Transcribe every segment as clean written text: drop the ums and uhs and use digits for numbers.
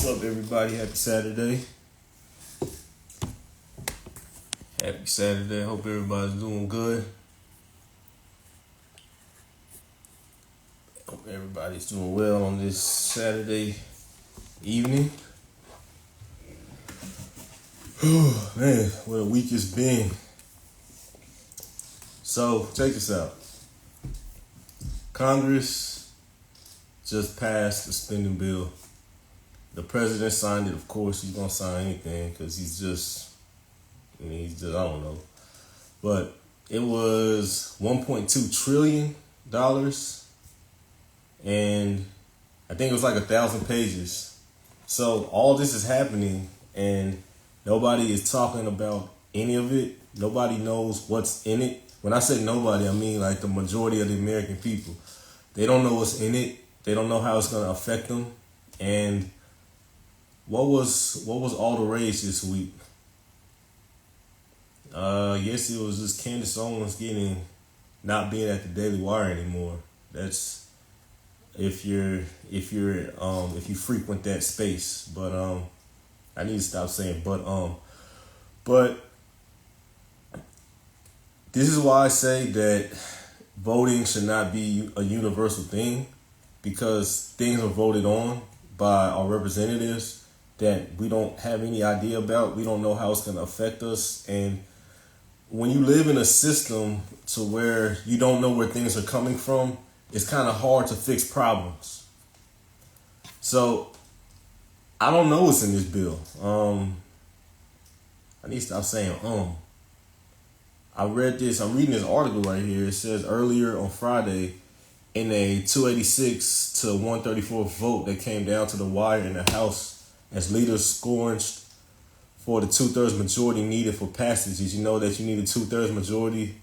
What's up, everybody? Happy Saturday. Happy Saturday. Hope everybody's doing good. Hope everybody's doing well on this Saturday evening. Man, what a week it's been. So, check this out. Congress just passed the spending bill. The president signed it. Of course, he's going to sign anything because I don't know. But it was $1.2 trillion. And I think it was like 1,000 pages. So all this is happening and nobody is talking about any of it. Nobody knows what's in it. When I say nobody, I mean like the majority of the American people. They don't know what's in it. They don't know how it's going to affect them. And what was all the rage this week? Yes, it was just Candace Owens not being at the Daily Wire anymore. That's if you frequent that space. But I need to stop saying but this is why I say that voting should not be a universal thing, because things are voted on by our representatives that we don't have any idea about. We don't know how it's going to affect us. And when you live in a system to where you don't know where things are coming from, it's kind of hard to fix problems. So I don't know what's in this bill. I need to stop saying I'm reading this article right here. It says earlier on Friday, in a 286 to 134 vote that came down to the wire in the House, as leaders scorched for the 2/3 majority needed for passage. Did you know that you need a 2/3 majority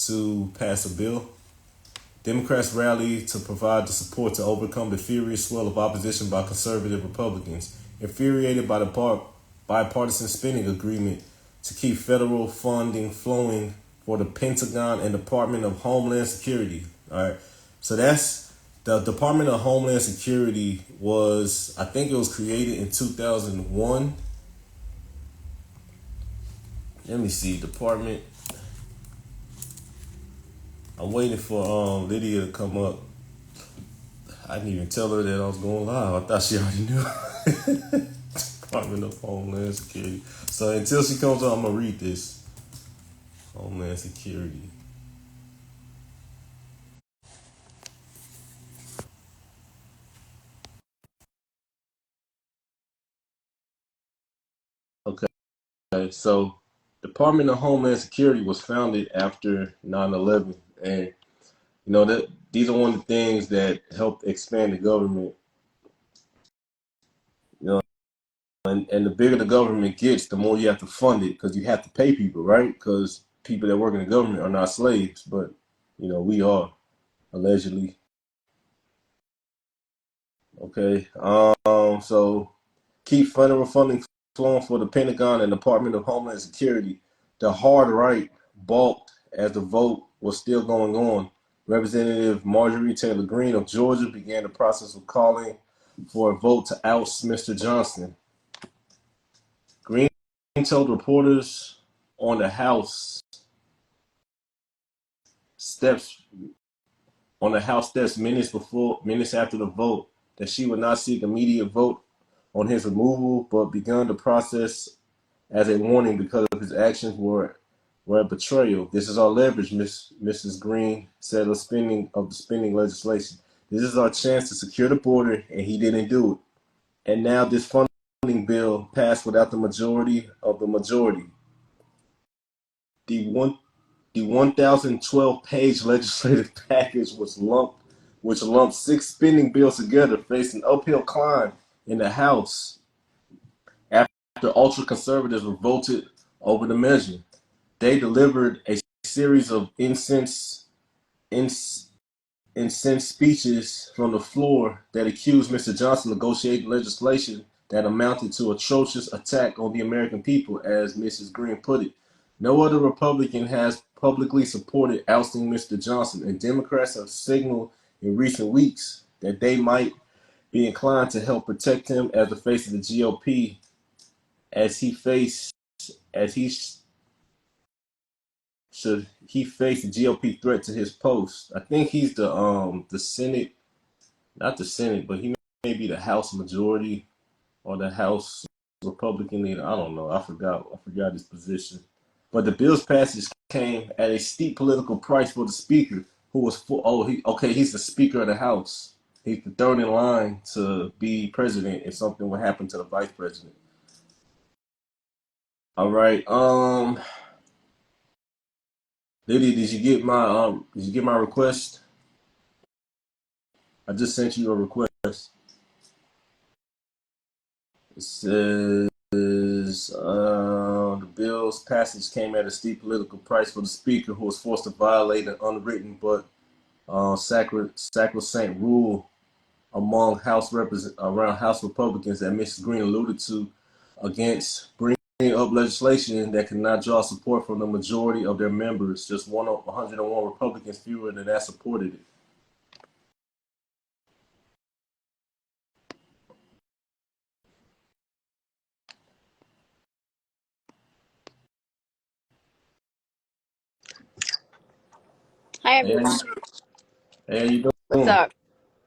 to pass a bill? Democrats rallied to provide the support to overcome the furious swell of opposition by conservative Republicans, infuriated by the bipartisan spending agreement to keep federal funding flowing for the Pentagon and Department of Homeland Security. All right. So that's the Department of Homeland Security I think it was created in 2001. Let me see, Department. I'm waiting for Lydia to come up. I didn't even tell her that I was going live. I thought she already knew. Department of Homeland Security. So until she comes on, I'm going to read this. Homeland Security. Okay, so Department of Homeland Security was founded after 9/11. And, that these are one of the things that help expand the government. And the bigger the government gets, the more you have to fund it, because you have to pay people, right? Because people that work in the government are not slaves, but we are, allegedly. Okay. So keep federal funding flowing for the Pentagon and Department of Homeland Security. The hard right balked as the vote was still going on. Representative Marjorie Taylor Greene of Georgia began the process of calling for a vote to oust Mr. Johnson. Greene told reporters on the House steps minutes after the vote, that she would not seek immediate vote on his removal, but begun the process as a warning because of his actions were a betrayal. This is our leverage, Mrs. Greene said of the spending legislation. This is our chance to secure the border, and he didn't do it. And now this funding bill passed without the majority of the majority. The 1,012-page legislative package which lumped 6 spending bills together, faced an uphill climb in the House after ultra-conservatives revolted over the measure. They delivered a series of incensed speeches from the floor that accused Mr. Johnson of negotiating legislation that amounted to atrocious attack on the American people, as Mrs. Greene put it. No other Republican has publicly supported ousting Mr. Johnson, and Democrats have signaled in recent weeks that they might be inclined to help protect him as the face of the GOP as he should he face the GOP threat to his post. I think he's the Senate, not the Senate, but he may be the House Majority or the House Republican leader. I don't know. I forgot his position. But the bill's passage came at a steep political price for the speaker, who was he's the Speaker of the House. He's the third in line to be president if something would happen to the vice president. All right. Liddy, did you get my request? I just sent you a request. It says the bill's passage came at a steep political price for the speaker, who was forced to violate an unwritten but sacrosanct rule among House Republicans that Mrs. Green alluded to, against bringing up legislation that could not draw support from the majority of their members. Just 101 Republicans fewer than that supported it. Hi, everyone. Hey, how you doing? What's up?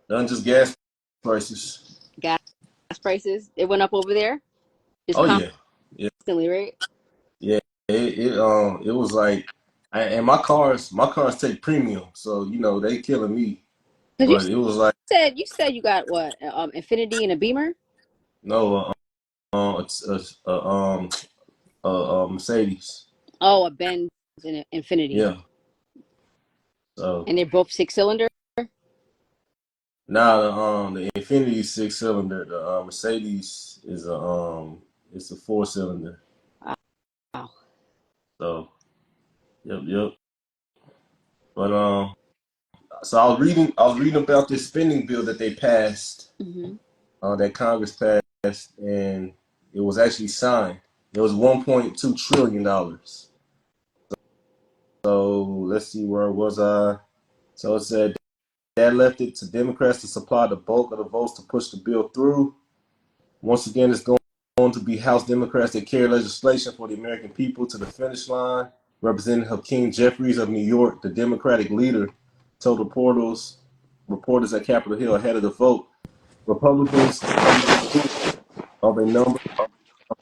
Done just gas prices. Gas prices, it went up over there? It's Oh yeah, constantly, right? yeah. It was like, and my cars take premium, so you know they killing me. Because But it was like you said you got what? Infinity and a Beamer? no, it's Mercedes. Oh, a Benz and an Infinity. Yeah. So And they're both 6-cylinder? now the Infinity 6-cylinder, the Mercedes is it's a 4-cylinder. Wow. So yep. But so I was reading about this spending bill that they passed, that Congress passed, and it was actually signed. It was $1.2 trillion. So let's see, where was I? So it said that left it to Democrats to supply the bulk of the votes to push the bill through. Once again, it's going to be House Democrats that carry legislation for the American people to the finish line. Representative Hakeem Jeffries of New York, the Democratic leader, told reporters at Capitol Hill ahead of the vote, Republicans of a number of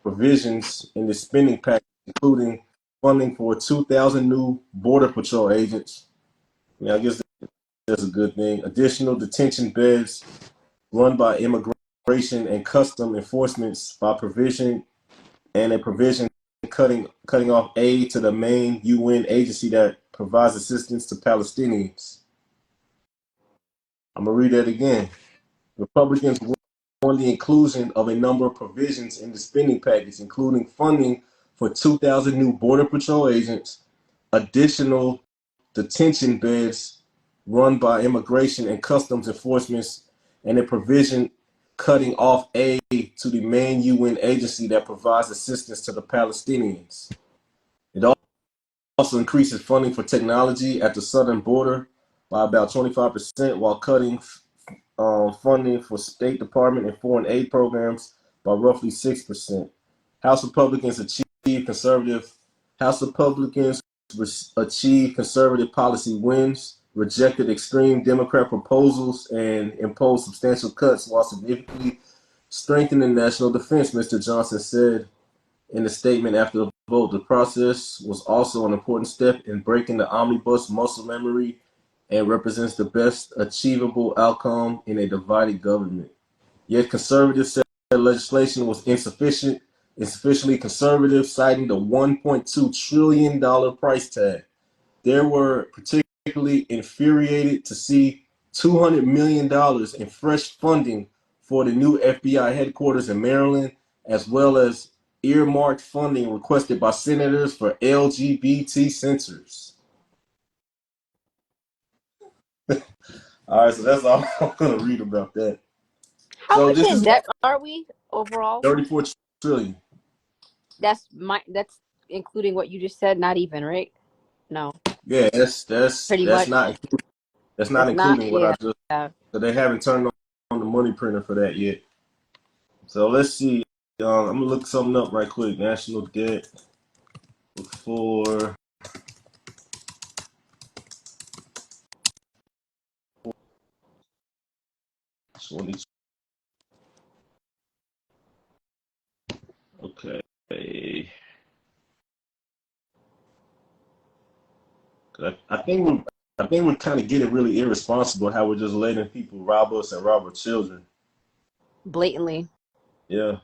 provisions in the spending package, including funding for 2,000 new Border Patrol agents. I guess that's a good thing. Additional detention beds run by Immigration and Custom Enforcement by provision cutting off aid to the main UN agency that provides assistance to Palestinians. I'm going to read that again. Republicans want the inclusion of a number of provisions in the spending package, including funding for 2,000 new Border Patrol agents, additional detention beds run by Immigration and Customs Enforcement, and a provision cutting off aid to the main UN agency that provides assistance to the Palestinians. It also increases funding for technology at the southern border by about 25%, while cutting funding for State Department and foreign aid programs by roughly 6%. House Republicans achieved conservative policy wins, rejected extreme Democrat proposals, and imposed substantial cuts while significantly strengthening national defense, Mr. Johnson said in a statement after the vote. The process was also an important step in breaking the omnibus muscle memory and represents the best achievable outcome in a divided government. Yet conservatives said legislation was insufficiently conservative, citing the $1.2 trillion price tag. They were particularly infuriated to see $200 million in fresh funding for the new FBI headquarters in Maryland, as well as earmarked funding requested by senators for LGBT centers. All right, so that's all I'm going to read about that. How much in debt are we overall? 34 trillion. That's including what you just said. Not even, right? No. Yeah, that's pretty much not including what I just. So they haven't turned on the money printer for that yet. So let's see. I'm gonna look something up right quick. National debt for 20. Okay. I think we're kind of getting really irresponsible how we're just letting people rob us and rob our children. Blatantly. Yeah.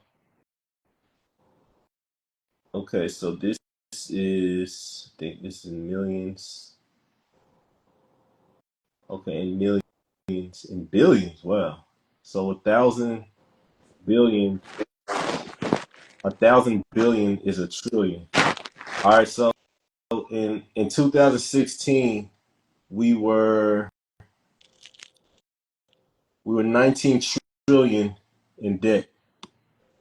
Okay, so this is, I think this is millions. Okay, in millions, in billions. Wow. So 1,000 billion is a trillion. All right, so in 2016, we were 19 trillion in debt.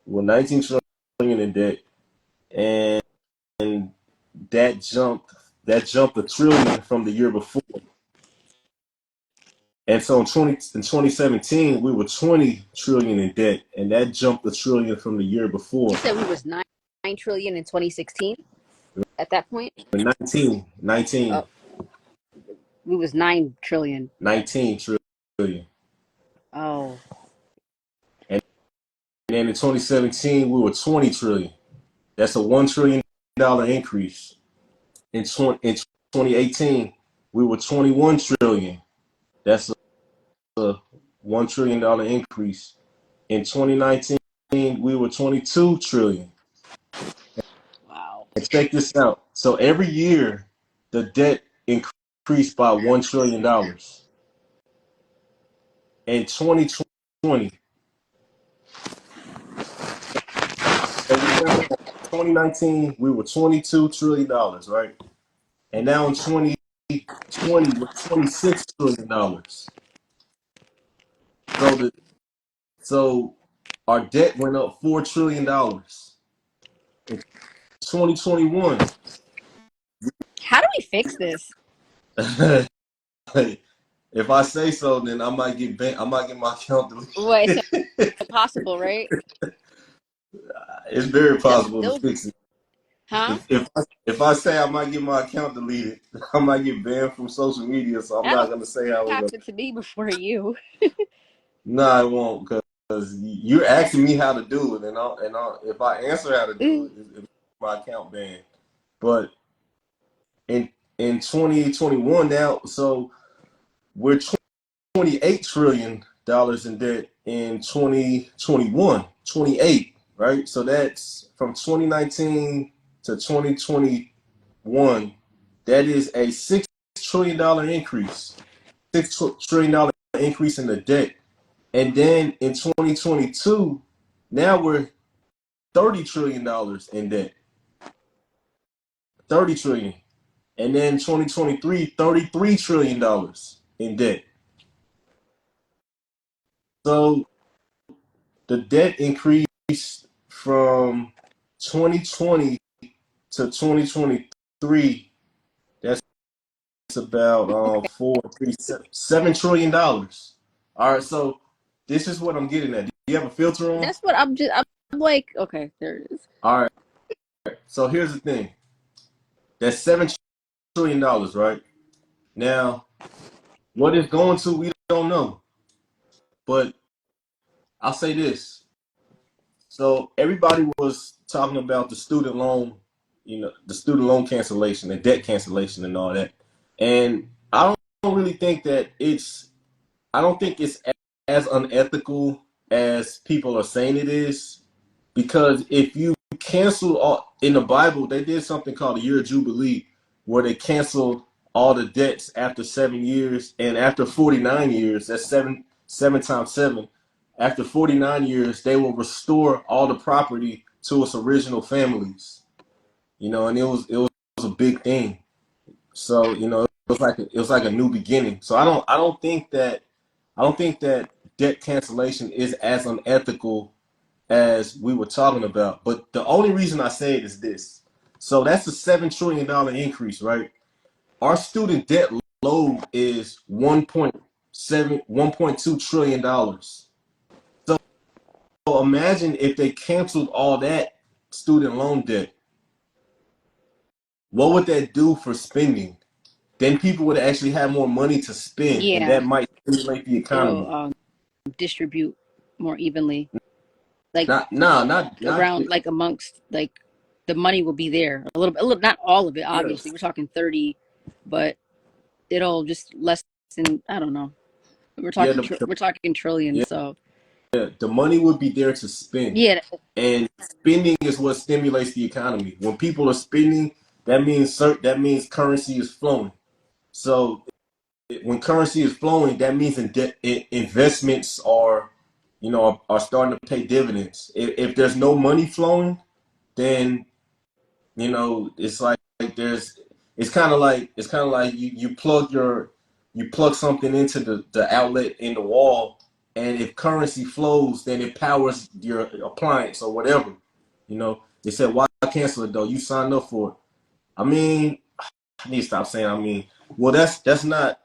We were 19 trillion in debt, and that jumped a trillion from the year before. And so in 2017, we were 20 trillion in debt, and that jumped a trillion from the year before. You said we was 9 trillion in 2016 at that point? 19. Oh, we was 9 trillion. 19 trillion. Oh. And then in 2017, we were 20 trillion. That's a $1 trillion increase. In 2018, we were 21 trillion. That's a $1 trillion increase. In 2019, we were 22 trillion. Wow. And check this out. So every year, the debt increased by $1 trillion. In 2020, so we found out in 2019, we were $22 trillion, right? And now in 2020, we're $26 trillion. So our debt went up $4 trillion. In 2021, How do we fix this? if I say so, then I might get banned. I might get my account deleted. Well, it's impossible, right? It's very possible to They'll fix it. huh? If I say I might get my account deleted, I might get banned from social media. So I'm not That'll gonna say how it goes. happen to me before you. No, I won't, because you're asking me how to do it, and if I answer how to do it, my account banned. But in 2021 now, so we're $28 trillion in debt in 2021. 28, right? So that's from 2019 to 2021. That is a $6 trillion increase. $6 trillion increase in the debt. And then in 2022, now we're $30 trillion in debt. 30 trillion. And then 2023, $33 trillion in debt. So the debt increased from 2020 to 2023. That's about $7 trillion. All right, so this is what I'm getting at. Do you have a filter on? That's what I'm like, okay, there it is. All right. So here's the thing. That's $7 trillion, right? Now, what it's going to, we don't know. But I'll say this. So everybody was talking about the student loan, the student loan cancellation, the debt cancellation and all that. And I don't really think that I don't think it's as unethical as people are saying it is. Because if you cancel in the Bible, they did something called the year of Jubilee, where they canceled all the debts after 7 years, and after 49 years, that's seven times seven. After 49 years, they will restore all the property to its original families. And it was a big thing. So it was like a new beginning. So I don't think that debt cancellation is as unethical as we were talking about. But the only reason I say it is this. So that's a $7 trillion increase, right? Our student debt load is $1.2 trillion. So imagine if they canceled all that student loan debt. What would that do for spending? Then people would actually have more money to spend, and Yeah, that might stimulate the it'll economy. distribute more evenly, like Not, nah, not. around, like amongst, like the money will be there a little, not all of it. Obviously, Yes. we're talking 30, but it'll just lessen. I don't know. We're Yeah, talking we're talking trillions. yeah, So the money would be there to spend, yeah, and spending is what stimulates the economy. When people are spending, that means currency is flowing. So when currency is flowing, that means investments are, are starting to pay dividends. If there's no money flowing, then it's like there's it's kind of like you plug something into the outlet in the wall, and if currency flows, then it powers your appliance or whatever. They said, why cancel it though? You signed up for it. I mean, I need to stop saying I mean. Well, that's not.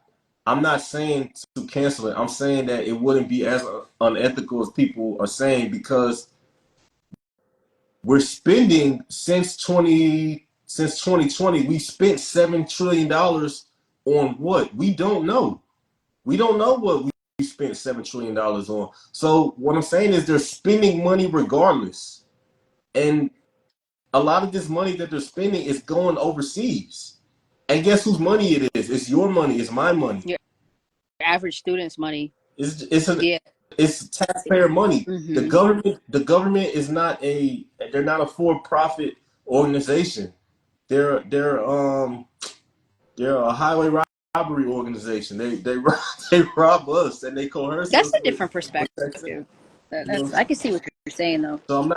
I'm not saying to cancel it. I'm saying that it wouldn't be as unethical as people are saying, because we're spending since 2020. We spent $7 trillion on what? We don't know. We don't know what we spent $7 trillion on. So what I'm saying is they're spending money regardless, and a lot of this money that they're spending is going overseas. And guess whose money it is? It's your money. It's my money. your average student's money. It's an Yeah. it's taxpayer money. The Mm-hmm. government is not they're not a for-profit organization. They're they're a highway robbery organization. They rob us and they coerce That's us a different with taxation. perspective. You know? That's, I can see what you're saying though. So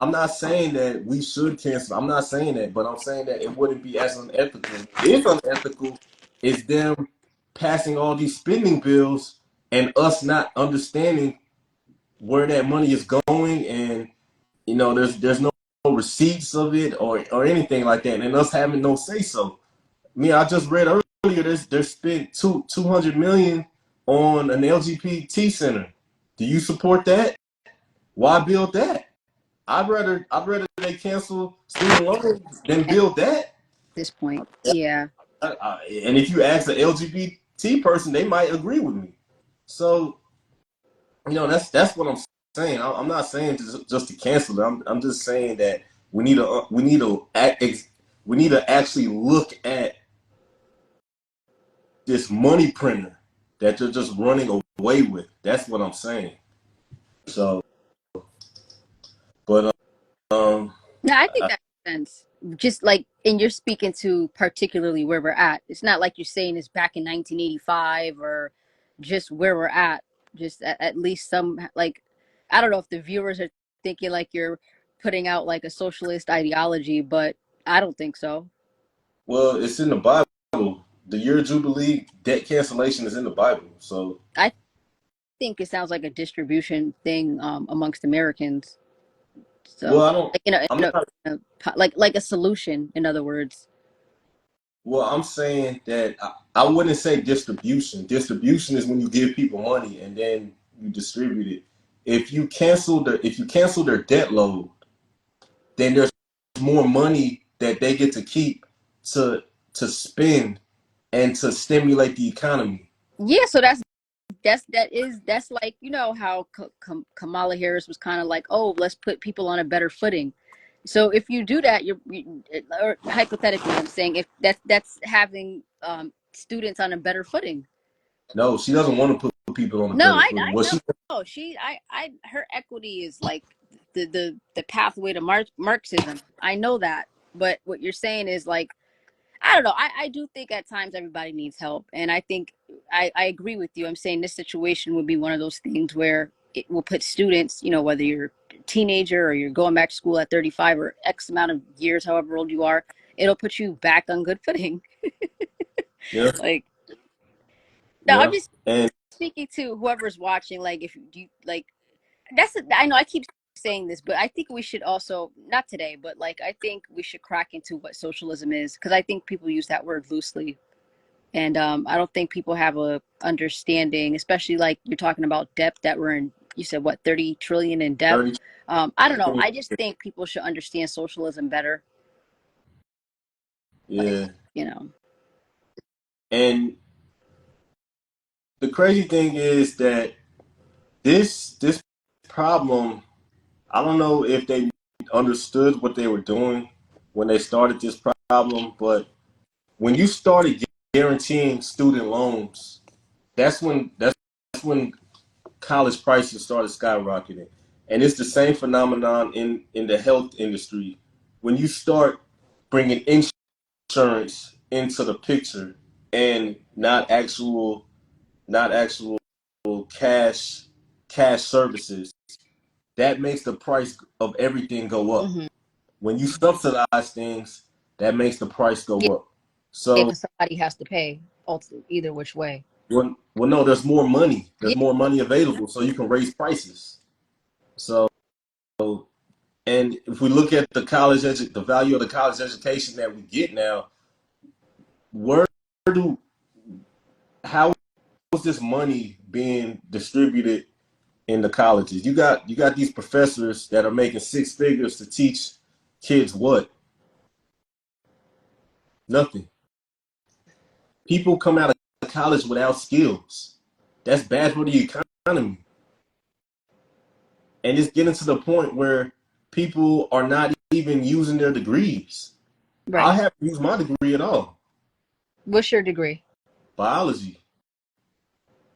I'm not saying that we should cancel. I'm not saying that, but I'm saying that it wouldn't be as unethical. What is unethical is them passing all these spending bills and us not understanding where that money is going, and there's no receipts of it or anything like that, and us having no say so. I just read earlier there's spent 200 million on an LGBT center. Do you support that? Why build that? I'd rather they cancel student loans than At build that. this point, yeah. And if you ask an LGBT person, they might agree with me. So that's what I'm saying. I'm not saying just to cancel it. I'm just saying that we need to actually look at this money printer that you're just running away with. That's what I'm saying. So, but No, I think that makes sense. Just like, and you're speaking to particularly where we're at. It's not like you're saying it's back in 1985 or just where we're at. Just at least some, like, I don't know if the viewers are thinking like you're putting out like a socialist ideology, but I don't think so. well, it's in the Bible. The year of Jubilee debt cancellation is in the Bible. So, I think it sounds like a distribution thing amongst Americans. well, So, I don't. like, you know, I'm not. like a solution, in other words. Well, I'm saying that I wouldn't say distribution. Distribution is when you give people money and then you distribute it. If you cancel their debt load, then there's more money that they get to keep to spend and to stimulate the economy. Yeah, so that's like, you know how Kamala Harris was kind of like, oh, let's put people on a better footing. So if you do that, or hypothetically, I'm saying, if that's having students on a better footing. No, she doesn't want to put people on a No, better I footing. I know her equity is like the pathway to Marxism. I know that, but what you're saying is like, I don't know. I do think at times everybody needs help. And I think I agree with you. I'm saying this situation would be one of those things where it will put students, whether you're a teenager or you're going back to school at 35 or X amount of years, however old you are, it'll put you back on good footing. Yeah, Like, no, I'm yeah, just and speaking to whoever's watching. Like, if you like, I know I keep saying this, but I think we should also, not today, but like, I think we should crack into what socialism is, because I think people use that word loosely. And I don't think people have a understanding, especially like you're talking about depth that we're in You said what, 30 trillion in debt? 30 I don't know. trillion. I just think people should understand socialism better. Like, Yeah. you know, And the crazy thing is that this problem, I don't know if they understood what they were doing when they started this problem, but when you started guaranteeing student loans, that's when college prices started skyrocketing. And it's the same phenomenon in the health industry. When you start bringing insurance into the picture and not actual cash cash services, that makes the price of everything go up. hmm When you subsidize things, that makes the price yeah, go up. So, because somebody has to pay either which way. well, no, there's more money. There's Yeah, more money available, so you can raise prices. So, and if we look at the value of the college education that we get now, where do how is this money being distributed in the colleges? You got these professors that are making six figures to teach kids what? Nothing. People come out of college without skills. That's bad for the economy. And it's getting to the point where people are not even using their degrees. I right. haven't used my degree at all. What's your degree? Biology.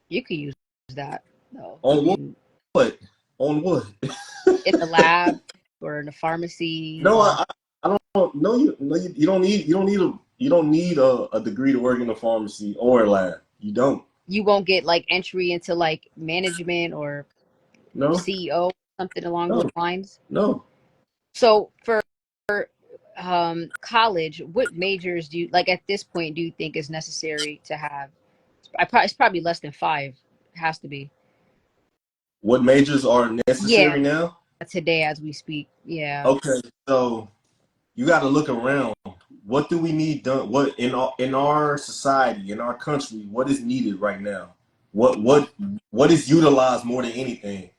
You could use that though. I On mean, what? On what? in the lab or in the pharmacy. No, I don't. No, you don't need a degree to work in a pharmacy or a lab. You don't. You won't get like entry into like management or No, CEO, something along those no, lines. no. So for college, what majors do you like at this point do you think is necessary to have? It's probably less than five. It has to be. What majors are Yeah, necessary now? today as we speak. Yeah. Okay, so you got to look around. What do we need done? What in our society, in our country, what is needed right now? What Uh, what what is utilized more than anything?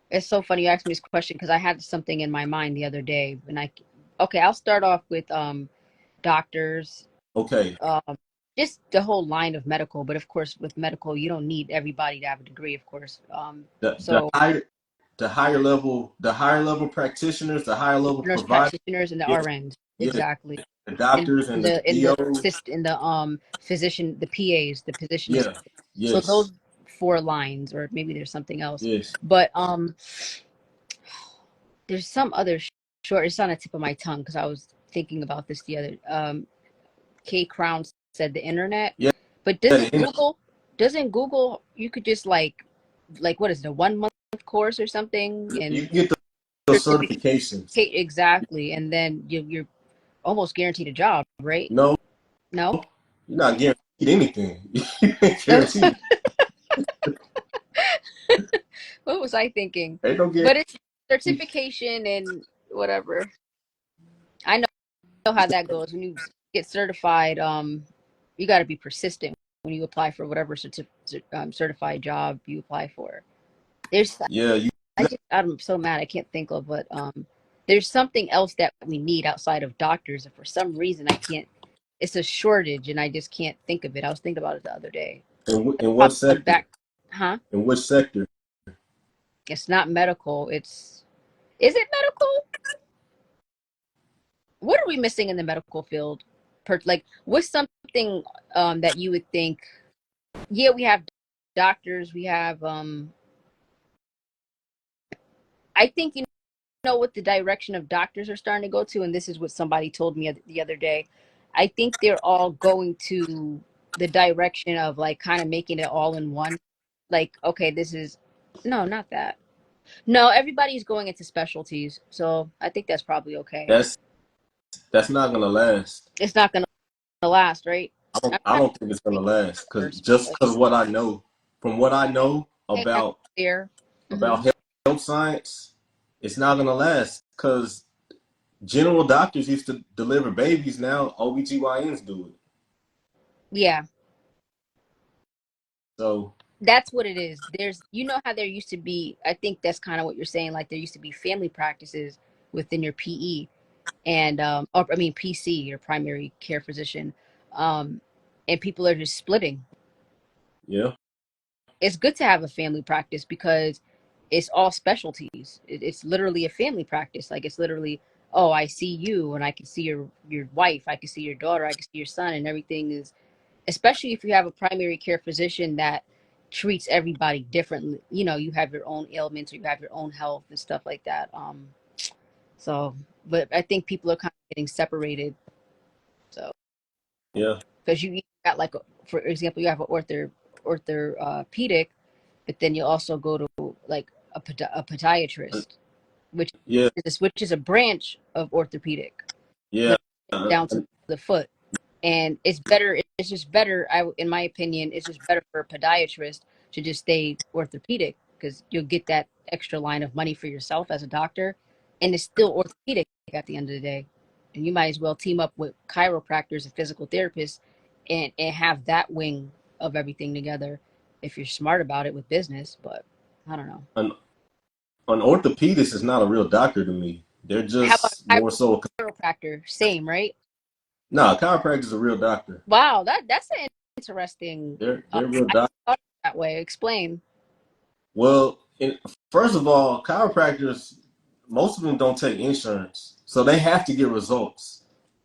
it's so funny you asked me this question because I had something in my mind the other day, and okay, I'll start off with doctors, Okay, um, just the whole line of medical. But of course, with medical, you don't need everybody to have a degree, of course. the So higher level practitioners, the higher level nurse providers, practitioners and the yeah, RNs, yeah, exactly. the In doctors and the the CEOs, physician, the PAs, the physician yeah, assistant. So yes, those four lines, or maybe there's something else, yes, but there's some other short. It's on the tip of my tongue because I was thinking about this the other. K Crown said the internet, yeah. but doesn't Google you could just like what is it, a 1 month course or something You and can get those certificate certifications. exactly, and then you're almost guaranteed a job, right? No, No. you're not guaranteed anything. You ain't guaranteed. What was I thinking? Ain't no guarantee. But it's certification and whatever. I know how that goes. When you get certified, you got to be persistent when you apply for whatever certified job you apply for. There's, Yeah, you. I'm so mad I can't think of, but there's something else that we need outside of doctors, and for some reason I can't. It's a shortage, and I just can't think of it. I was thinking about it the other day. In what Probably going sector? back, huh? In which sector? It's not medical. Is it medical? What are we missing in the medical field? Like, what's something that you would think? Yeah, we have doctors. We have. I think you know what the direction of doctors are starting to go to, and this is what somebody told me the other day. I think they're all going to the direction of like kind of making it all in one. Like, okay, this is no, not that. No, everybody's going into specialties, so I think that's probably okay. That's that's not gonna last. It's not going to last, right? I don't I'm I not don't think it's gonna last because first, just but because what I know, from what I know hey, that's about fair. about Hmm. health science, it's not gonna last because general doctors used to deliver babies. Now OBGYNs do it. Yeah, So That's what it is. There's, you know how there used to be, I think that's kind of what you're saying, like there used to be family practices within your PE and or I mean PC, your primary care physician. Um and people are just splitting. Yeah, It's good to have a family practice because it's all specialties. It's literally a family practice. Like it's literally, oh, I see you and I can see your wife, I can see your daughter, I can see your son, and everything is, especially if you have a primary care physician that treats everybody differently. You know, you have your own ailments or you have your own health and stuff like that. So, but I think people are kind of getting separated. So, yeah, because you got like, for example, you have an orthopedic, but then you also go to like a podiatrist, which yeah, which is a branch of orthopedic, yeah. literally down to the foot. And it's better, it's just better, in my opinion, it's just better for a podiatrist to just stay orthopedic because you'll get that extra line of money for yourself as a doctor, and it's still orthopedic at the end of the day. And you might as well team up with chiropractors and physical therapists and have that wing of everything together if you're smart about it with business. But I don't know. An an orthopedist is not a real doctor to me. They're How about just a more so. chiropractor? Same, right? Nah, chiropractor is a real doctor. Wow, that's an interesting. They're real I doctor. thought that way. Explain. Well, first of all, chiropractors, most of them don't take insurance, so they have to get results.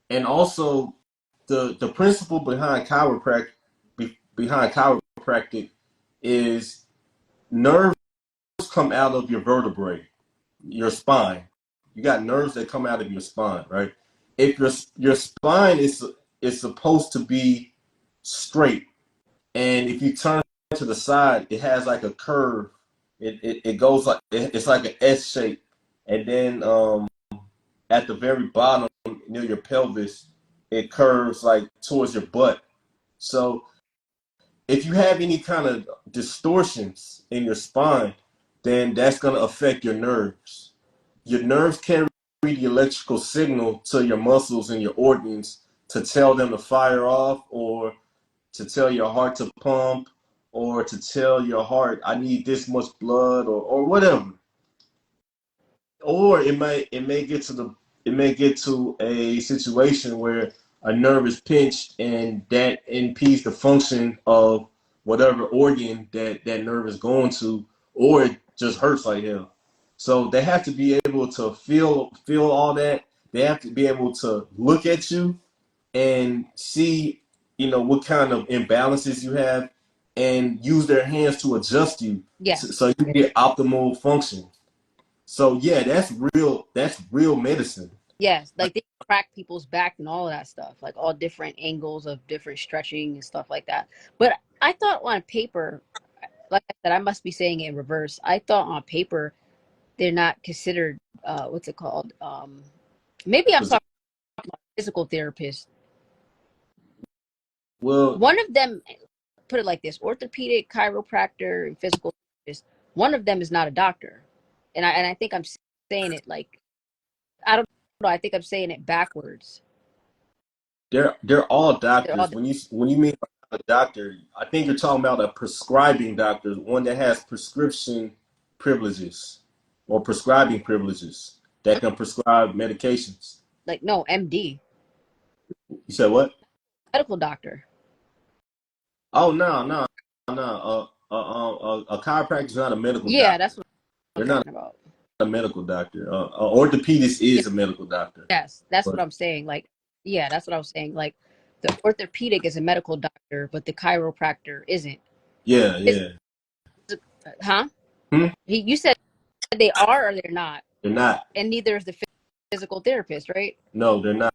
And also, the principle behind chiropractic is nerves come out of your vertebrae, your spine. You got nerves that come out of your spine, right? If your spine is supposed to be straight, and if you turn to the side, it has like a curve. It goes like it's like an S shape, and then at the very bottom near your pelvis, it curves like towards your butt. So if you have any kind of distortions in your spine, then that's going to affect your nerves. Your nerves carry the electrical signal to your muscles and your organs to tell them to fire off, or to tell your heart to pump, or to tell your heart, I need this much blood, or whatever. Or it may get to a situation where a nerve is pinched and that impedes the function of whatever organ that nerve is going to, or it just hurts like hell. So they have to be able to feel all that. They have to be able to look at you and see, what kind of imbalances you have, and use their hands to adjust you, Yes. so you get optimal function. So yeah, that's real medicine. Yes. Like they crack people's back and all of that stuff, like all different angles of different stretching and stuff like that. But I thought on paper, like I said, I must be saying it in reverse. I thought on paper they're not considered what's it called? Maybe I'm talking about physical therapists. Well, One of them, put it like this: orthopedic, chiropractor, and physical therapist. One of them is not a doctor, and I think I'm saying it like, I don't know. I think I'm saying it backwards. they're all They're all doctors. When you mean a doctor, I think you're talking about a prescribing doctor, one that has prescription privileges or prescribing privileges that can prescribe medications. like, no, MD, You said what? medical doctor. Oh, no, no, no. A chiropractor is not a medical Yeah, doctor. that's what I'm They're not talking about. a medical doctor. An orthopedist Yeah, is a medical doctor. yes, that's what But I'm saying. Like, yeah, that's what I was saying. Like, the orthopedic is a medical doctor, but the chiropractor isn't. yeah, Is yeah. huh? Hmm? You said they are or they're not, They're not. and neither is the physical therapist, right? No, they're not.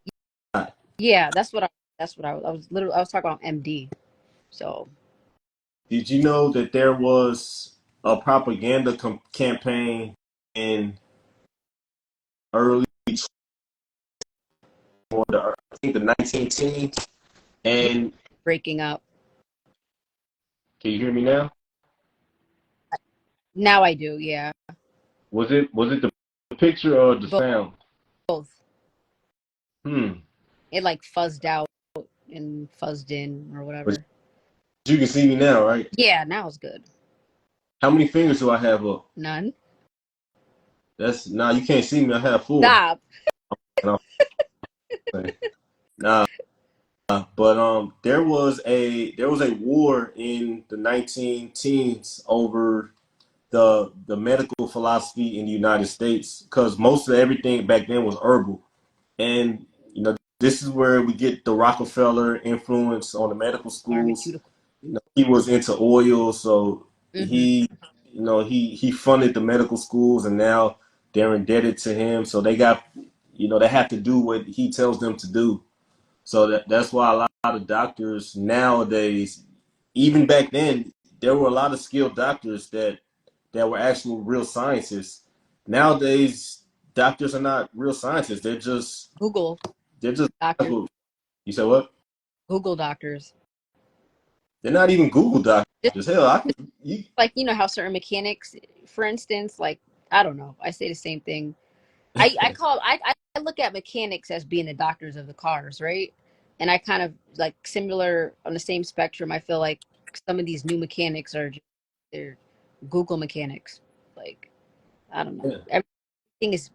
Yeah, I was literally, I was talking about MD. So Did you know that there was a propaganda campaign in early, or I think the 19 teens? yeah, And breaking up. can you hear me now? Now I do, yeah. Was it the picture or the sound? Both. Hmm. It like fuzzed out and fuzzed in or But whatever. You can see me now, right? Yeah, now it's good. How many fingers do I have up? None. That's nah. You can't see me. I have four. Stop. And nah, but there was a war in the 19 teens over the medical philosophy in the United States because most of everything back then was herbal. And this is where we get the Rockefeller influence on the medical schools. Pharmaceutical. He was into oil, so Mm-hmm. he funded the medical schools, and now they're indebted to him. So they have to do what he tells them to do. So that's why a lot of doctors nowadays, even back then, there were a lot of skilled doctors that were actual real scientists. Nowadays, doctors are not real scientists. Google They're just doctors. medical. You said what? Google doctors. They're not even Google Just doctors. Hell, I can. You, like how certain mechanics, for instance, like I don't know. I say the same thing. I look at mechanics as being the doctors of the cars, right? And I kind of like similar on the same spectrum. I feel like some of these new mechanics are just, they're Google mechanics. Like I don't know. yeah. Everything is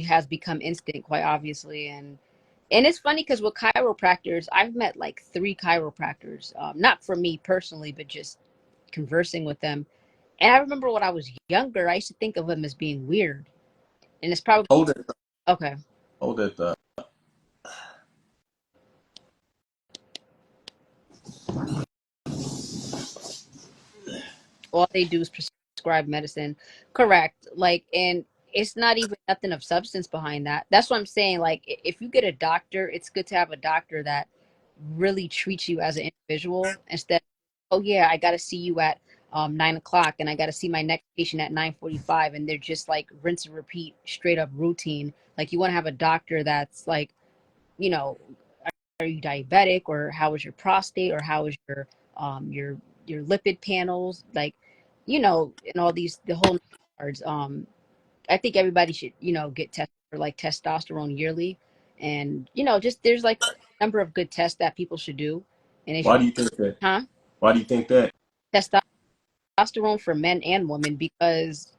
has become instant, quite obviously, and it's funny because with chiropractors, I've met like three chiropractors. Not for me personally, but just conversing with them. And I remember when I was younger, I used to think of them as being weird, and it's probably Hold that. okay. Hold that thought. All they do is prescribe medicine. Correct. Like, and it's not even nothing of substance behind that. That's what I'm saying. Like, if you get a doctor, it's good to have a doctor that really treats you as an individual instead. Oh yeah, I got to see you at 9 o'clock, and I got to see my next patient at 9:45, and they're just like rinse and repeat, straight up routine. Like, you want to have a doctor that's like, you know, are you diabetic, or how is your prostate, or how is um your your lipid panels, like, and all these the whole cards. I think everybody should get tested for like testosterone yearly, and just there's like a number of good tests that people should do, and they Why should. do you think that? Huh? Why do you think that? Testosterone for men and women, because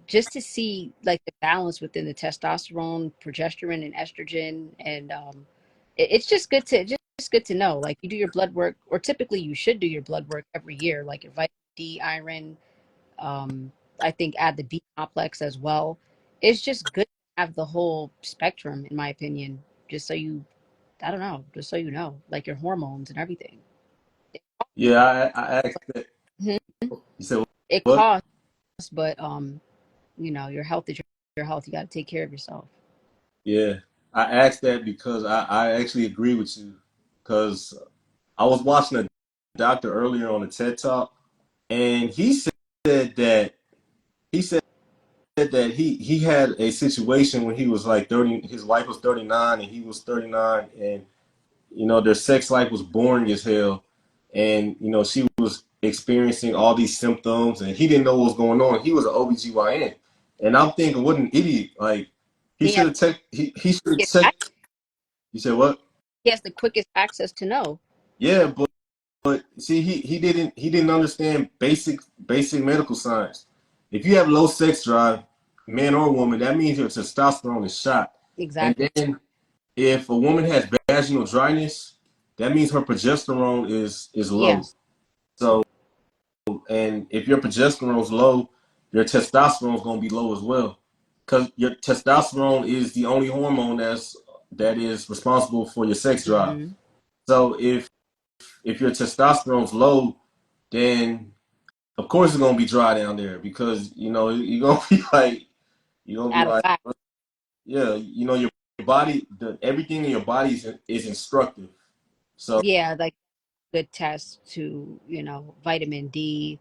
just to see like the balance within the testosterone, progesterone, and estrogen, and it's just good to know. Like, you do your blood work, or typically you should do your blood work every year, like your vitamin D, iron. Um, I think add the B complex as well. It's just good to have the whole spectrum, in my opinion. Just so you, I don't know, just so you know, like your hormones and everything. Yeah, I asked that. Mhm. You said It what? costs, but your health is your health. You got to take care of yourself. Yeah, I asked that because I actually agree with you. Because I was watching a doctor earlier on a TED Talk, and that he said that he had a situation when he was like 30. His wife was 39, and he was 39, and their sex life was boring as hell, and she was experiencing all these symptoms, and he didn't know what was going on. He was an OBGYN, and I'm thinking, what an idiot! Like he He has, should have checked. He should have checked. You said what? he has the quickest access to know. Yeah, but see, he didn't understand basic medical science. If you have low sex drive, man or woman, that means your testosterone is shot. And Exactly. then if a woman has vaginal dryness, that means her progesterone is low. Yes. So, and if your progesterone is low, your testosterone is going to be low as well, because your testosterone is the only hormone that is responsible for your sex drive. Hmm. So if your testosterone's low, then of course it's gonna be dry down there because you're gonna be like you're gonna be Out of like whack. yeah, your body, everything in your body is instructive. So Yeah, like good tests to vitamin D,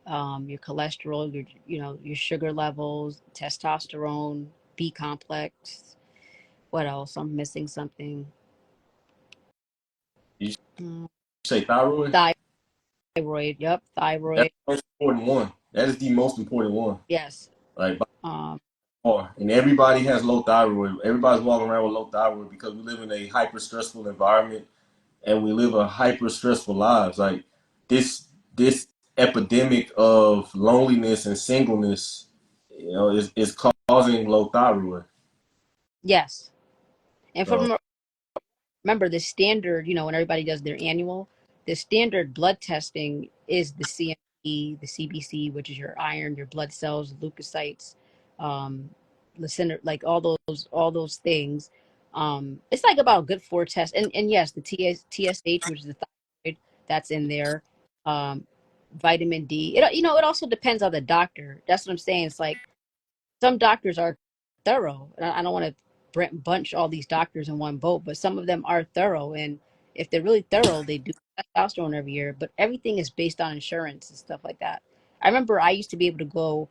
your cholesterol, your sugar levels, testosterone, B complex. What else? I'm missing something. you Mm, say thyroid. Thyroid. Yep, That's thyroid. the most important one. That is the most important one. Yes. Like by Um, far. And everybody has low thyroid. Everybody's walking around with low thyroid because we live in a hyper stressful environment and we live a hyper stressful lives. Like this epidemic of loneliness and singleness, is causing low thyroid. Yes. And So, from remember the standard, when everybody does their annual, the standard blood testing is the CME, the CBC, which is your iron, your blood cells, leukocytes, like all those things. It's like about a good four tests, and yes, the TSH, which is the thyroid, that's in there. Um, Vitamin D. It also depends on the doctor. That's what I'm saying. It's like some doctors are thorough. I don't want to bunch all these doctors in one boat, but some of them are thorough. And if they're really thorough, they do testosterone every year. But everything is based on insurance and stuff like that. I remember I used to be able to go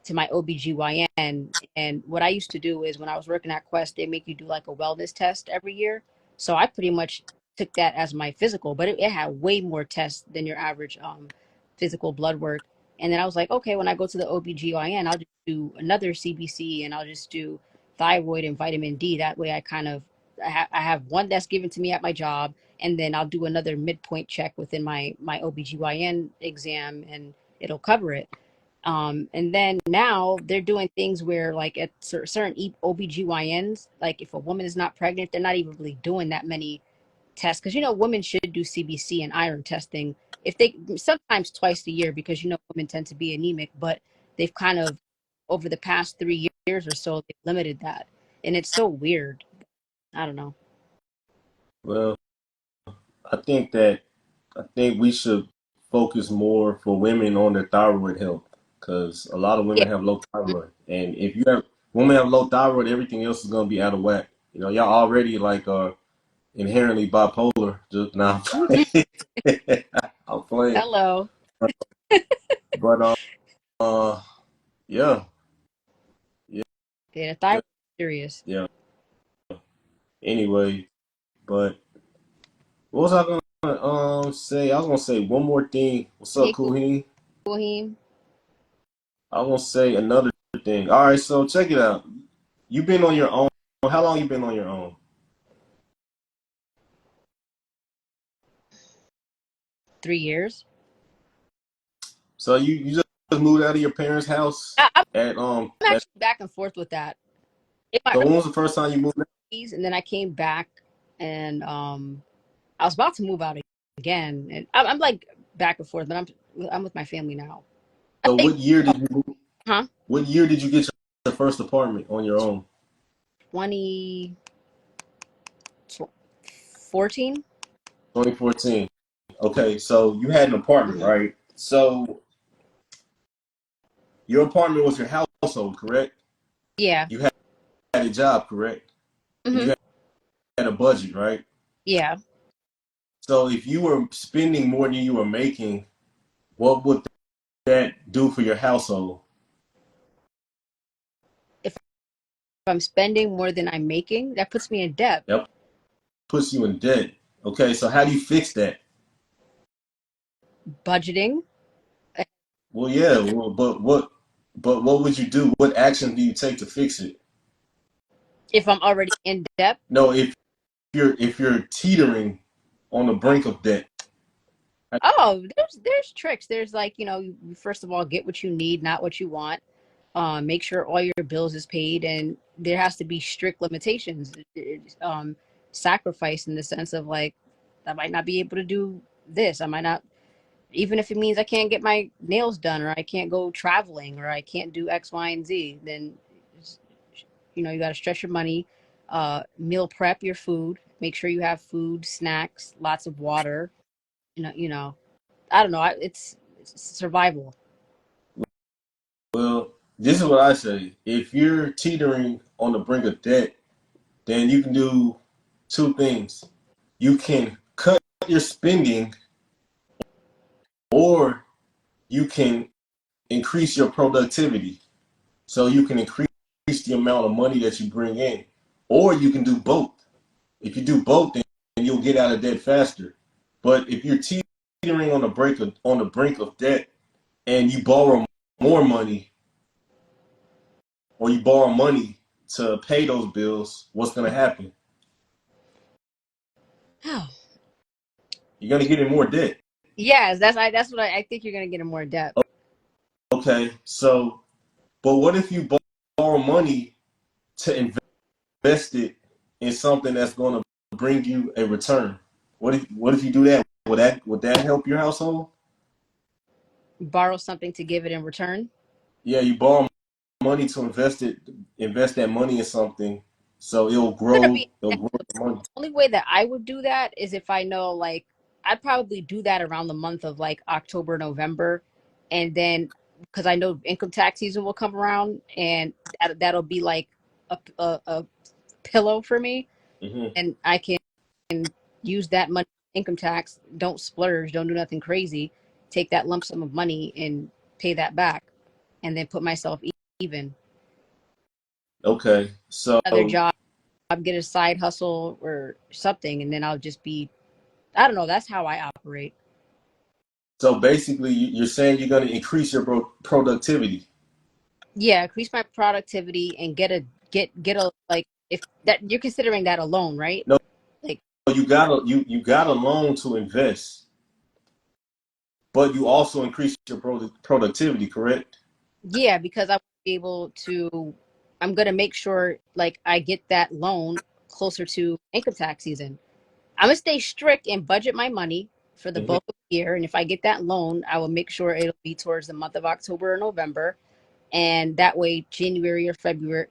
to my OBGYN. And what I used to do is when I was working at Quest, they make you do like a wellness test every year. So I pretty much took that as my physical, but it had way more tests than your average physical blood work. And then I was like, okay, when I go to the OBGYN, I'll just do another CBC and I'll just do thyroid and vitamin D. That way I have one that's given to me at my job, and then I'll do another midpoint check within my OBGYN exam, and it'll cover it. And then now they're doing things where like at certain OBGYNs, like if a woman is not pregnant, they're not even really doing that many tests, because women should do CBC and iron testing if they sometimes twice a year, because women tend to be anemic, but they've kind of over the past 3 years or so they've limited that, and it's so weird. I don't know. well, I think that I think we should focus more for women on their thyroid health because a lot of Yeah. women have low thyroid, and if you have women have low thyroid, everything else is gonna be out of whack. Y'all already like inherently bipolar. Just now, I'm playing, Hello. but uh, yeah, yeah, Yeah, thyroid is serious. yeah. Anyway, but what was I gonna say? I was gonna say one more thing. What's up, Hey, Kuheen? Cool. I was gonna say another thing. All right, so check it out. You've been on your own. How long you been on your own? 3 years. So you just moved out of your parents' house I'm at at actually back and forth with that. In my so early when was the first time you moved out? 20s, and then I came back, and I was about to move out again, and I'm like back and forth, but I'm with my family now. I So think, huh? what year did you get your first apartment on your own? 2014. 2014. Okay, so you had an apartment, Hmm. right? So your apartment was your household, correct? Yeah. You had a job, correct? And you Hmm. had a budget, right? Yeah. So if you were spending more than you were making, what would that do for your household? If I'm spending more than I'm making, that puts me in debt. That puts you in debt. Okay, so how do you fix that? Budgeting. Well, yeah, well, but what would you do? What action do you take to fix it? If I'm already in debt. No, if you're teetering on the brink of debt. Oh, there's tricks. There's like, you first of all get what you need, not what you want. Make sure all your bills is paid, and there has to be strict limitations. Sacrifice in the sense of like, I might not be able to do this. I might not, even if it means I can't get my nails done, or I can't go traveling, or I can't do X, Y, and Z. Then, you got to stretch your money. Meal prep your food. Make sure you have food, snacks, lots of water. I don't know. It's survival. Well, this is what I say. If you're teetering on the brink of debt, then you can do two things. You can cut your spending, or you can increase your productivity. So you can increase the amount of money that you bring in, or you can do both. If you do both, then you'll get out of debt faster. But if you're teetering on the brink of debt and you borrow more money, or you borrow money to pay those bills, what's going to happen? Oh, You're going to get in more debt. Yes, that's what I think you're gonna get in more depth. Okay, so but what if you borrow money to invest it in something that's going to bring you a return? What if you do that? Would that help your household? Borrow something to give it in return. Yeah, you borrow money to invest that money in something, so it'll Gonna grow. be It'll grow the money. only way that I would do that is if I know, like, I'd probably do that around the month of like October, November, and then because I know income tax season will come around, and that'll be like a pillow for me, Hmm. and I can use that money income tax. Don't splurge, don't do nothing crazy. Take that lump sum of money and pay that back, and then put myself even. Okay, so Other job, get a side hustle or something, and then I'll just be. I don't know. That's how I operate. basically, you're saying you're going to increase your productivity. Yeah, increase my productivity and get a, like, if that you're considering that alone, right? No, Like, you got a loan to invest, but you also increase your productivity, correct? yeah, because I want to be able to. I'm gonna make sure like I get that loan closer to income tax season. I'm gonna stay strict and budget my money for the Hmm. bulk of the year, and if I get that loan, I will make sure it'll be towards the month of October or November, and that way January or February,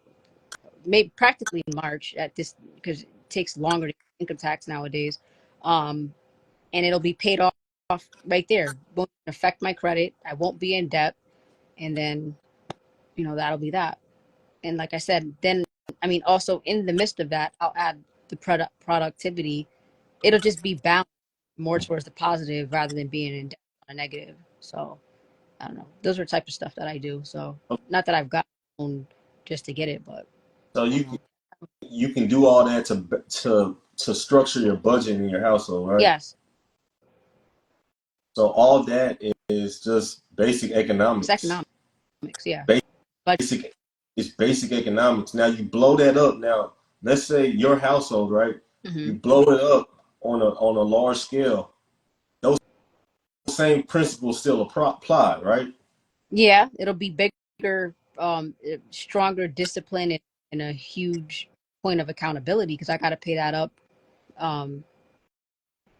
maybe practically in March at this, because it takes longer to get income tax nowadays. Um, and it'll be paid off right there. Won't affect my credit. I won't be in debt, and then that'll be that. And like I said, then I mean, also in the midst of that, I'll add the productivity. It'll just be balanced more towards the positive rather than being in debt on a negative. So I don't know. Those are the type of stuff that I do. So not that I've got one just to get it, but So I you don't can know. you can do all that to structure your budget in your household, right? Yes, So all that is just basic it's economics. economics. Yeah, but Basic It's basic economics. Now you blow that up. Now let's say your household, right? hmm You blow it up on a large scale. Those same principles still apply, right? yeah, it'll be bigger, stronger discipline, and a huge point of accountability because I got to pay that up. Um,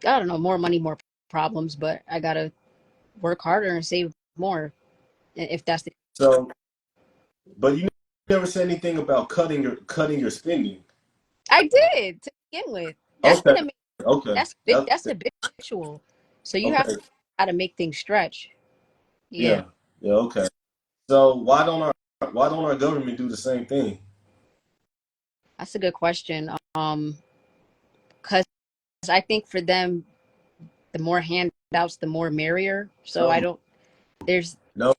I don't know, more money, more problems, but I got to work harder and save more if that's the. So, but you never said anything about cutting your spending. I did to begin with. That's Okay, gonna make okay, that's habitual. So you have to okay, how to make things stretch. Yeah, yeah, yeah, okay. So why don't our government do the same thing? that's a good question. Because I think for them, the more handouts, the more merrier. So I No, don't. There's no,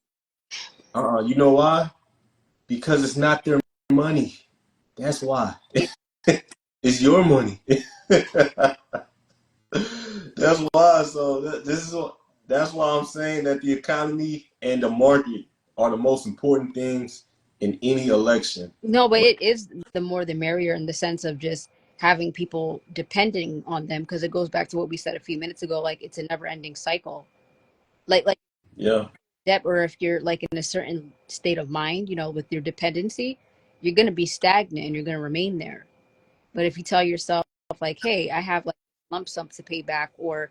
you know why? Because it's not their money. That's why. It's your money. That's why. So that's why I'm saying that the economy and the market are the most important things in any election. No, but it is the more the merrier in the sense of just having people depending on them because it goes back to what we said a few minutes ago. Like it's a never ending cycle. Like Yeah. that, or if you're like in a certain state of mind, with your dependency, you're gonna be stagnant and you're gonna remain there. But if you tell yourself like, hey, I have like lump sum to pay back, or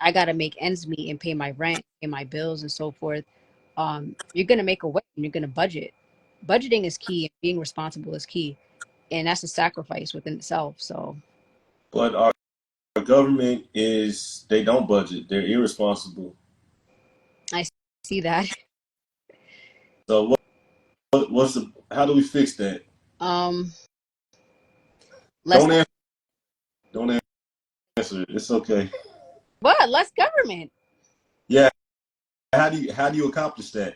I gotta make ends meet and pay my rent, pay my bills and so forth, you're gonna make a way and you're gonna budget. Budgeting is key and being responsible is key, and that's a sacrifice within itself. So But our government they don't budget. They're irresponsible. I see that. So how do we fix that? Um, less Don't answer. Don't answer it. It's okay. what? Less government. Yeah. How do you accomplish that?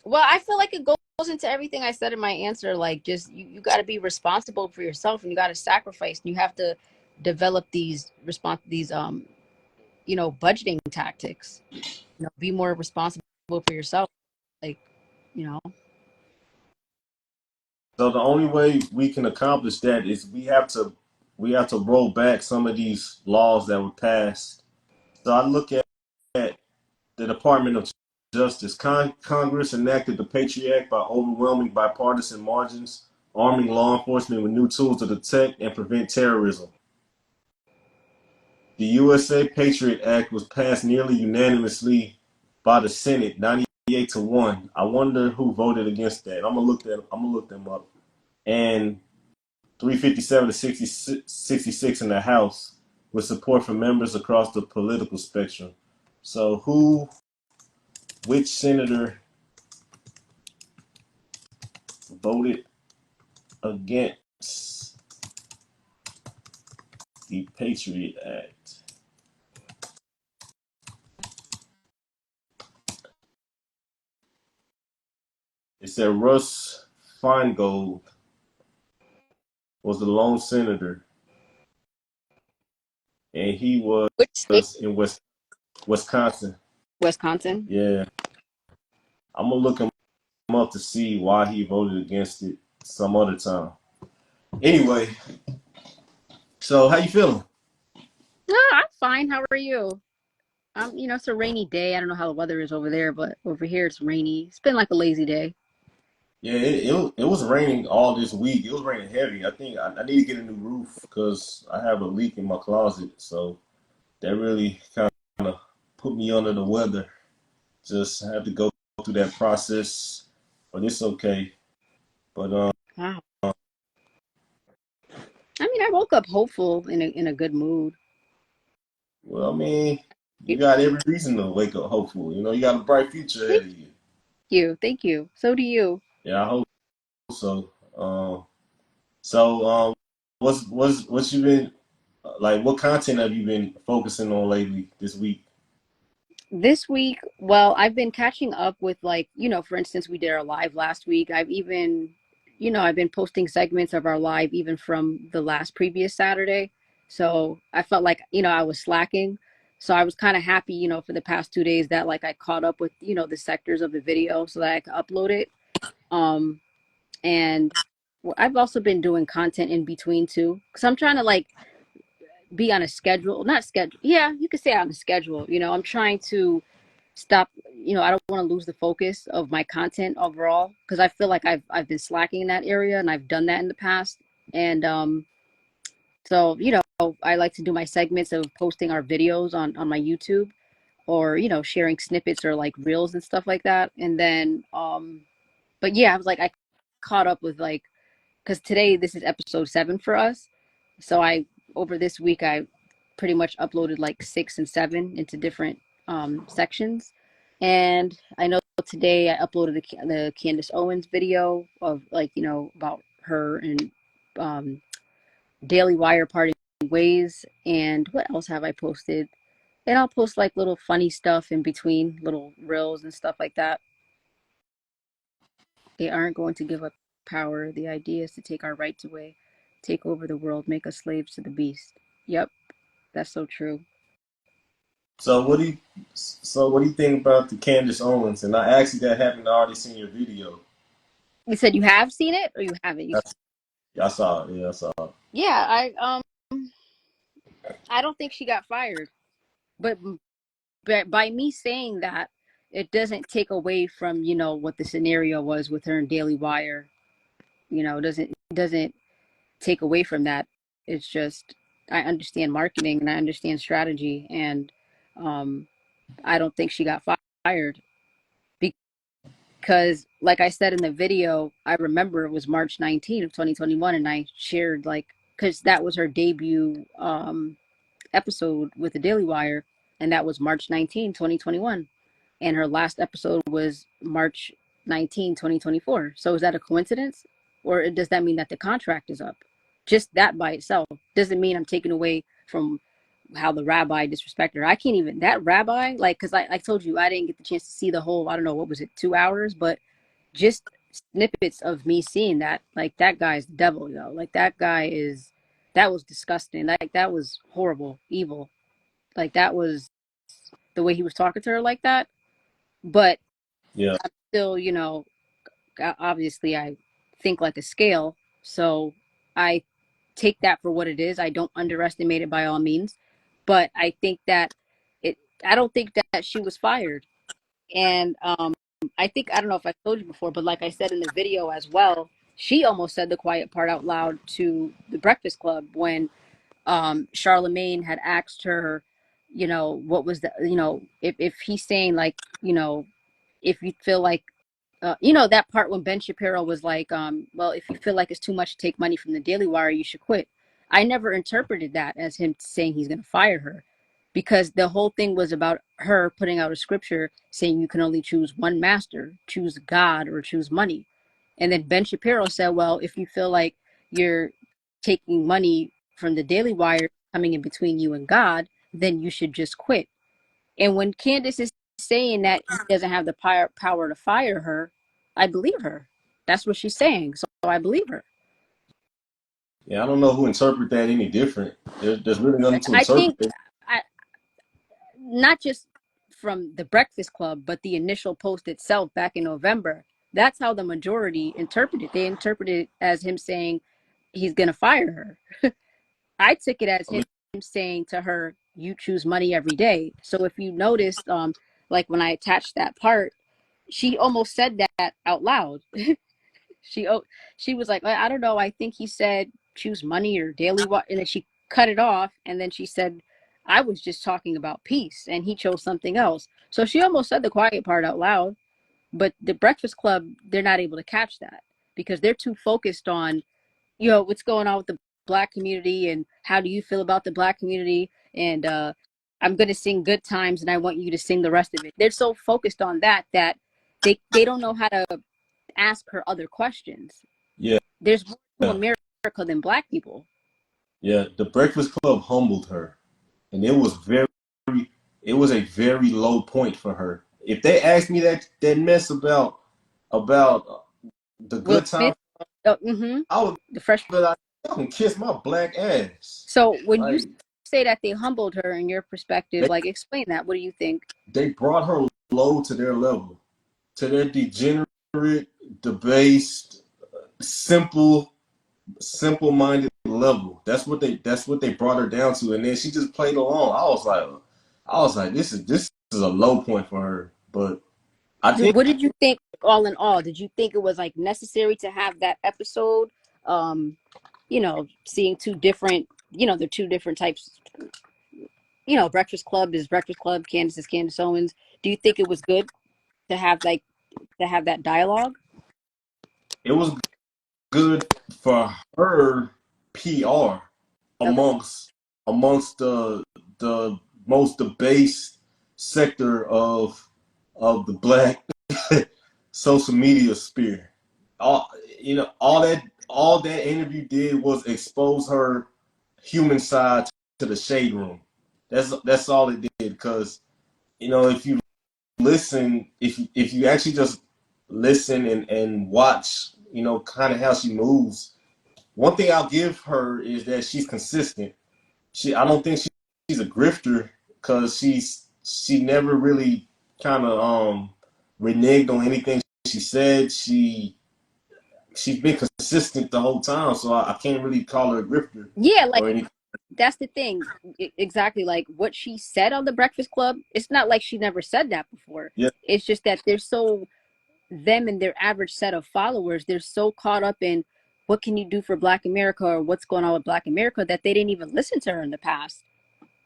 Well, I feel like it goes into everything I said in my answer. Like, just you got to be responsible for yourself, and you got to sacrifice, and you have to develop these budgeting tactics. Be more responsible for yourself. Like, you know, So the only way we can accomplish that is we have to roll back some of these laws that were passed. So I look at the Department of Justice. Congress enacted the Patriot Act by overwhelming bipartisan margins, arming law enforcement with new tools to detect and prevent terrorism. The USA Patriot Act was passed nearly unanimously by the Senate, 98-1. I wonder who voted against that. I'm gonna look them up. And 357 to 66 in the House, with support from members across the political spectrum. So which senator voted against the Patriot Act? It said Russ Feingold was the lone senator, and he was Which state? in Wisconsin. Wisconsin. Yeah, I'm gonna look him up to see why he voted against it some other time. Anyway, so how you feeling? No, I'm fine. How are you? It's a rainy day. I don't know how the weather is over there, but over here it's rainy. It's been like a lazy day. Yeah, it was raining all this week. It was raining heavy. I think I need to get a new roof because I have a leak in my closet. So that really kind of put me under the weather. Just had to go through that process, but it's okay. But Wow. I mean, I woke up hopeful in a good mood. well, I mean, you You- got every reason to wake up hopeful. You got a bright future ahead Thank of you. thank you. So do you. Yeah, I hope so. So what's you been like? What content have you been focusing on lately this week? This week, well, I've been catching up with like, for instance, we did our live last week. I've been posting segments of our live even from the last previous Saturday. So I felt like, I was slacking. So I was kind of happy, for the past 2 days that like I caught up with, the sectors of the video so that I could upload it. Um, and I've also been doing content in between too, because I'm trying to like be on a schedule, not schedule. Yeah, you could say on a schedule. I'm trying to stop. I don't want to lose the focus of my content overall because I feel like I've been slacking in that area and I've done that in the past. And so I like to do my segments of posting our videos on my YouTube or sharing snippets or like reels and stuff like that. And then but yeah, I was like I caught up with like because today this is episode 7 for us. So I over this week I pretty much uploaded like 6 and 7 into different sections, and I know today I uploaded the Candace Owens video of like about her and um, Daily Wire parting ways, and what else have I posted? And I'll post like little funny stuff in between, little reels and stuff like that. They aren't going to give up power. The idea is to take our rights away, take over the world, make us slaves to the beast. Yep, that's so true. So what do you think about the Candace Owens? And I asked you that having already seen your video. You said you have seen it or you haven't? I saw it. Yeah, I saw it. Yeah, I don't think she got fired. But by me saying that, it doesn't take away from, what the scenario was with her in Daily Wire. It doesn't take away from that. It's just I understand marketing and I understand strategy, and um I don't think she got fired because, like I said in the video, I remember it was March 19th of 2021, and I shared like because that was her debut episode with the Daily Wire, and that was March 19th, 2021, and her last episode was March 19th, 2024. So is that a coincidence, or does that mean that the contract is up? Just that by itself doesn't mean I'm taking away from how the rabbi disrespected her. I can't even that rabbi like because I told you I didn't get the chance to see the whole I don't know what was it 2 hours, but just snippets of me seeing that like that guy's the devil, like that was disgusting. Like that was horrible, evil. Like that was the way he was talking to her like that. But Yeah. I'm still, obviously I think like a scale, so I take that for what it is. I don't underestimate it by all means, but I think that it I don't think that she was fired. And I think, I don't know if I told you before, but like I said in the video as well, she almost said the quiet part out loud to the Breakfast Club when Charlemagne had asked her, what was the, if he's saying like, if you feel like, that part when Ben Shapiro was like, well, if you feel like it's too much to take money from the Daily Wire, you should quit. I never interpreted that as him saying he's going to fire her, because the whole thing was about her putting out a scripture saying you can only choose one master, choose God or choose money. And then Ben Shapiro said, well, if you feel like you're taking money from the Daily Wire coming in between you and God, then you should just quit. And when Candace is saying that he doesn't have the power to fire her, I believe her. That's what she's saying. So I believe her. Yeah, I don't know who interpret that any different. There's really nothing to I interpret think it. I, not just from the Breakfast Club, but the initial post itself back in November. That's how the majority interpreted it. They interpreted it as him saying he's going to fire her. I took it as I mean, him saying to her, you choose money every day. So if you noticed, like when I attached that part, she almost said that out loud. she she was like, I don't know. I think he said choose money or daily what, and then she cut it off, and then she said, I was just talking about peace, and he chose something else. So she almost said the quiet part out loud. But the Breakfast Club, they're not able to catch that because they're too focused on, what's going on with the black community and how do you feel about the black community, and I'm going to sing good times and I want you to sing the rest of it. They're so focused on that they don't know how to ask her other questions. yeah, There's more to yeah, America than black people. yeah. The Breakfast Club humbled her, and it was a very low point for her. If they asked me that mess about the Will good Smith, time, mm-hmm, I would the fresh. be like, y'all can kiss my black ass. So when you Like say that they humbled her, in your perspective, they like explain that. What do you think? they brought her low to their level, to their degenerate, debased, simple simple-minded level. That's what they brought her down to, and then she just played along. I was like, this is a low point for her. But I think What did you think all in all? Did you think it was like necessary to have that episode? Um, seeing two different, the two different types, Breakfast Club is Breakfast Club, Candace is Candace Owens. Do you think it was good to have like to have that dialogue? it was good for her PR Okay. amongst the most debased sector of the black social media sphere. All all that interview did was expose her human side to the shade room. That's all it did. Because if you listen, if you actually just listen and watch, kind of how she moves. One thing I'll give her is that she's consistent. I don't think she's a grifter, because she never really kind of reneged on anything she said. She's been consistent the whole time, so I can't really call her a grifter Yeah, like or anything. that's the thing. Exactly, like what she said on the Breakfast Club. It's not like she never said that before. Yeah, It's just that they're so them and their average set of followers, they're so caught up in what can you do for Black America or what's going on with Black America that they didn't even listen to her in the past.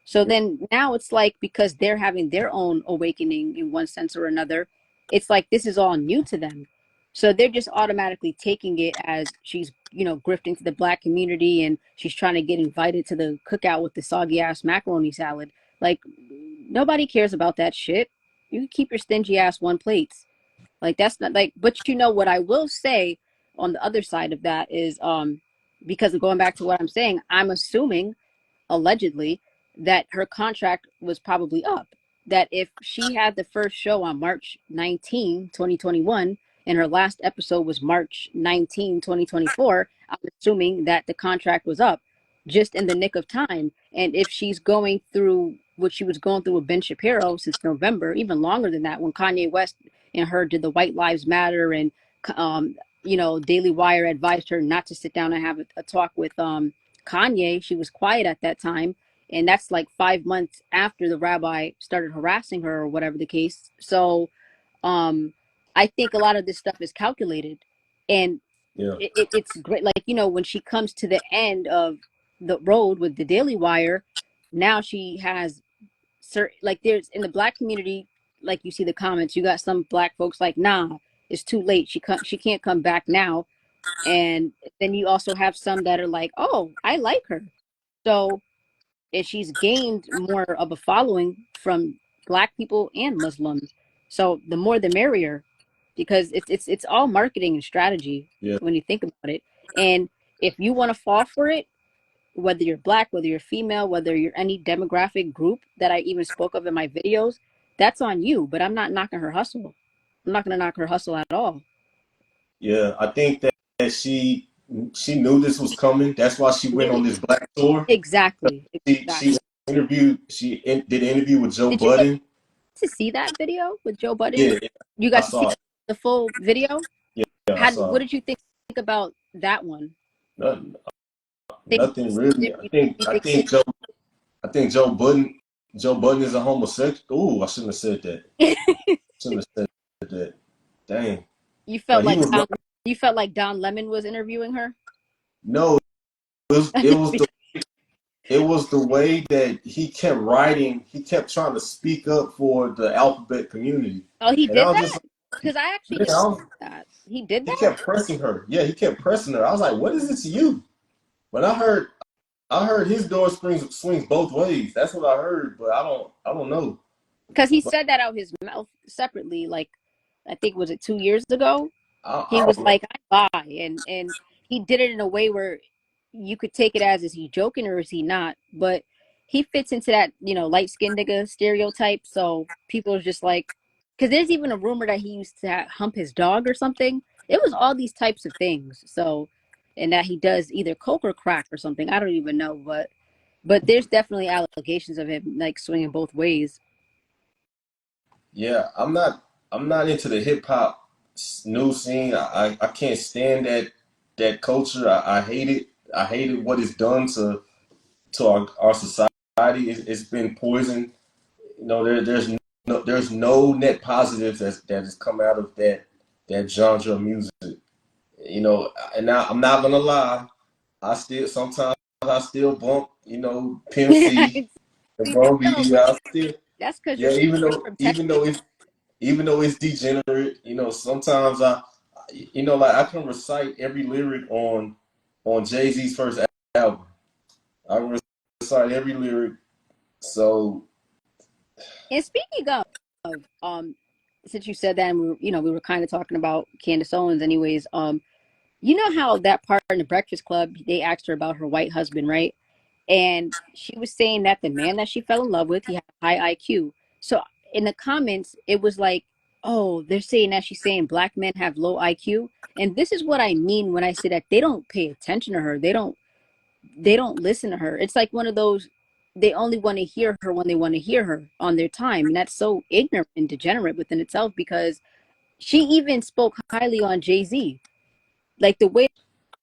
So then now it's like because they're having their own awakening in one sense or another, it's like this is all new to them. So they're just automatically taking it as she's, grifting to the black community and she's trying to get invited to the cookout with the soggy ass macaroni salad. Like nobody cares about that shit. You can keep your stingy ass one plates. Like that's not like, but what I will say on the other side of that is because of going back to what I'm saying, I'm assuming allegedly that her contract was probably up. That if she had the first show on March 19, 2021, and her last episode was March 19, 2024, I'm assuming that the contract was up just in the nick of time. And if she's going through what she was going through with Ben Shapiro since November, even longer than that, when Kanye West and her did the White Lives Matter and, um, Daily Wire advised her not to sit down and have a talk with Kanye. She was quiet at that time. And that's like 5 months after the rabbi started harassing her or whatever the case. So I think a lot of this stuff is calculated, and Yeah. it's great. Like, when she comes to the end of the road with the Daily Wire, now she has certain, like, there's in the black community, like, you see the comments, you got some black folks like, nah, it's too late. She can't come back now. And then you also have some that are like, oh, I like her. So, and she's gained more of a following from black people and Muslims. So the more the merrier, because it's all marketing and strategy Yeah. when you think about it. And if you want to fall for it, whether you're black, whether you're female, whether you're any demographic group that I even spoke of in my videos, that's on you. But I'm not knocking her hustle. I'm not going to knock her hustle at all. Yeah. I think that she knew this was coming. That's why she went on this black tour. Exactly. She Exactly. did an interview with Joe Did you get Budden. to see that video with Joe Budden? Yeah, You I got to see saw it. the full video? Yeah, I What saw did you think about that one? it. Think Nothing really. you think I think Joe Budden is a homosexual. Ooh, I shouldn't have said that. Shouldn't have said that. Dang. you felt But he like was Don Lemon was interviewing her? no. It was the way that he kept writing. He kept trying to speak up for the alphabet community, Oh, he and I did was that? just Because I actually yeah, didn't know that. He did he that? kept pressing her. Yeah, he kept pressing her. I was like, "What is it to you?" But I heard his door swings both ways. That's what I heard, but I don't know. Because he But said that out his mouth separately, like, I think, was it 2 years ago? He I was don't know. like, I buy. And he did it in a way where you could take it as, is he joking or is he not? But he fits into that, light skinned nigga stereotype. So people are just like, because there's even a rumor that he used to hump his dog or something. It was all these types of things. So, and that he does either coke or crack or something. I don't even know. But there's definitely allegations of him like swinging both ways. Yeah, I'm not into the hip hop new scene. I can't stand that culture. I hate it. I hated what it's done to our society. It's been poisoned. There's no net positives that has come out of that genre of music. And now I'm not gonna lie. Sometimes I still bump. Pimp C See, and but Bro still, B. I still that's because yeah. you're from Texas. Even though it's degenerate, sometimes like I can recite every lyric on Jay-Z's first album. I can recite every lyric. So And speaking of, since you said that, and we were kind of talking about Candace Owens, anyways. You know how that part in the Breakfast Club, they asked her about her white husband, right? And she was saying that the man that she fell in love with, he had a high IQ. So in the comments, it was like, oh, they're saying that she's saying black men have low IQ. And this is what I mean when I say that they don't pay attention to her. They don't listen to her. It's like one of those, they only want to hear her when they want to hear her on their time. And that's so ignorant and degenerate within itself, because she even spoke highly on Jay-Z. Like, the way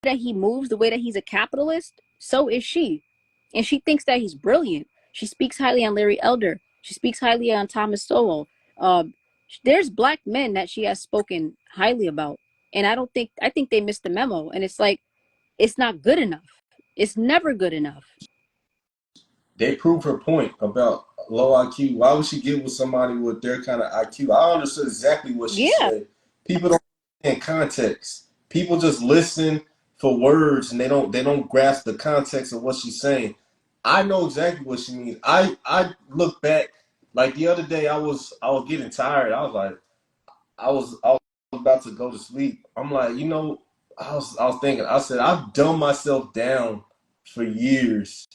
that he moves, the way that he's a capitalist, so is she. And she thinks that he's brilliant. She speaks highly on Larry Elder. She speaks highly on Thomas Sowell. Um, there's black men that she has spoken highly about. And I think they missed the memo. And it's like, it's not good enough. It's never good enough. they proved her point about low IQ. Why would she get with somebody with their kind of IQ? I understood exactly what she Yeah. said. People don't understand context. People just listen for words and they don't grasp the context of what she's saying. I know exactly what she means. I look back like the other day I was getting tired. I was about to go to sleep. I'm like, I was thinking, I said, I've dumbed myself down for years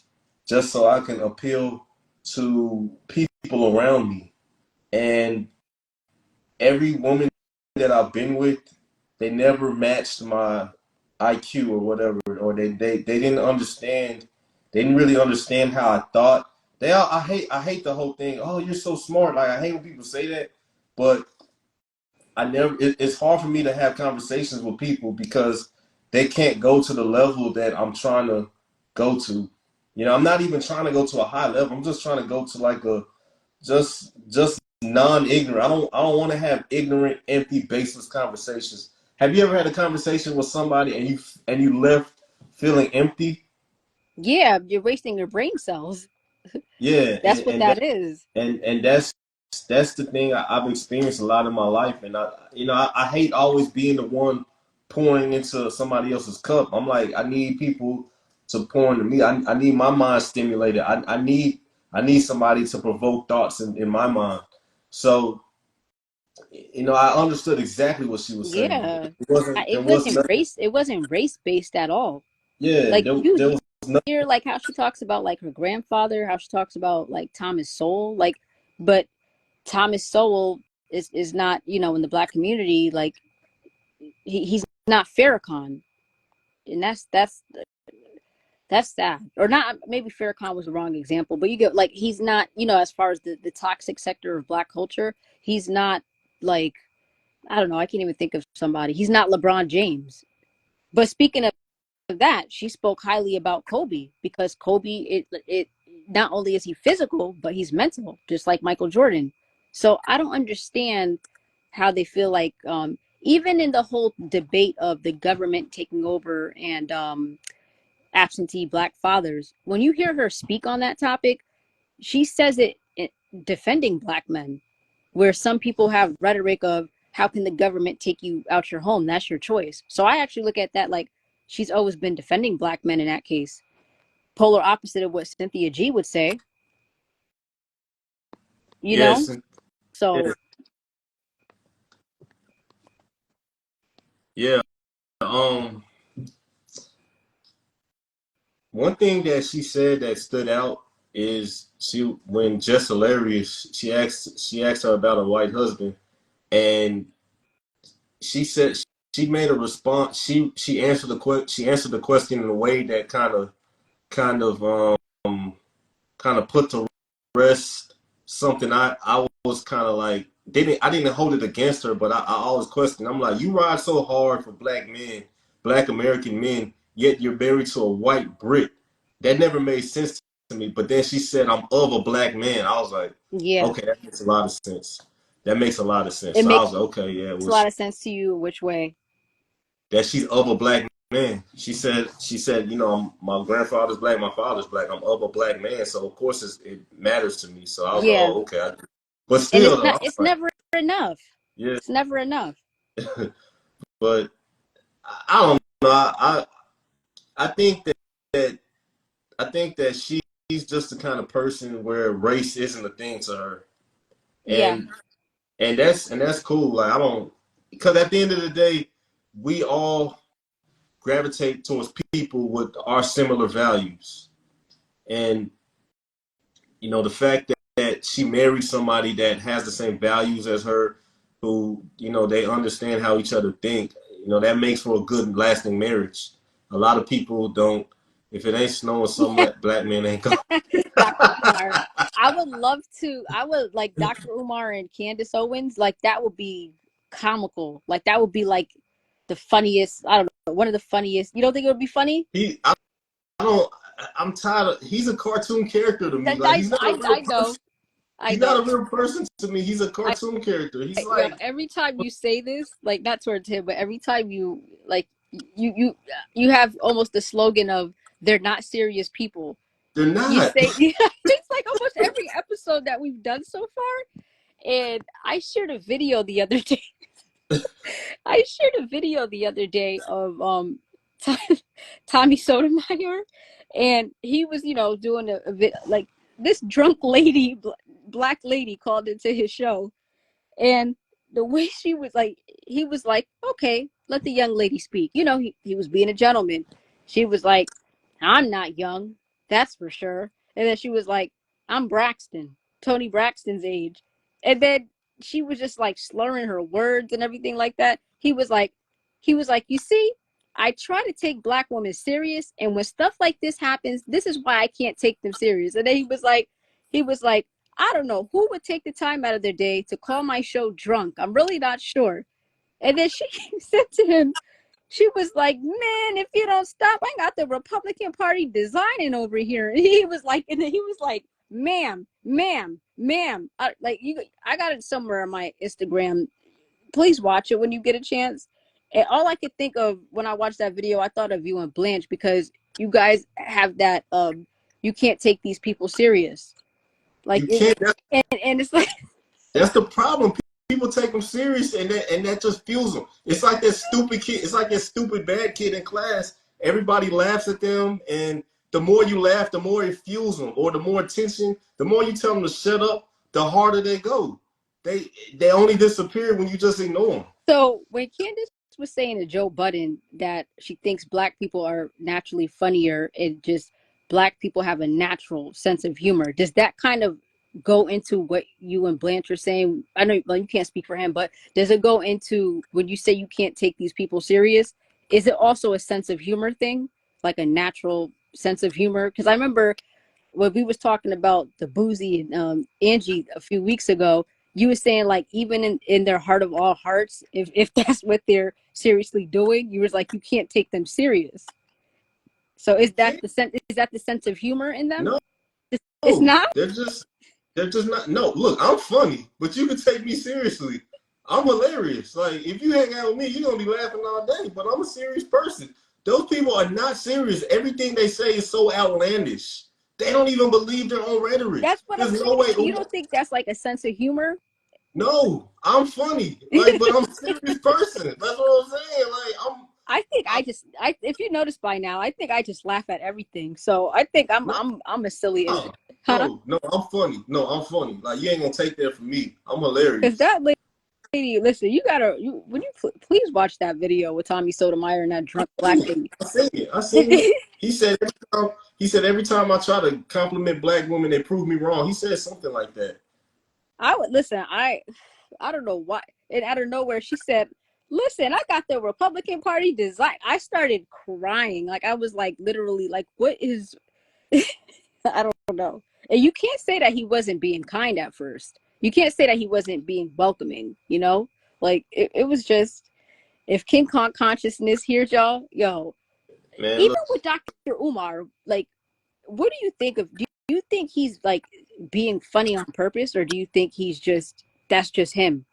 just so I can appeal to people around me. And every woman that I've been with, they never matched my IQ or whatever, or they didn't understand. They didn't really understand how I thought. I hate the whole thing. Oh, you're so smart. Like, I hate when people say that, but it's hard for me to have conversations with people because they can't go to the level that I'm trying to go to. I'm not even trying to go to a high level. I'm just trying to go to like a just non-ignorant. I don't want to have ignorant, empty, baseless conversations. Have you ever had a conversation with somebody and you left feeling empty? Yeah, you're wasting your brain cells. Yeah, That's what that is. and that's the thing I've experienced a lot in my life, and I hate always being the one pouring into somebody else's cup. I'm like, I need people to pour into me. I need my mind stimulated. I need somebody to provoke thoughts in my mind. So I understood exactly what she was saying. Yeah. It wasn't there It was wasn't nothing. race based at all. Yeah, Like there you was no. hear like how she talks about like her grandfather, how she talks about like Thomas Sowell, like, but Thomas Sowell is not, in the black community, like he's not Farrakhan, and that's sad. Or not, maybe Farrakhan was the wrong example, but you get like he's not, as far as the toxic sector of black culture, he's not like, I don't know, I can't even think of somebody. He's not LeBron James. But speaking of that, she spoke highly about Kobe because Kobe, it not only is he physical, but he's mental, just like Michael Jordan. So I don't understand how they feel like, even in the whole debate of the government taking over and absentee black fathers, when you hear her speak on that topic, she says it defending black men, where some people have rhetoric of how can the government take you out your home? That's your choice. So I actually look at that like she's always been defending black men in that case. Polar opposite of what Cynthia G would say, you know? Yes, yeah, So yeah. One thing that she said that stood out is when Jess Hilarious she asked her about a white husband, and she said she made a response. She answered the question in a way that kind of kind of put to rest something I was kind of like I didn't hold it against her, but I always questioned. I'm like, you ride so hard for black men, black American men, yet you're married to a white Brit. That never made sense to me. But then she said, I'm of a black man. I was like, yeah, okay, that makes a lot of sense. That makes a lot of sense. it So I makes was like, okay, yeah, a well, lot of sense to you which way. that she's of a black man. She said, my grandfather's black, my father's black. I'm of a black man, so of course it matters to me. So I was like, Yeah. oh, okay. But And still, though, I was it's like, never enough. yeah. It's never enough. But I don't know. I think that I think that she's just the kind of person where race isn't a thing to her, Yeah. and and that's cool. Like I don't, because at the end of the day, we all gravitate towards people with our similar values. And the fact that she married somebody that has the same values as her, who they understand how each other think, that makes for a good lasting marriage. A lot of people don't. If it ain't snowing, some black men ain't going. Dr. Umar. I would love to. I would like Dr. Umar and Candace Owens. Like that would be comical. Like that would be like the funniest. I don't know, one of the funniest. You don't think it would be funny? I don't. I'm tired of. He's a cartoon character to me. Like he's not a real I person. know. I He's not know. a real person to me. He's a I cartoon character. He's Yo, like every time you say this, like not towards him, but every time you like you have almost the slogan of they're not serious people. they're You not. say it's like almost every episode that we've done so far. And I shared a video the other day. I shared a video the other day of Tommy Sotomayor, and he was, doing a bit like this drunk lady, black lady, called into his show, and the way she was like, he was like, okay, let the young lady speak. He was being a gentleman. She was like, I'm not young, that's for sure. And then she was like, I'm Braxton, Tony Braxton's age. And then she was just like slurring her words and everything like that. He was like, you see, I try to take black women serious, and when stuff like this happens, this is why I can't take them serious. And then he was like, I don't know who would take the time out of their day to call my show drunk. I'm really not sure. And then she said to him, she was like, man, if you don't stop, I got the Republican Party designing over here. And he was like, ma'am, ma'am, I got it somewhere on my Instagram. Please watch it when you get a chance. And all I could think of when I watched that video, I thought of you and Blanche because you guys have that you can't take these people serious. Like You can't. and it's like That's the problem. People take them serious, and that just fuels them. It's like that stupid kid. It's like that stupid bad kid in class. Everybody laughs at them, and the more you laugh, the more it fuels them, or the more attention. The more you tell them to shut up, the harder they go. They only disappear when you just ignore them. so when Candace was saying to Joe Budden that she thinks black people are naturally funnier and just black people have a natural sense of humor, does that kind of go into what you and Blanche are saying? I know, well, you can't speak for him, but does it go into when you say you can't take these people serious? Is it also a sense of humor thing, like a natural sense of humor? Because I remember when we was talking about the boozy and Angie a few weeks ago, you were saying like even in their heart of all hearts, if that's what they're seriously doing, you was like you can't take them serious. So is that Can't. the sense? Is that the sense of humor in them? No, It's not. they're just not. No, look, I'm funny, but you can take me seriously. I'm hilarious. Like if you hang out with me, you're gonna be laughing all day. But I'm a serious person. Those people are not serious. Everything they say is so outlandish. They don't even believe their own rhetoric. That's what I'm There's saying. no way. So you don't think that's like a sense of humor? No, I'm funny. Like, but I'm a serious person. That's what I'm saying. Like, I think I'm I if you noticed by now, I think I just laugh at everything. So I think not. I'm a silly idiot, huh? No, I'm funny. No, I'm funny. Like, you ain't gonna take that from me. I'm Because hilarious. that lady, listen, you gotta you when you please watch that video with Tommy Sotomayor and that I drunk black seen it. lady. I seen it. I seen it. He said every time I try to compliment black women, they prove me wrong. He said something like that. I would listen. I don't know why. And out of nowhere, she said, "Listen, I got the Republican Party design." I started crying. Like I was like literally like, "What is?" I don't know. And you can't say that he wasn't being kind at first. You can't say that he wasn't being welcoming. You know, like it was just if King Kong consciousness hears y'all, yo, Man, even look, with Dr. Umar, like, what do you think of? Do you think he's like being funny on purpose, or do you think he's just that's just him?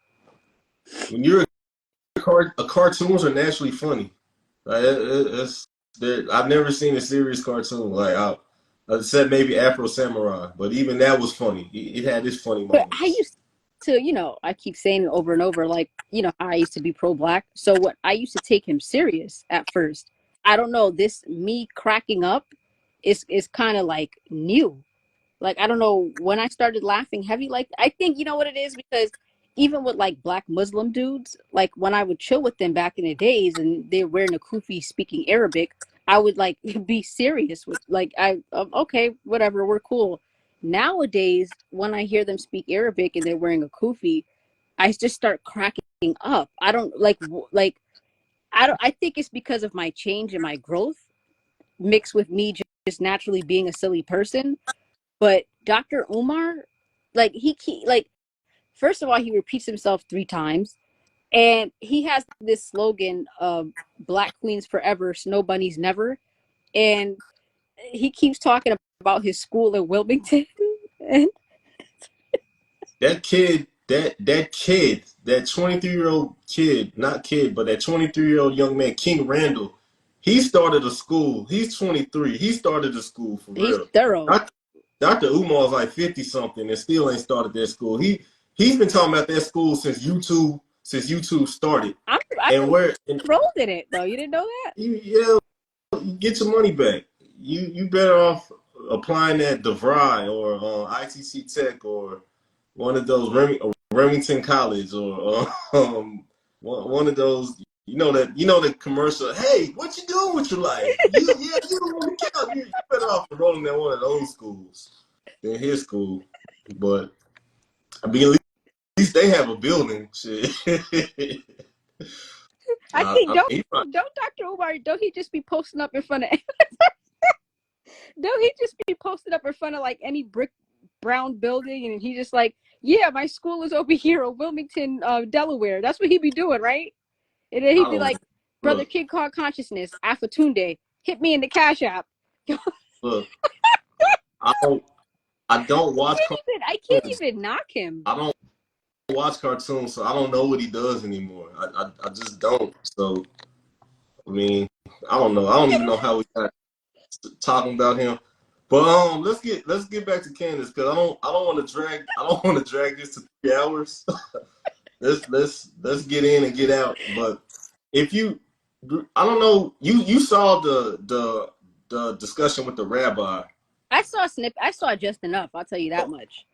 when you're cartoons are naturally funny. Like, I've never seen a serious cartoon. Like, I said maybe Afro Samurai, but even that was funny. It had its funny But I moments. used to, I keep saying it over and over, like, I used to be pro black. So what I used to take him serious at first. I don't know, this me cracking up is kind of like new. Like I don't know when I started laughing heavy. Like I think you know what it is because even with like black Muslim dudes, like when I would chill with them back in the days and they're wearing a kufi speaking Arabic, I would like be serious with like okay whatever we're cool. Nowadays, when I hear them speak Arabic and they're wearing a kufi, I just start cracking up. I don't like I don't. I think it's because of my change and my growth mixed with me just naturally being a silly person. But Dr. Umar, like like first of all, he repeats himself 3 times, and he has this slogan of "Black Queens Forever, Snow Bunnies Never," and he keeps talking about his school in Wilmington. And That kid, that 23-year-old kid, not kid, but that 23-year-old young man, King Randall, he started a school. He's 23. He started a school for he's real. thorough. Dr. Umar's like 50 something and still ain't started that school. He's been talking about that school since YouTube started. I And where and enrolled in it though. You didn't know that? you get your money back. You better off applying at DeVry or ITC Tech or one of those Remington College or one of those. You know the commercial. Hey, what you doing with your life? You don't want to count. You better off enrolling at one of those schools than his school. But I mean, at least they have a building. Shit. I think I mean, don't Dr. Umar don't he just be posting up in front of don't he just be posted up in front of like any brick brown building and he just like, yeah, my school is over here in Wilmington, Delaware. That's what he'd be doing, right? And then I he'd be don't like, Brother look. Kid Car Consciousness, Afatunde, hit me in the Cash App. Look. I don't. I don't watch I can't cartoons. even knock him. I don't watch cartoons, so I don't know what he does anymore. I just don't. So I mean, I don't know. I don't even know how we got talking about him. But let's get back to Candace because I don't want to drag this to 3 hours. Let's get in and get out. But if you, I don't know, you saw the discussion with the rabbi. I saw a snip. I saw just enough. I'll tell you that much.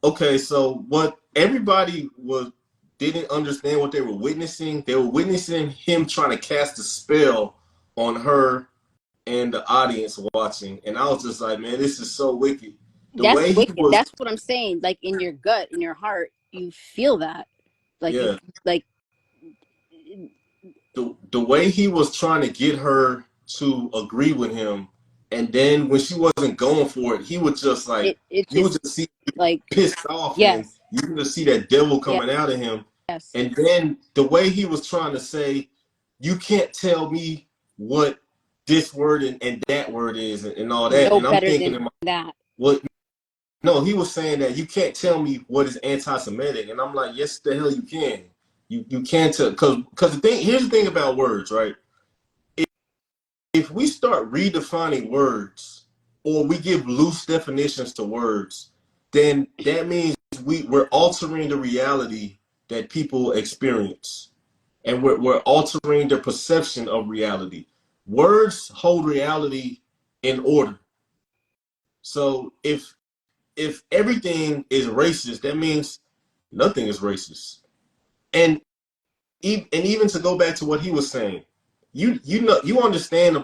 Okay, so what everybody was didn't understand what they were witnessing. They were witnessing him trying to cast a spell on her and the audience watching, and I was just like, man, this is so wicked. The That's way he wicked. was, That's what I'm saying. Like in your gut, in your heart, you feel that. Like you yeah, like the way he was trying to get her to agree with him, and then when she wasn't going for it, he would just like it you would just just see like pissed off, and yes. you would just see that devil Yes. coming out of him. Yes. And then the way he was trying to say, you can't tell me what this word and that word is and all that. No And I'm better thinking, than that. what? No, he was saying that you can't tell me what is anti-Semitic, and I'm like, yes, the hell you can. You can't tell because the thing here's the thing about words, right? If we start redefining words or we give loose definitions to words, then that means we're altering the reality that people experience. And we're altering their perception of reality. Words hold reality in order. So if everything is racist, that means nothing is racist. And even to go back to what he was saying, you know you understand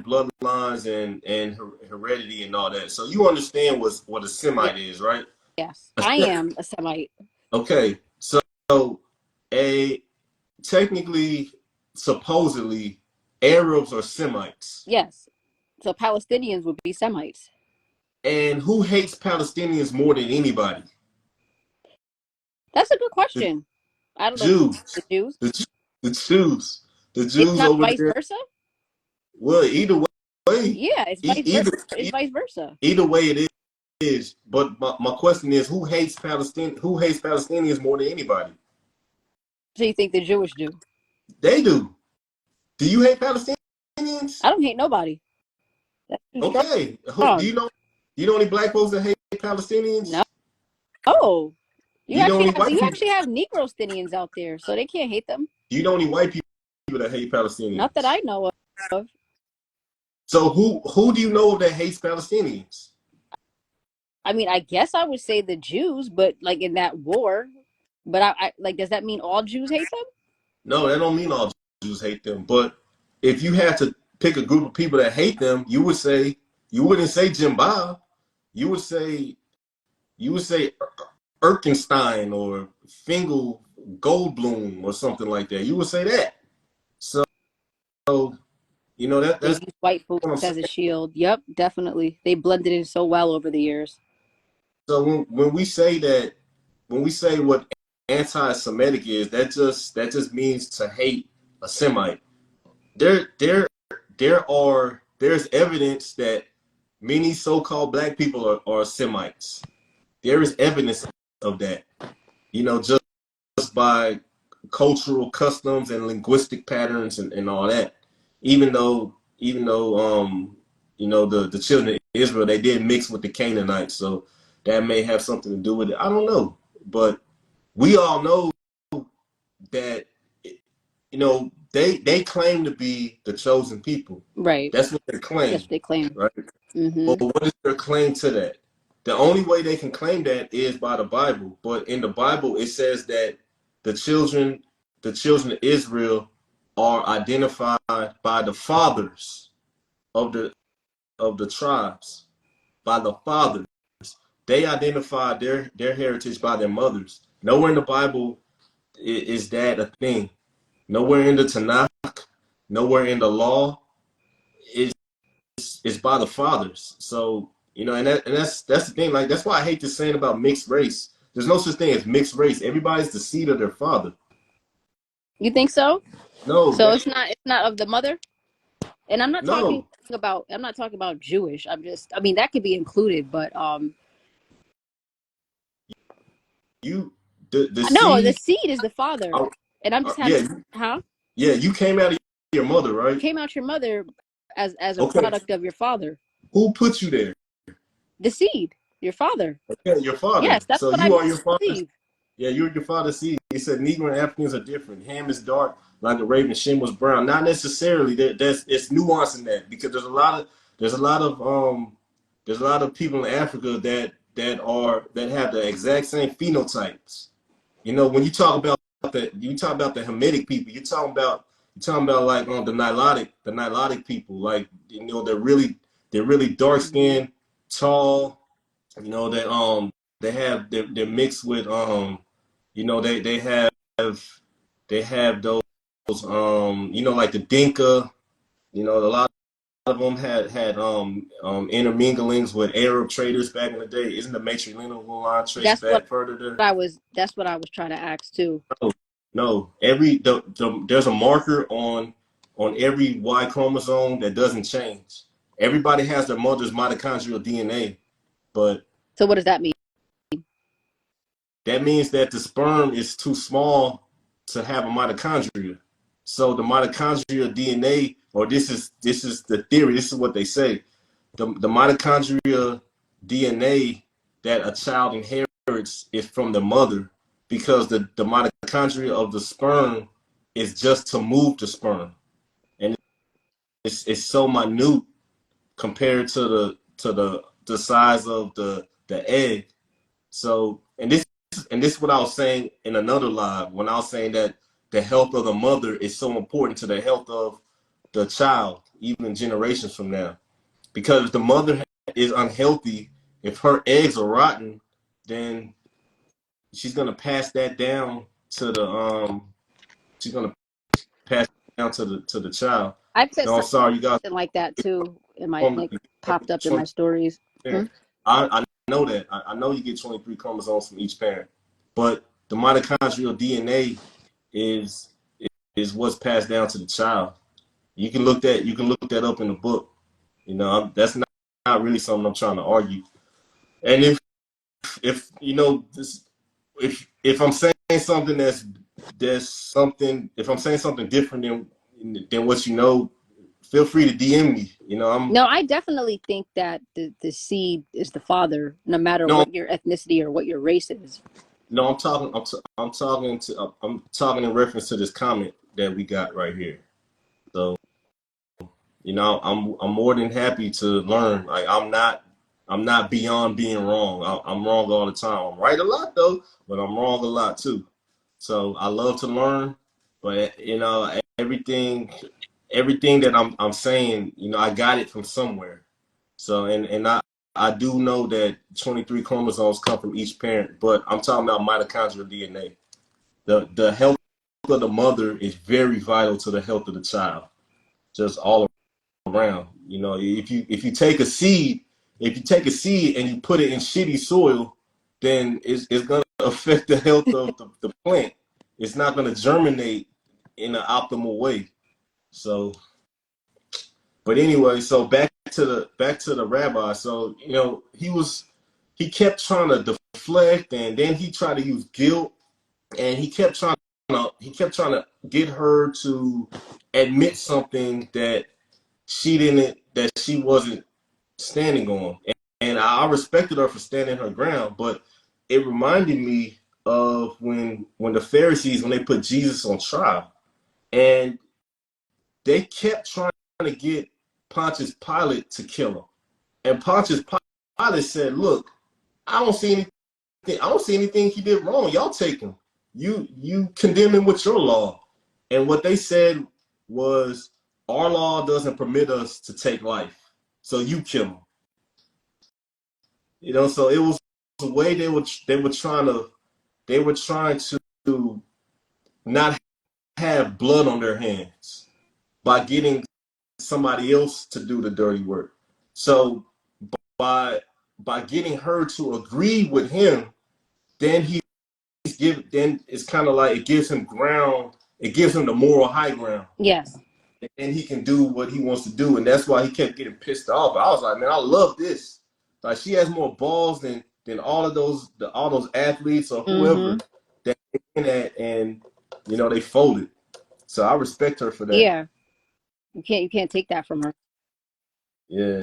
bloodlines and heredity and all that. So you understand what a Yeah. Semite is, right? Yes. I am a Semite. Okay, so a technically, supposedly, Arabs are Semites. Yes. So Palestinians would be Semites. And who hates Palestinians more than anybody? That's a good The question. I don't know. The Jews. Jews. The Jews. The It's Jews not over vice there. versa. Well, either way, Yeah, it's vice versa. either It's vice versa. either way it is. But my question is, who hates Palestine? Who hates Palestinians more than anybody? So you think the Jewish do? They do. Do you hate Palestinians? I don't hate nobody. That's too Okay. Do strong. you know? Do you know any black folks that hate No. Palestinians? Oh, Do you know any white you people? actually have Negrostinians out there, so they can't hate them. Do you know any white people that hate Not that I Palestinians? know of. So who do you know that hates Palestinians? I mean, I guess I would say the Jews, but like in that war. But I like, does that mean all Jews hate them? No, that don't mean all Jews hate them. But if you had to pick a group of people that hate them, you wouldn't say Jim Bob. You would say Erkenstein or Fingal Goldblum or something like that. You would say that. So They that's use white folks what I'm as a saying. shield. Yep, definitely. They blended in so well over the years. So when we say that, when we say what anti-Semitic is, that just means to hate a Semite. There there there's evidence that many so-called black people are Semites. There is evidence of that. Just by cultural customs and linguistic patterns and all that. Even though the children of Israel, they did mix with the Canaanites, so that may have something to do with it. I don't know, but we all know that they claim to be the chosen people. Right. That's what they That's claim, what they claim. right? Mm-hmm. But what is their claim to that? The only way they can claim that is by the Bible. But in the Bible, it says that the children, the children of Israel are identified by the fathers of the tribes, by the fathers. They identify their heritage by their mothers. Nowhere in the Bible is that a thing. Nowhere in the Tanakh, nowhere in the law is by the fathers. So that's the thing. Like that's why I hate this saying about mixed race. There's no such thing as mixed race. Everybody's the seed of their father. You think so? No, So it's not of the mother? And I'm not talking No, about Jewish. I mean that could be included, but you the no, the seed. seed is the father. Uh, And I'm just yeah, having, huh? yeah. You came out of your mother, You right? came out your mother as a Okay. product of your father. Who put you there? The seed, your father. Okay, your father. Yes, that's So what I you are your father's. believe. Yeah, you're your father's seed. He said Negro and Africans are different. Ham is dark like a raven. Shin was brown. Not necessarily. There's it's nuance in that because there's a lot of there's a lot of people in Africa that have the exact same phenotypes. You know, when you talk about the Hamitic people, you're talking about like the Nilotic people, like you know, they're really dark Hmm. skinned, tall, you know, they're mixed with you know, they have those you know, like the Dinka, you know, a lot of them had interminglings with Arab traders back in the day. Isn't the matrilineal line traced That's what back further there? that's what I was trying to ask too. No, no. There's a marker on every Y chromosome that doesn't change. Everybody has their mother's mitochondrial DNA, but So what does that mean? that means that the sperm is too small to have a mitochondria. So the mitochondrial DNA, or this is the theory. This is what they say. The mitochondria DNA that a child inherits is from the mother because the mitochondria of the sperm is just to move the sperm, and it's so minute compared to the size of the egg. So and this is what I was saying in another live when I was saying that the health of the mother is so important to the health of the child, even generations from now. Because if the mother is unhealthy, if her eggs are rotten, then she's gonna pass that down to the she's gonna pass it down to the child. I've said No, I'm something sorry, you guys like that too in my from like popped up in my stories. Hmm? I know that. I know you get 23 chromosomes from each parent, but the mitochondrial DNA is is what's passed down to the child. You can look that up in the book. You know, that's not really something I'm trying to argue. And if you know this, if I'm saying something that's something, if I'm saying something different than what you know, feel free to DM me. You know, I'm No, I definitely think that the seed is the father, no matter no what your ethnicity or what your race is. no I'm talking in reference to this comment that we got right here. So you know, I'm more than happy to learn. Like I'm not beyond being wrong. I'm wrong all the time. I'm right a lot though, but I'm wrong a lot too. So I love to learn, but you know everything that I'm saying, you know, I got it from somewhere. So and I do know that 23 chromosomes come from each parent, but I'm talking about mitochondrial DNA. The health of the mother is very vital to the health of the child, just all around. You know, if you take a seed, if you take a seed and you put it in shitty soil, then it's gonna affect the health of the plant. It's not gonna germinate in an optimal way. So, but anyway, so back to the rabbi. So you know, he kept trying to deflect, and then he tried to use guilt, and he kept trying to get her to admit something that she wasn't standing on. And I respected her for standing her ground, but it reminded me of when the Pharisees when they put Jesus on trial and they kept trying to get Pontius Pilate to kill him. And Pontius Pilate said, "Look, I don't see anything. I don't see anything he did wrong. Y'all take him. You condemn him with your law." And what they said was, "Our law doesn't permit us to take life, so you kill him." You know, so it was a way they were trying to not have blood on their hands by getting somebody else to do the dirty work. So by by getting her to agree with him, then then it's kind of like it gives him ground, it gives him the moral high ground. Yes. and he can do what he wants to do, and that's why he kept getting pissed off. I was like, man, I love this. Like she has more balls than all those athletes or whoever Mm-hmm. that in that, and they folded. So I respect her for that. Yeah. You can't take that from her. Yeah.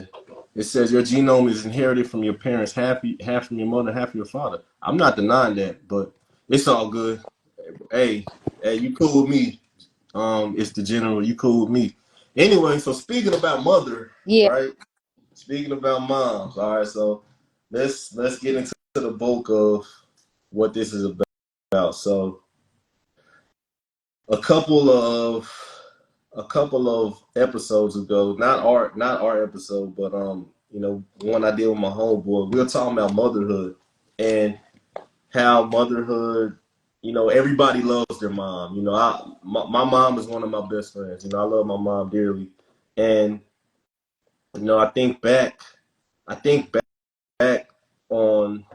It says your genome is inherited from your parents, half from your mother, half from your father. I'm not denying that, but it's all good. Hey, hey, you cool with me? It's the general. You cool with me? Anyway, so speaking about mother, Yeah. right? Speaking about moms, all right. So let's get into the bulk of what this is about. So a couple of episodes ago, not our episode, but one I did with my homeboy. We were talking about motherhood and how motherhood. Everybody loves their mom. My mom is one of my best friends. I love my mom dearly, and I think back. I think back on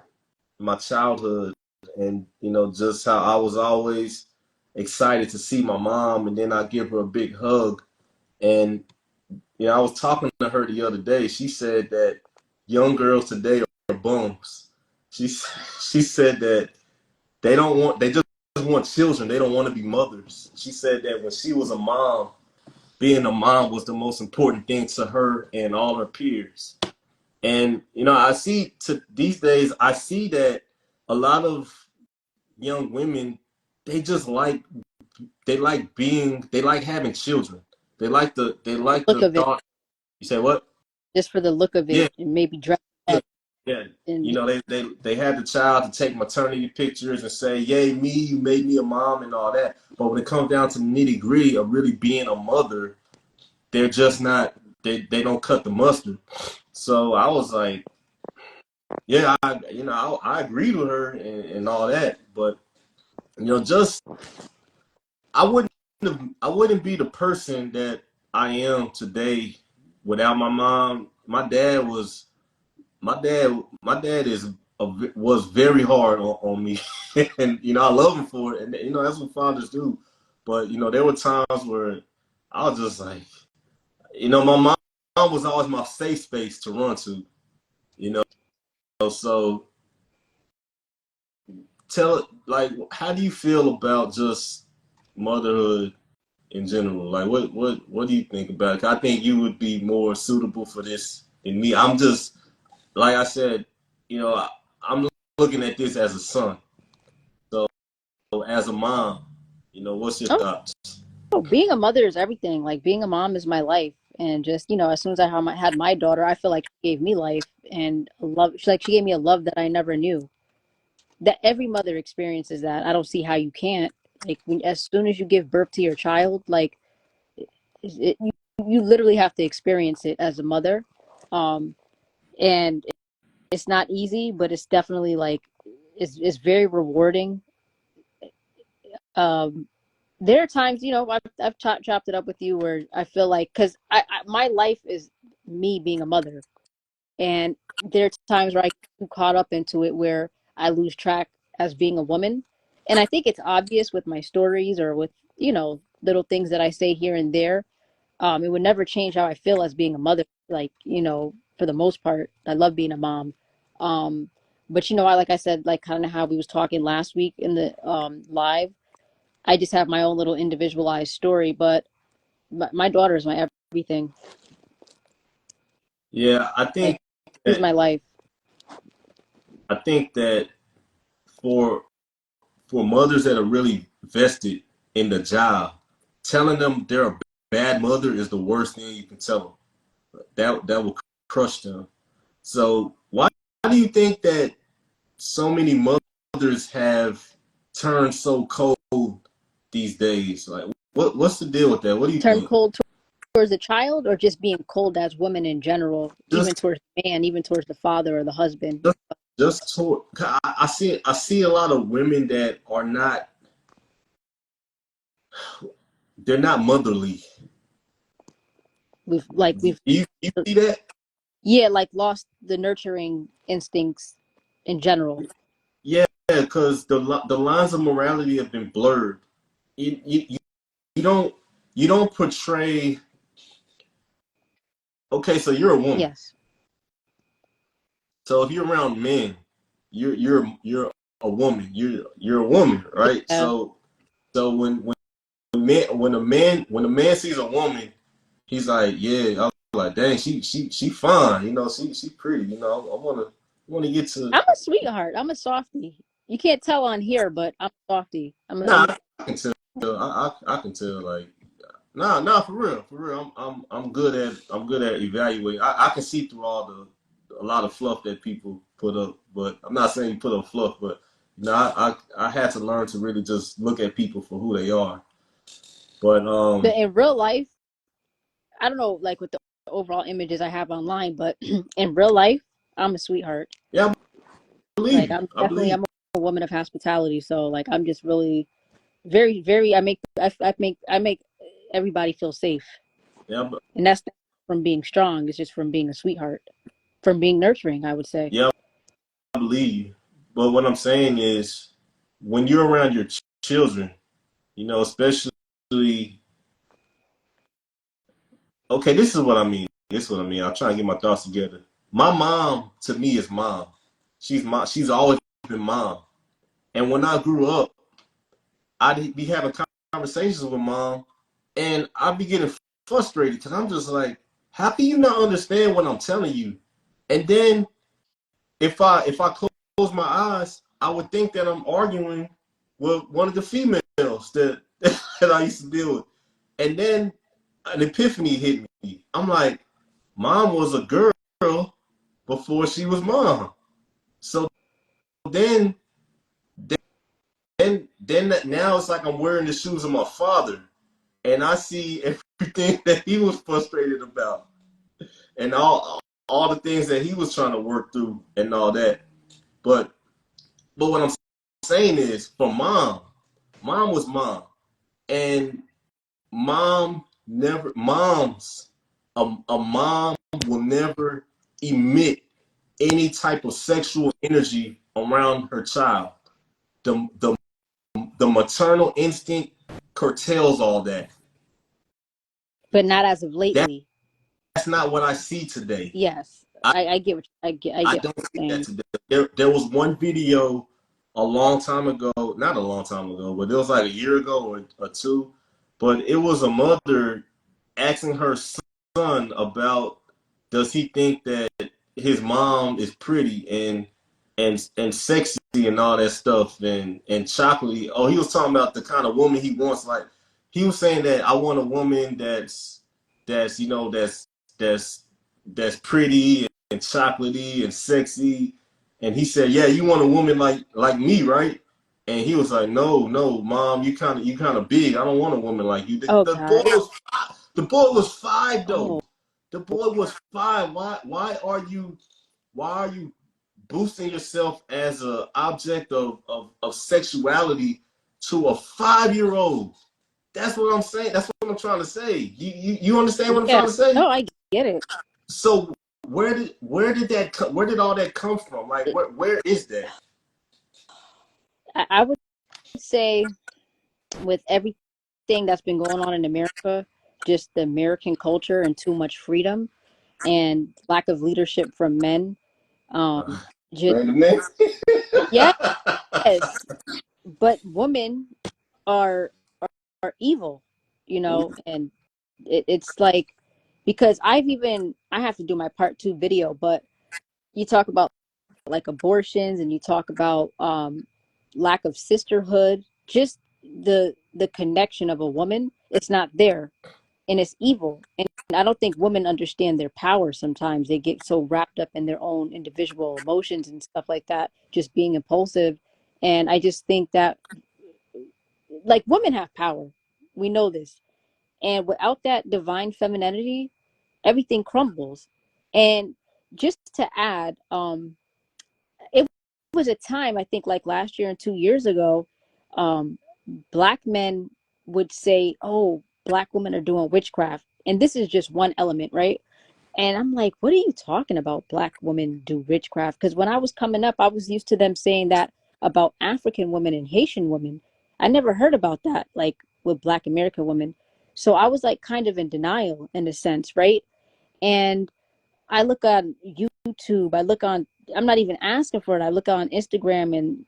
my childhood and just how I was always excited to see my mom, and then I give her a big hug. And I was talking to her the other day. She said that young girls today are bums. She she said that they just want children. They don't want to be mothers. She said that when she was a mom, being a mom was the most important thing to her and all her peers. And I see to these days, I see that a lot of young women, they just they like having children. They like Look the of it. thought. You say what? Just for the look of Yeah, it and maybe dress yeah, up yeah. and They had the child to take maternity pictures and say, "Yay, me! You made me a mom," and all that. But when it comes down to the nitty gritty of really being a mother, they're just not. They don't cut the mustard. So I was like, yeah, I agreed with her and all that, but just I wouldn't be the person that I am today without my mom. My dad was very hard on me, and I love him for it, and that's what fathers do. But there were times where I was just like, my mom was always my safe space to run to, you know. So like, how do you feel about just motherhood in general? Like, what do you think about it? I think you would be more suitable for this than me. I'm just like I said, I'm looking at this as a son. So as a mom, what's your oh, thoughts? being a mother is everything. Like being a mom is my life. And just, as soon as I had my daughter, I feel like she gave me life and love. She gave me a love that I never knew. That every mother experiences that. I don't see how you can't. Like as soon as you give birth to your child, like you literally have to experience it as a mother. Um, and it's not easy, but it's definitely like it's very rewarding. Um, there are times, I've chopped it up with you where I feel like because my life is me being a mother, and there are times where I get caught up into it where I lose track as being a woman, and I think it's obvious with my stories or with little things that I say here and there. It would never change how I feel as being a mother. Like, for the most part, I love being a mom. Um, but like I said, like kind of how we was talking last week in the live, I just have my own little individualized story. But my daughter is my everything. Yeah, Like, she's that my life. I think that for mothers that are really vested in the job, telling them they're a bad mother is the worst thing you can tell them. That will crush them. So why do you think that so many mothers have turned so cold these days? Like, what's the deal with that? What do you Turn think? cold towards the child, or just being cold as women in general, even Just, towards the man, even towards the father or the husband. just, just toward. I see a lot of women that are not. They're not motherly. We've You see that? yeah, like lost the nurturing instincts in general. Yeah, because the lines of morality have been blurred. You don't. you don't portray. Okay, so you're a woman. Yes. So if you're around men, you're a woman. You're a woman, right? Yeah. So when a man sees a woman, he's like, yeah, I'm like, dang, she fine, she pretty, I wanna get to. I'm a sweetheart. I'm a softie. You can't tell on here, but I'm a softie. I'm Nah, a I can tell. I can tell. Like, nah, for real, for real. I'm good at evaluating. I can see through a lot of fluff that people put up, but I'm not saying you put up fluff, but I had to learn to really just look at people for who they are. But but in real life, I don't know, like with the overall images I have online, but in real life, I'm a sweetheart. yeah, I believe Like you. I'm I definitely believe I'm a woman of hospitality, so like I'm just really very very I make everybody feel safe, you. Yeah, and that's not from being strong. It's just from being a sweetheart, from being nurturing, I would say. yeah, I believe you. But what I'm saying is, when you're around your children, especially. Okay, this is what I mean. This is what I mean. I'll try and get my thoughts together. My mom to me is mom. She's always been mom. And when I grew up, I'd be having conversations with mom, and I'd be getting frustrated because I'm just like, how can you not understand what I'm telling you? And then if I close my eyes, I would think that I'm arguing with one of the females that that I used to deal with. And then an epiphany hit me. I'm like, mom was a girl before she was mom. So then now it's like I'm wearing the shoes of my father, and I see everything that he was frustrated about, and all the things that he was trying to work through, and all that. But what I'm saying is, for mom was mom, and moms, a mom will never emit any type of sexual energy around her child. The maternal instinct curtails all that. But not as of lately. That's not what I see today. Yes, I, I get what I I get don't what see you're that saying. today. There was one video a long time ago, not a long time ago, but it was like a year ago or two. But it was a mother asking her son about, does he think that his mom is pretty and sexy and all that stuff and chocolatey. Oh, he was talking about the kind of woman he wants. Like, he was saying that I want a woman that's that's that's pretty and chocolatey and sexy. And he said, yeah, you want a woman like me, right? And he was like, no, mom, you kind of big. I don't want a woman like you. The, Oh the boy God. was the boy was 5 though. Oh, The boy was 5. Why are you boosting yourself as an object of sexuality to a 5-year-old? That's what I'm saying. That's what I'm trying to say. You understand what I'm yeah. trying to say? No, I get it. So where did all that come from? Like, where is that? I would say with everything that's been going on in America, just the American culture and too much freedom and lack of leadership from men. Just Random name. yes, but women are are evil, and it's like because I have to do my part two video, but you talk about like abortions and you talk about lack of sisterhood, just the connection of a woman, it's not there, and it's evil. And I don't think women understand their power. Sometimes they get so wrapped up in their own individual emotions and stuff like that, just being impulsive. And I just think that like women have power, we know this, and without that divine femininity, everything crumbles. And just to add, it was a time, I think, like last year and 2 years ago, um, black men would say, "Oh, black women are doing witchcraft," and this is just one element, right? And I'm like, "What are you talking about? Black women do witchcraft?" Because when I was coming up, I was used to them saying that about African women and Haitian women. I never heard about that, like with Black American women. So I was like kind of in denial in a sense, right? And I look on YouTube, I look on, I'm not even asking for it. I look on Instagram and,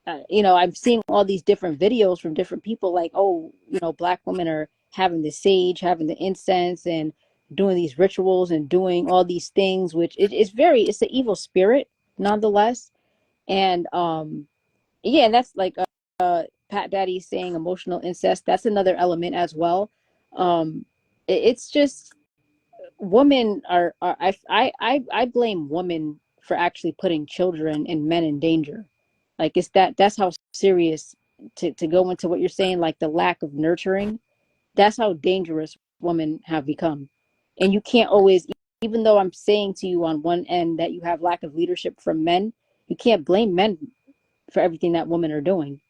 I'm seeing all these different videos from different people like, oh, Black women are having the sage, having the incense, and doing these rituals and doing all these things, which it's an evil spirit nonetheless. And yeah, and that's like Pat Daddy saying emotional incest. That's another element as well. It's just women are I blame women for actually putting children and men in danger. Like that's how serious to go into what you're saying, like the lack of nurturing. That's how dangerous women have become. And you can't always, even though I'm saying to you on one end that you have lack of leadership from men, you can't blame men for everything that women are doing,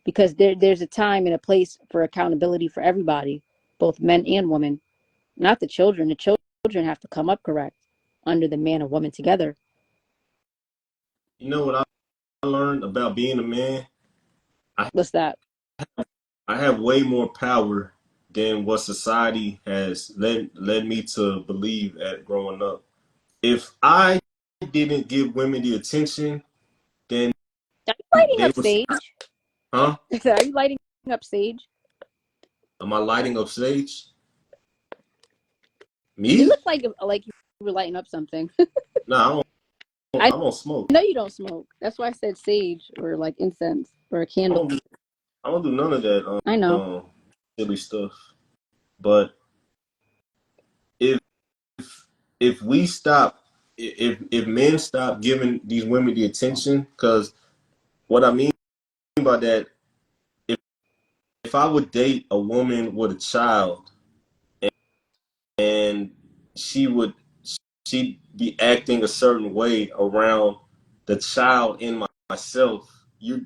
because there's a time and a place for accountability for everybody, both men and women, not the children. The children have to come up correct under the man and woman together. You know what I learned about being a man? I What's that? I have way more power than what society has led me to believe at growing up. If I didn't give women the attention, then Are you lighting they up was, sage? huh? Are you lighting up sage? Am I lighting up stage? You Me? look like you were lighting up something. Nah, I I don't smoke. know you don't smoke. That's why I said sage or like incense or a I candle. don't do I don't do none of that I know. silly stuff. But if if we stop, if men stop giving these women the attention, because what I mean by that, if if I would date a woman with a child and she would she'd be acting a certain way around the child and myself, you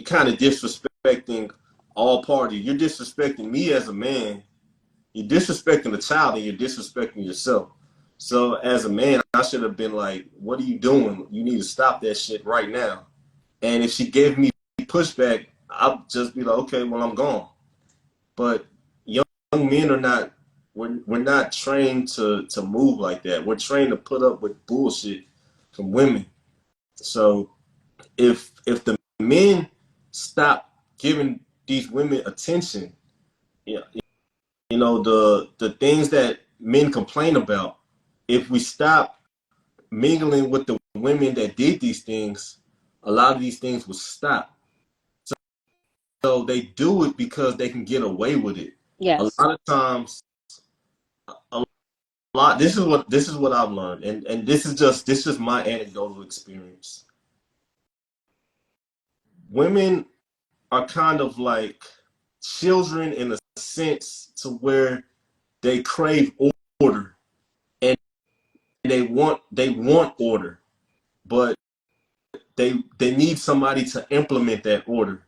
kind of disrespecting all parties. You're disrespecting me as a man. You're disrespecting the child, and you're disrespecting yourself. So as a man, I should have been like, "What are you doing? You need to stop that shit right now." And if she gave me pushback, I'll just be like, "Okay, well, I'm gone." But young men are not. We're not trained to move like that. We're trained to put up with bullshit from women. So if the men stop giving these women attention, yeah, the things that men complain about, if we stop mingling with the women that did these things, a lot of these things will stop. So they do it because they can get away with it. A Yes. lot of times, a lot. This is what I've learned, and this is my anecdotal experience. Women are kind of like children in a sense to where they crave order and they want order, but they need somebody to implement that order.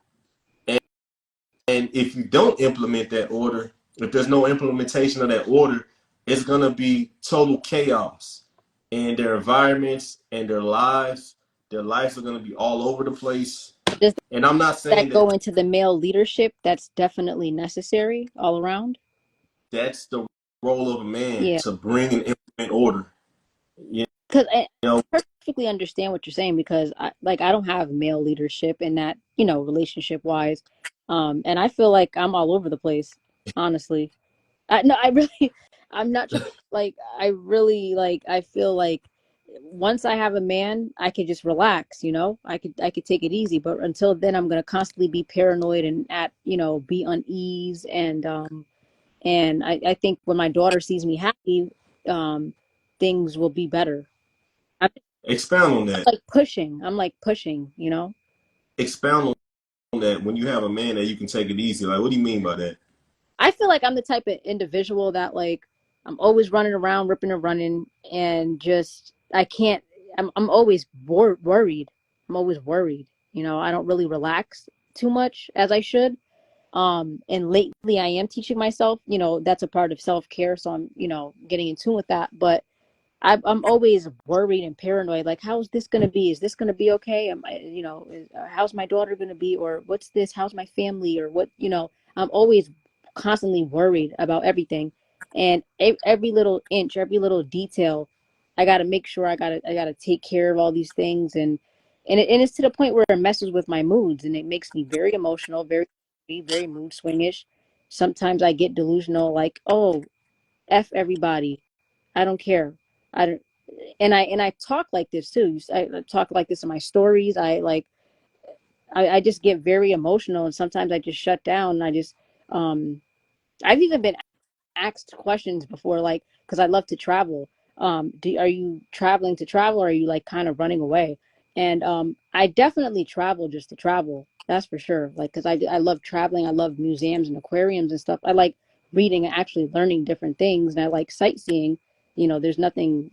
And if you don't implement that order, if there's no implementation of that order, it's gonna be total chaos in their environments and their lives. Their lives are gonna be all over the place. Does And I'm not saying that that go into the male leadership that's definitely necessary all around? that's the role of a man Yeah. to bring and implement order. You Because I know, perfectly understand what you're saying, because I don't have male leadership in that, relationship wise. And I feel like I'm all over the place, honestly. No, I really, I'm not like, I really like, I feel like once I have a man, I could just relax, I could take it easy. But until then, I'm going to constantly be paranoid and be unease. And I think when my daughter sees me happy, um, things will be better. I'm expound on that. I'm like pushing. Expound on that. When you have a man that you can take it easy, like what do you mean by that? I feel like I'm the type of individual that like I'm always running around, ripping and running, and just I can't. I'm always worried. I'm always worried. I don't really relax too much as I should. And lately I am teaching myself. That's a part of self care, so I'm getting in tune with that. But I'm always worried and paranoid. Like, how's this going to be? Is this going to be okay? How's my daughter going to be? Or what's this? How's my family? Or what? I'm always constantly worried about everything, and every little inch, every little detail, I got to make sure I got to take care of all these things, and it's to the point where it messes with my moods, and it makes me very emotional, very mood swingish. Sometimes I get delusional, like, oh, f everybody, I don't care. I don't, and I talk like this too. I talk like this in my stories. I just get very emotional, and sometimes I just shut down. And I just um, I've even been asked questions before, like, because I love to travel. Are you traveling to travel, or are you like kind of running away? And I definitely travel just to travel. That's for sure. Like, because I love traveling. I love museums and aquariums and stuff. I like reading and actually learning different things, and I like sightseeing. There's nothing.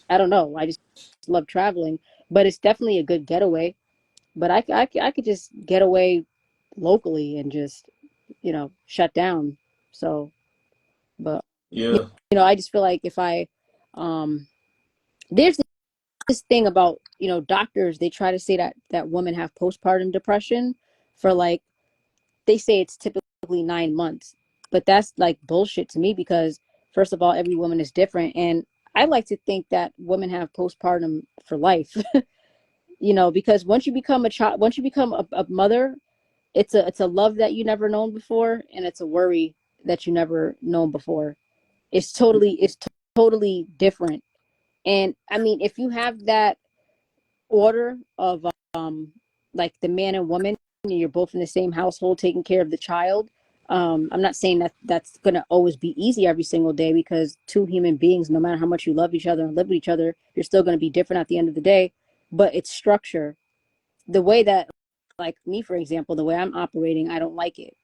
I don't know. I just love traveling, but it's definitely a good getaway. But I could just get away locally and just shut down. So, but Yeah. I just feel like if I um there's this thing about doctors, they try to say that women have postpartum depression for, like, they say it's typically 9 months, but that's like bullshit to me, because first of all, every woman is different, and I like to think that women have postpartum for life. Because once you become a child, once you become a mother, it's a love that you never known before, and it's a worry that you never known before. It's totally different. And I mean, if you have that order of like the man and woman, and you're both in the same household taking care of the child, I'm not saying that that's going to always be easy every single day, because two human beings, no matter how much you love each other and live with each other, you're still going to be different at the end of the day. But it's structure. The way that, like me, for example, the way I'm operating, I don't like it.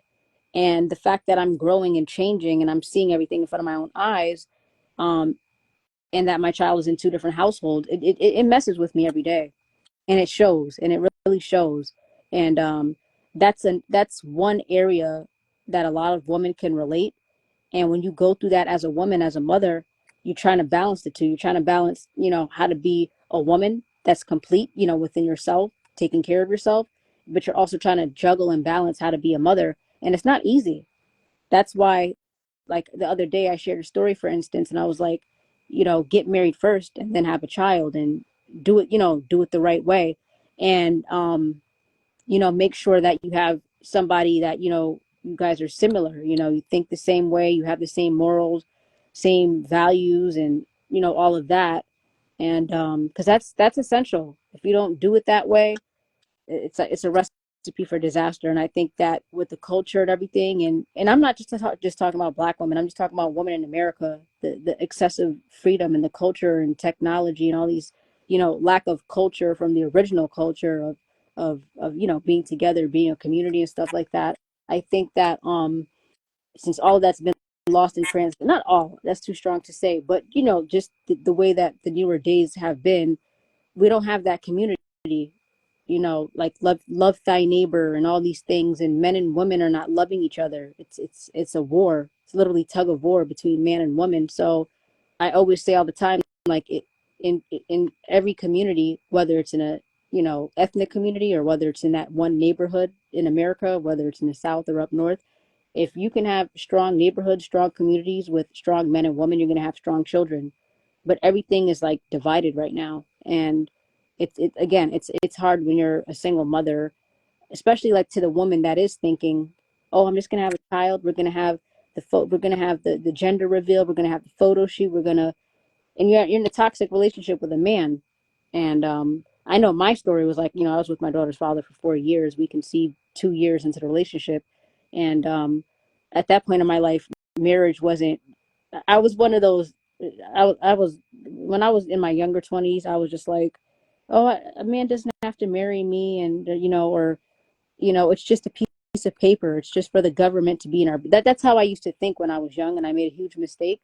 And the fact that I'm growing and changing and I'm seeing everything in front of my own eyes, um, and that my child is in two different households, it messes with me every day, and it shows, and it really shows. And that's one area that a lot of women can relate. And when you go through that as a woman, as a mother, you're trying to balance the two. You're trying to balance, how to be a woman that's complete, within yourself, taking care of yourself, but you're also trying to juggle and balance how to be a mother, and it's not easy. That's why, like the other day, I shared a story, for instance, and I was like, get married first and then have a child, and do it the right way. And make sure that you have somebody that, you guys are similar, you think the same way, you have the same morals, same values, and all of that. And because that's essential. If you don't do it that way, it's a recipe for disaster. And I think that with the culture and everything, and I'm not just talking about black women, I'm just talking about women in America, the excessive freedom and the culture and technology and all these, lack of culture from the original culture of being together, being a community and stuff like that. I think that since all of that's been lost in transit, not all, that's too strong to say, but just the way that the newer days have been, we don't have that community, like love thy neighbor and all these things, and men and women are not loving each other. It's a war. It's literally tug of war between man and woman. So I always say all the time, like, in every community, whether it's in a ethnic community, or whether it's in that one neighborhood in America, whether it's in the South or up north, if you can have strong neighborhoods, strong communities with strong men and women, you're going to have strong children. But everything is like divided right now, and it's hard when you're a single mother, especially like to the woman that is thinking, oh, I'm just going to have a child, we're going to have we're going to have the gender reveal, we're going to have the photo shoot, we're going to, and you're in a toxic relationship with a man. And I know my story was like, I was with my daughter's father for 4 years. We conceived 2 years into the relationship, and at that point in my life, marriage wasn't. I was one of those. I was, when I was in my younger 20s, I was just like, oh, a man doesn't have to marry me, and or it's just a piece of paper. It's just for the government to be in our. That's how I used to think when I was young, and I made a huge mistake.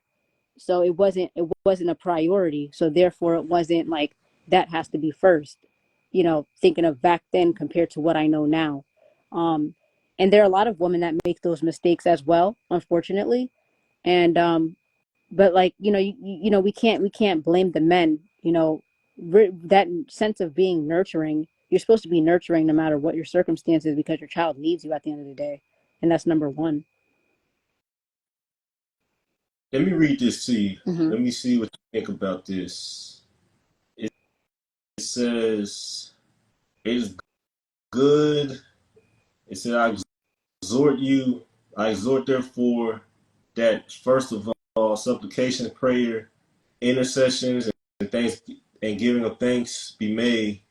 So it wasn't a priority, so therefore it wasn't like that has to be first, thinking of back then compared to what I know now. um and there are a lot of women that make those mistakes as well, unfortunately. And but, like, we can't blame the men. That sense of being nurturing, you're supposed to be nurturing no matter what your circumstances, because your child needs you at the end of the day, and that's number one. Let me read this to you. Hmm. Let me see what you think about this. It says, it is good. It said, exhort you, I exhort therefore that first of all, supplication, prayer, intercessions, and thanks and giving of thanks be made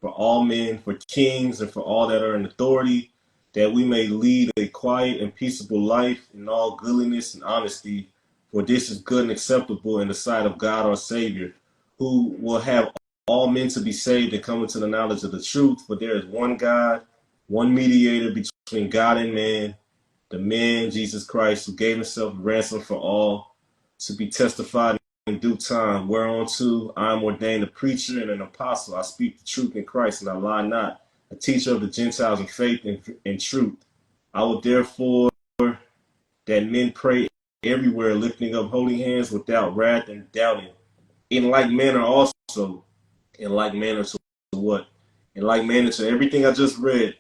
for all men, for kings, and for all that are in authority, that we may lead a quiet and peaceable life in all goodliness and honesty. For this is good and acceptable in the sight of God our Savior, who will have all men to be saved and come into the knowledge of the truth. For there is one God, one mediator between God and man, the man Jesus Christ, who gave himself ransom for all, to be testified in due time, whereunto I am ordained a preacher and an apostle. I speak the truth in Christ, and I lie not, a teacher of the Gentiles in faith and truth. I will therefore that men pray everywhere, lifting up holy hands without wrath and doubting. In like manner also, in like manner to what? In like manner to everything I just read,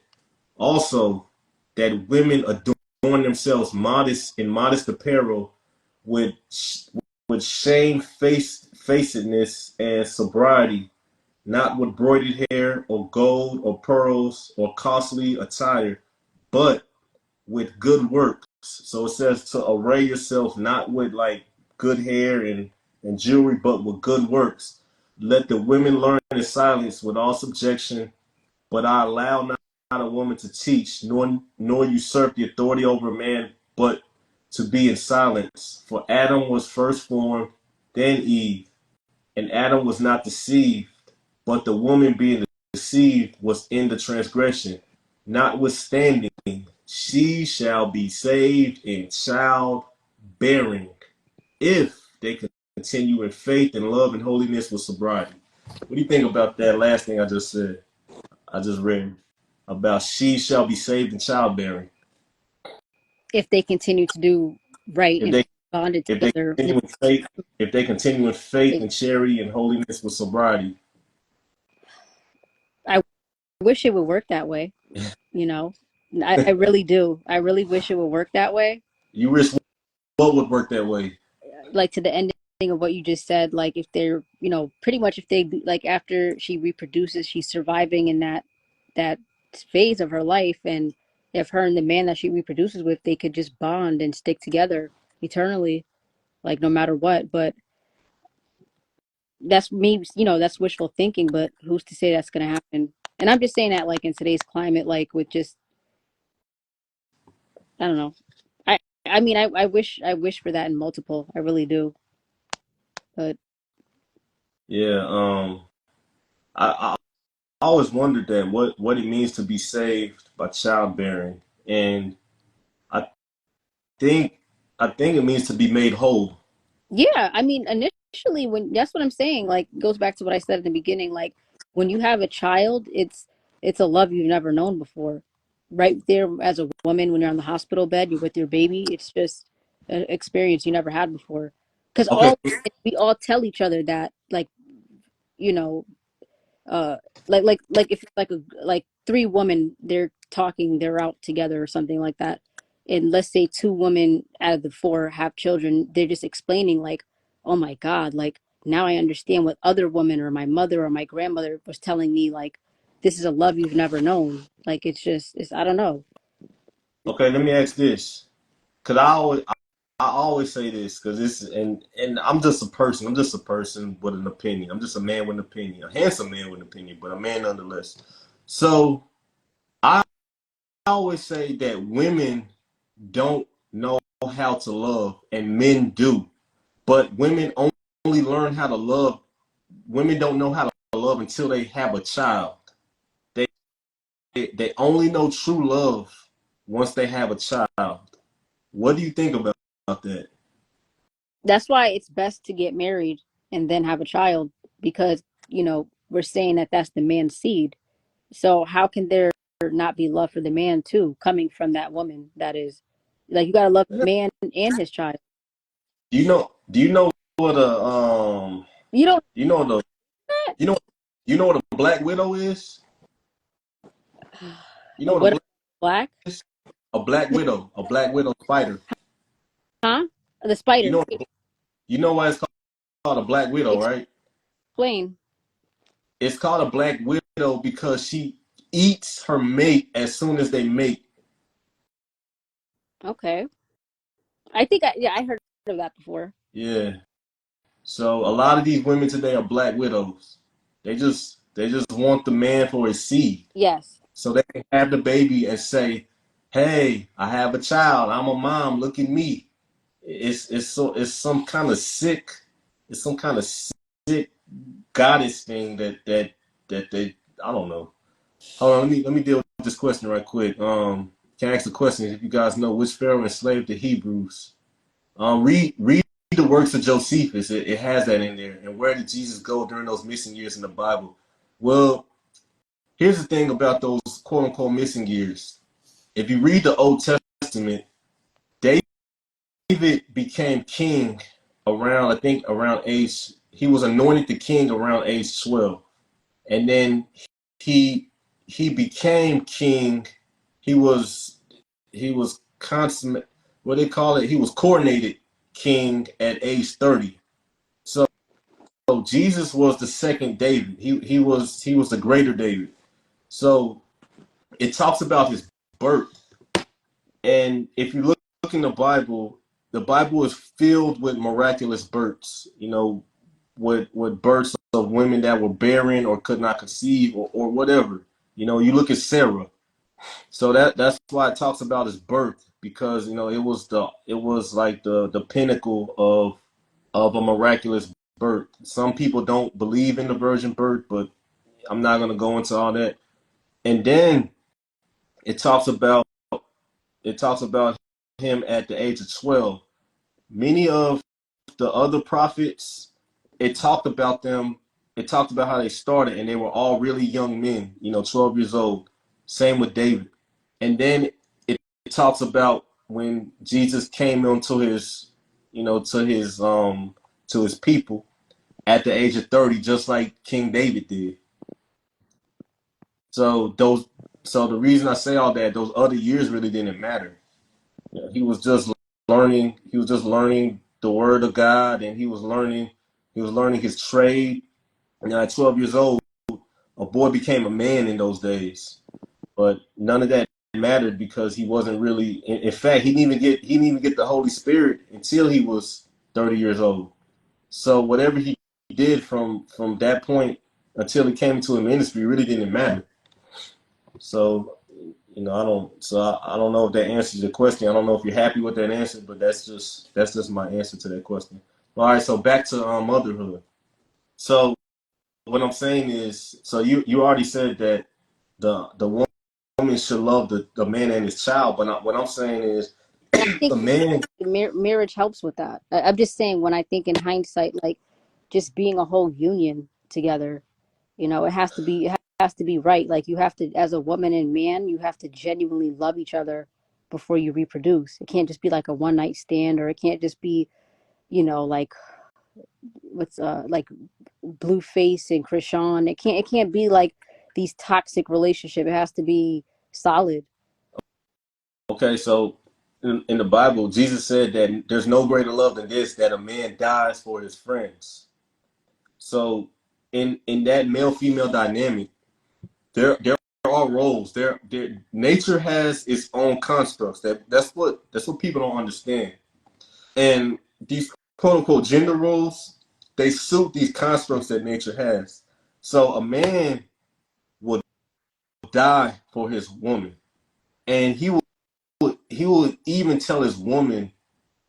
also that women adorn themselves modest in modest apparel with shamefacedness and sobriety, not with broidered hair or gold or pearls or costly attire, but with good works. So it says to array yourself not with like good hair and jewelry, but with good works. Let the women learn in silence with all subjection, but I allow not a woman to teach, nor usurp the authority over a man, but to be in silence. For Adam was first formed, then Eve, and Adam was not deceived, but the woman being deceived was in the transgression. Notwithstanding, she shall be saved in childbearing, if they continue in faith and love and holiness with sobriety. What do you think about that last thing I just said? I just read about she shall be saved in childbearing. If they continue to do right If and they bonded if they together, yeah, continue in faith, if they continue in faith they, and charity and holiness with sobriety. I wish it would work that way. You know, I really do. I really wish it would work that way. You wish what would work that way? Like to the ending of what you just said, like if they're, pretty much if they like after she reproduces, she's surviving in that phase of her life, and if her and the man that she reproduces with, they could just bond and stick together eternally, like no matter what. But that's me, that's wishful thinking, but who's to say that's going to happen? And I'm just saying that like in today's climate, like with just, I don't know. I I mean, I wish for that in multiple. I really do. But Yeah, I always wondered that what it means to be saved by childbearing, and I think I think it means to be made whole. yeah, I mean, initially, when that's what I'm saying, like goes back to what I said at the beginning, like when you have a child, it's a love you've never known before. Right there as a woman when you're on the hospital bed, you're with your baby, it's just an experience you never had before. Because Okay, we all tell each other that, like, you know, uh like if it's like three women, they're talking, they're out together or something like that, and let's say two women out of the four have children, they're just explaining like, oh my god, like now I understand what other women or my mother or my grandmother was telling me, like this is a love you've never known. Like it's I don't know. okay. Let me ask this, because I always say this because this and I'm just a person. I'm just a person with an opinion. I'm just a man with an opinion, a handsome man with an opinion, but a man nonetheless. So I always say that women don't know how to love, and men do. But women only learn how to love. Women don't know how to love until they have a child. They they only know true love once they have a child. What do you think about that? That's why it's best to get married and then have a child, because we're saying that that's the man's seed. So how can there not be love for the man too, coming from that woman? That is, like, you gotta love the man and his child. Do you know what a You don't you know the you know you know what a black widow is? You know what a what black black? is? A black widow fighter. Huh? The You spider. know, you know why it's called a black widow, right? Explain. It's called a black widow because she eats her mate as soon as they mate. Okay. I think yeah, I heard of that before. Yeah. So a lot of these women today are black widows. They just want the man for his seed. Yes. So they can have the baby and say, "Hey, I have a child. I'm a mom. Look at me." It's some kind of sick, it's some kind of sick goddess thing that they, I don't know. Hold on, let me deal with this question right quick. Can I ask the question if you guys know which pharaoh enslaved the Hebrews? Read the works of Josephus. It has that in there. And where did Jesus go during those missing years in the Bible? Well, here's the thing about those quote unquote missing years. If you read the Old Testament, David became king around, I think, around age, he was anointed the king around age 12. And then he he became king. He was he was consummate, what they call it, he was coronated king at age 30. So Jesus was the second David. He was the greater David. So it talks about his birth. And if you look in the Bible is filled with miraculous births. With births of women that were barren or could not conceive or whatever. You look at Sarah. So that's why it talks about his birth, because it was like the pinnacle of a miraculous birth. Some people don't believe in the virgin birth, but I'm not gonna go into all that. And then it talks about it talks about him at the age of 12. Many of the other prophets, it talked about them. It talked about how they started, and they were all really young men, 12 years old. Same with David. And then it talks about when Jesus came into his, to his people at the age of 30, just like King David did. So the reason I say all that, those other years really didn't matter. He was just learning. He was just learning the word of God, and he was learning his trade. And at 12 years old, a boy became a man in those days. But none of that mattered because he wasn't really. In fact, he didn't even get the Holy Spirit until he was 30 years old. So whatever he did from that point until he came into a ministry really didn't matter. So I don't know if that answers your question. I don't know if you're happy with that answer, but that's just my answer to that question. All right, so back to motherhood. So what I'm saying is, so you already said that the woman should love the man and his child, but what I'm saying is And I think the man. marriage helps with that. I'm just saying, when I think in hindsight, like just being a whole union together, it has to be right. Like, you have to, as a woman and man, you have to genuinely love each other before you reproduce. It can't just be like a one night stand, or it can't just be, like what's like Blueface and Krishan. It can't be like these toxic relationship. It has to be solid. Okay, so in the Bible, Jesus said that there's no greater love than this, that a man dies for his friends. So in that male female dynamic, there are roles. There nature has its own constructs. That's what people don't understand. And these quote unquote gender roles, they suit these constructs that nature has. So a man will die for his woman, and he will even tell his woman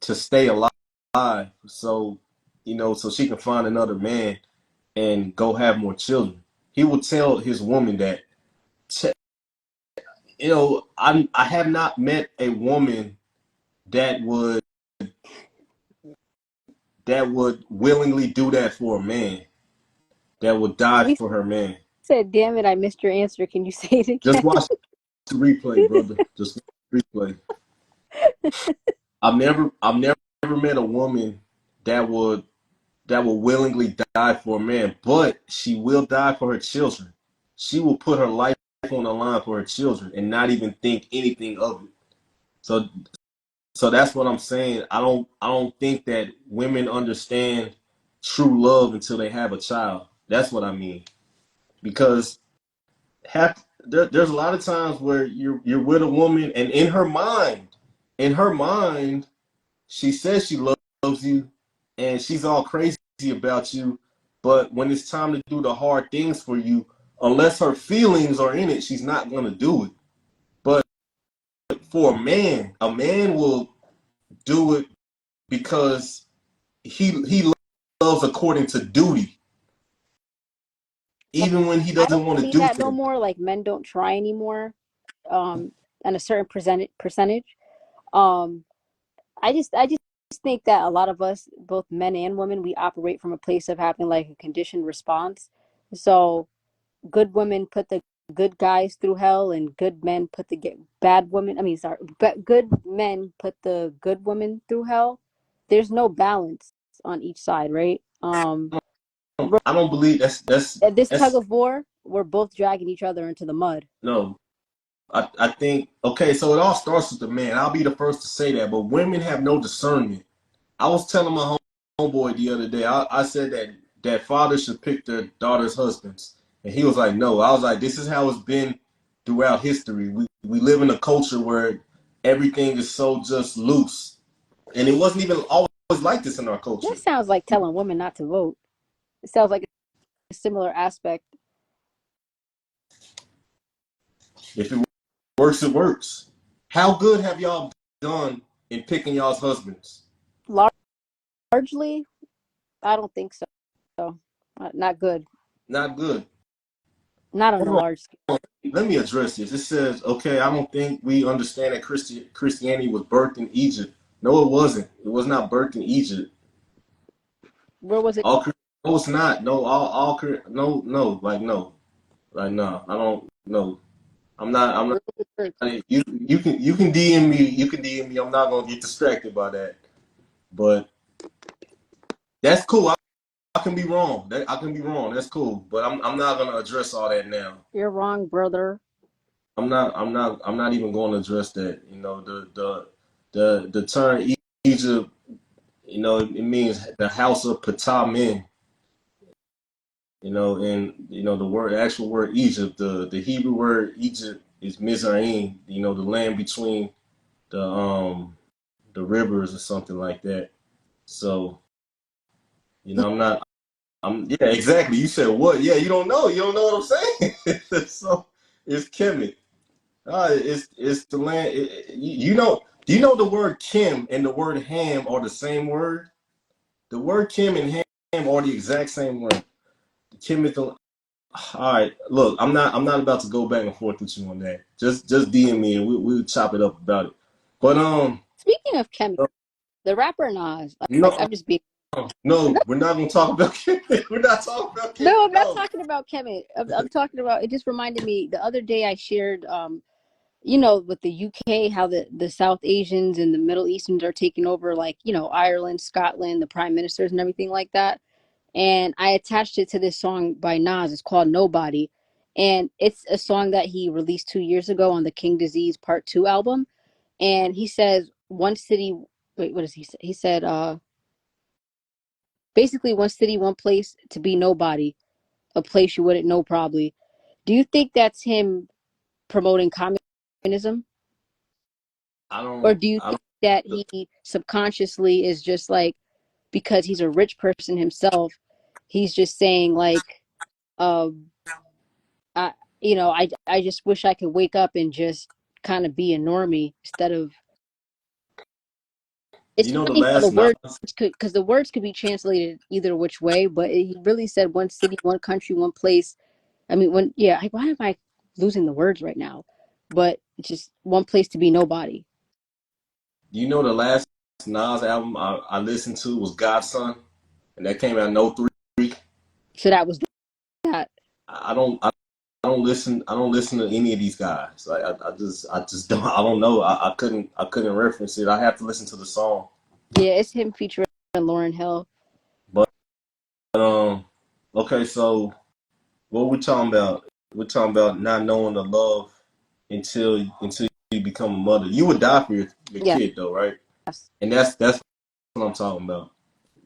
to stay alive, so she can find another man and go have more children. He will tell his woman that. I have not met a woman that would willingly do that for a man, that would die We for her man. said, "Damn it, I missed your answer. Can you say it Just again?" watch the replay, brother. Just watch the replay. I've never met a woman that would willingly die for a man, but she will die for her children. She will put her life on the line for her children and not even think anything of it. So So that's what I'm saying. I don't think that women understand true love until they have a child. That's what I mean. Because there's a lot of times where you're with a woman and in her mind, she says she loves you and she's all crazy about you, but when it's time to do the hard things for you, unless her feelings are in it, she's not gonna do it. But for a man will do it because he loves according to duty, even when he I don't doesn't want to see do that no things. more. Like men don't try anymore. And a certain percentage. Um, I just think that a lot of us, both men and women, we operate from a place of having like a conditioned response. So good women put the good guys through hell, and good men put the bad women. I mean, sorry, but good men put the good women through hell. There's no balance on each side, right? I don't believe At this tug that's of war, we're both dragging each other into the mud. no. I think okay, so it all starts with the man. I'll be the first to say that, but women have no discernment. I was telling my homeboy the other day. I said that fathers should pick their daughters' husbands, and he was like, "No." I was like, "This is how it's been throughout history. We live in a culture where everything is so just loose, and it wasn't even always like this in our That culture. sounds like telling women not to vote. It sounds like a similar aspect. If it works, it works. How good have y'all done in picking y'all's husbands? Largely, I don't think so. Not good. Not good. Not on the Hold large scale. on. Let me address this. It says, okay, I don't think we understand that Christianity was birthed in Egypt. No, it wasn't. It was not birthed in Egypt. Where was it? All no, it's not. No, no, no, like no, like no. I don't. No, I'm not. I'm not. Where was it? You can DM me. You can DM me. I'm not gonna get distracted by that. But that's cool. I can be wrong. I can be wrong. That's cool. But I'm not gonna address all that now. You're wrong, brother. I'm not even going to address that. The term Egypt, it means the house of Ptah. And the actual word Egypt, the Hebrew word Egypt is Mizraim. The land between the rivers or something like that. So, I'm not. Yeah, exactly. You said what? Yeah, you don't know. You don't know what I'm saying. So it's Kemet. It's the land. Do you know the word Kim and the word Ham are the same word? The word Kim and Ham are the exact same word. Kim is the. All right, look, I'm not about to go back and forth with you on that. Just DM me and we'll chop it up about it. But Speaking of Kemet, the rapper Nas, like no, I'm just being. No, no, we're not gonna talk about Kim. We're not talking about Kim. no, I'm not No, talking about Kemet. I'm talking about. It just reminded me the other day I shared, with the UK, how the South Asians and the Middle Easterns are taking over, like Ireland, Scotland, the prime ministers and everything like that. And I attached it to this song by Nas. It's called Nobody, and it's a song that he released 2 years ago on the King Disease Part Two album. And he says one city. Wait, what does he say? He said, basically one city, one place to be nobody, a place you wouldn't know probably. Do you think that's him promoting communism, I or don't. do you I think that don't. he subconsciously is just like, because he's a rich person himself, he's just saying like, um, I I just wish I could wake up and just kind of be a normie instead of. It's You know the funny how the last words Nas. could, because the words could be translated either which way, but he really said one city, one country, one place. I mean, yeah, why am I losing the words right now? But it's just one place to be nobody. You know the last Nas album I listened to was Godson, and that came out in '03. So that was that. I don't listen to any of these guys. Like I just don't I don't know. I couldn't reference it. I have to listen to the song. Yeah, it's him featuring Lauren Hill. But okay, so what we talking about? We're talking about not knowing the love until you become a mother. You would die for your Yeah, kid though, right? And that's what I'm talking about.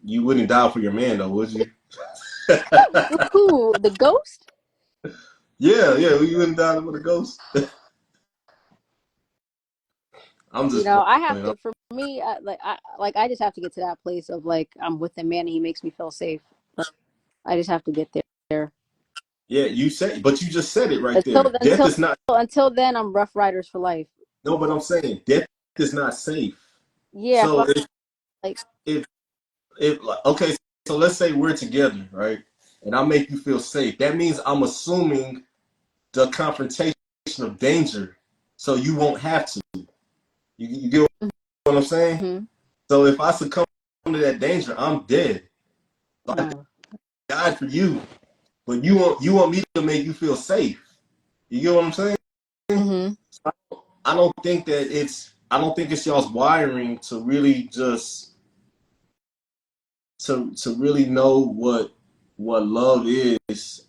You wouldn't die for your man though, would you? Who? The ghost? Yeah, yeah, you wouldn't die for the ghost. I'm You just know, I have playing. to. For me, I just have to get to that place of like I'm with a man and he makes me feel safe. Like, I just have to get there. Yeah, you said, but you just said it right Until there. Death until is not. until then, I'm Rough Riders for life. No, but I'm saying death is not safe. Yeah, So but like, if okay, so let's say we're together, right? And I make you feel safe. That means I'm assuming the confrontation of danger, so you won't have to. You get what I'm saying? mm-hmm. So if I succumb to that danger, I'm dead. So I No. died for you, but you want me to make you feel safe. You get what I'm saying? Mm-hmm. I don't think it's y'all's wiring to really just to really know what love is.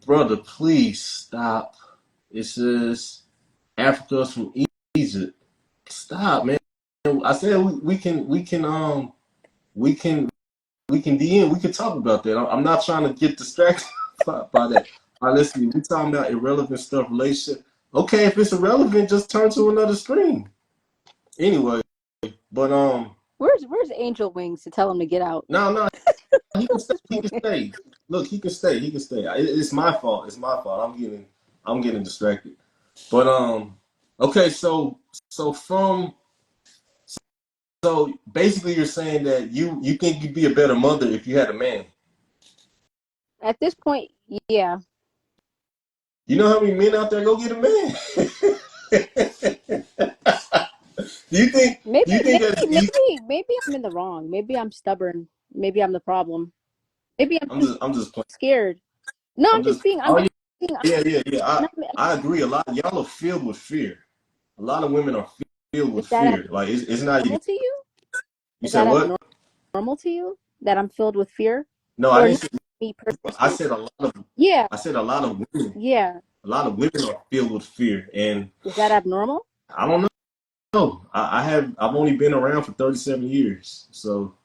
Brother, please stop. It says Africa's from Egypt. Stop, man. I said we can DM. We can talk about that. I'm not trying to get distracted by that. All right, listen. We talking about irrelevant stuff, relationship. Okay, if it's irrelevant, just turn to another screen. Anyway, but Where's Angel Wings to tell him to get out? no, no, he can stay. He can stay. Look, he can stay. He can stay. It's my fault. It's my fault. I'm getting distracted. But okay. So basically, you're saying that you think you'd be a better mother if you had a man. At this point, yeah. You know how many men out there go get a man? do you think? Maybe, Do you think maybe, that's easy? maybe I'm in the wrong. Maybe I'm stubborn. Maybe I'm the problem. Maybe I'm just I'm just playing. scared. No, I'm just. I'm Oh just being. yeah. No, I agree. A lot y'all are filled with fear. A lot of women are filled is with that fear. Like it's not even. abnormal to you? You Is said that what? abnormal to you? That I'm filled with fear, No, I or didn't not say. me I personally? said a lot of. Yeah, I said a lot of women. yeah. A lot of women are filled with fear, and Is that abnormal? I don't know. I've only been around for 37 years, so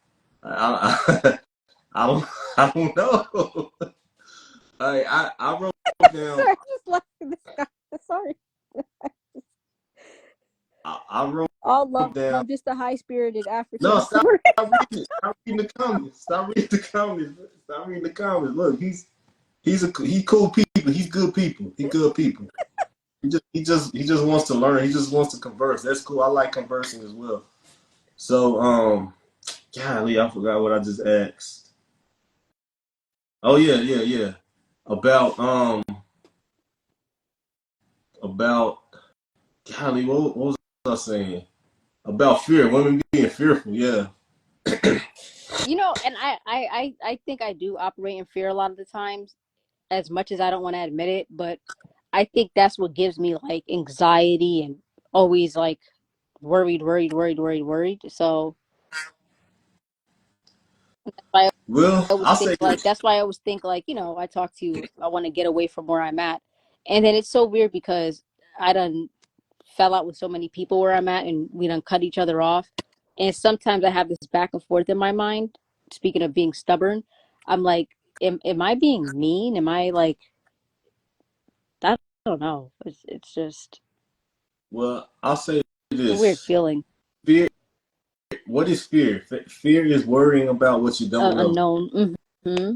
I I don't I don't know. I wrote down. Sorry, I'm just laughing. This guy. Sorry. I wrote All love, down. just a high spirited No, African. stop reading it. Stop reading the comments. Stop reading the comments. Stop reading the comments. Look, he cool people. He's good people. He good people. He just wants to learn. He just wants to converse. That's cool. I like conversing as well. So golly, I forgot what I just asked. Oh yeah. About about golly, what was I saying? About fear, women being fearful. Yeah. You know, and I think I do operate in fear a lot of the times, as much as I don't want to admit it, but I think that's what gives me like anxiety and always like worried. So I Well, always I'll think say like this. that's why I always think like, I talk to you, I want to get away from where I'm at. And then it's so weird because I done fell out with so many people where I'm at and we done cut each other off. And sometimes I have this back and forth in my mind. Speaking of being stubborn, I'm like, am I being mean? Am I like, I don't know. It's just Well, I'll say a weird this. feeling. Fear. What is fear? Fear is worrying about what you don't know. Unknown. Hmm.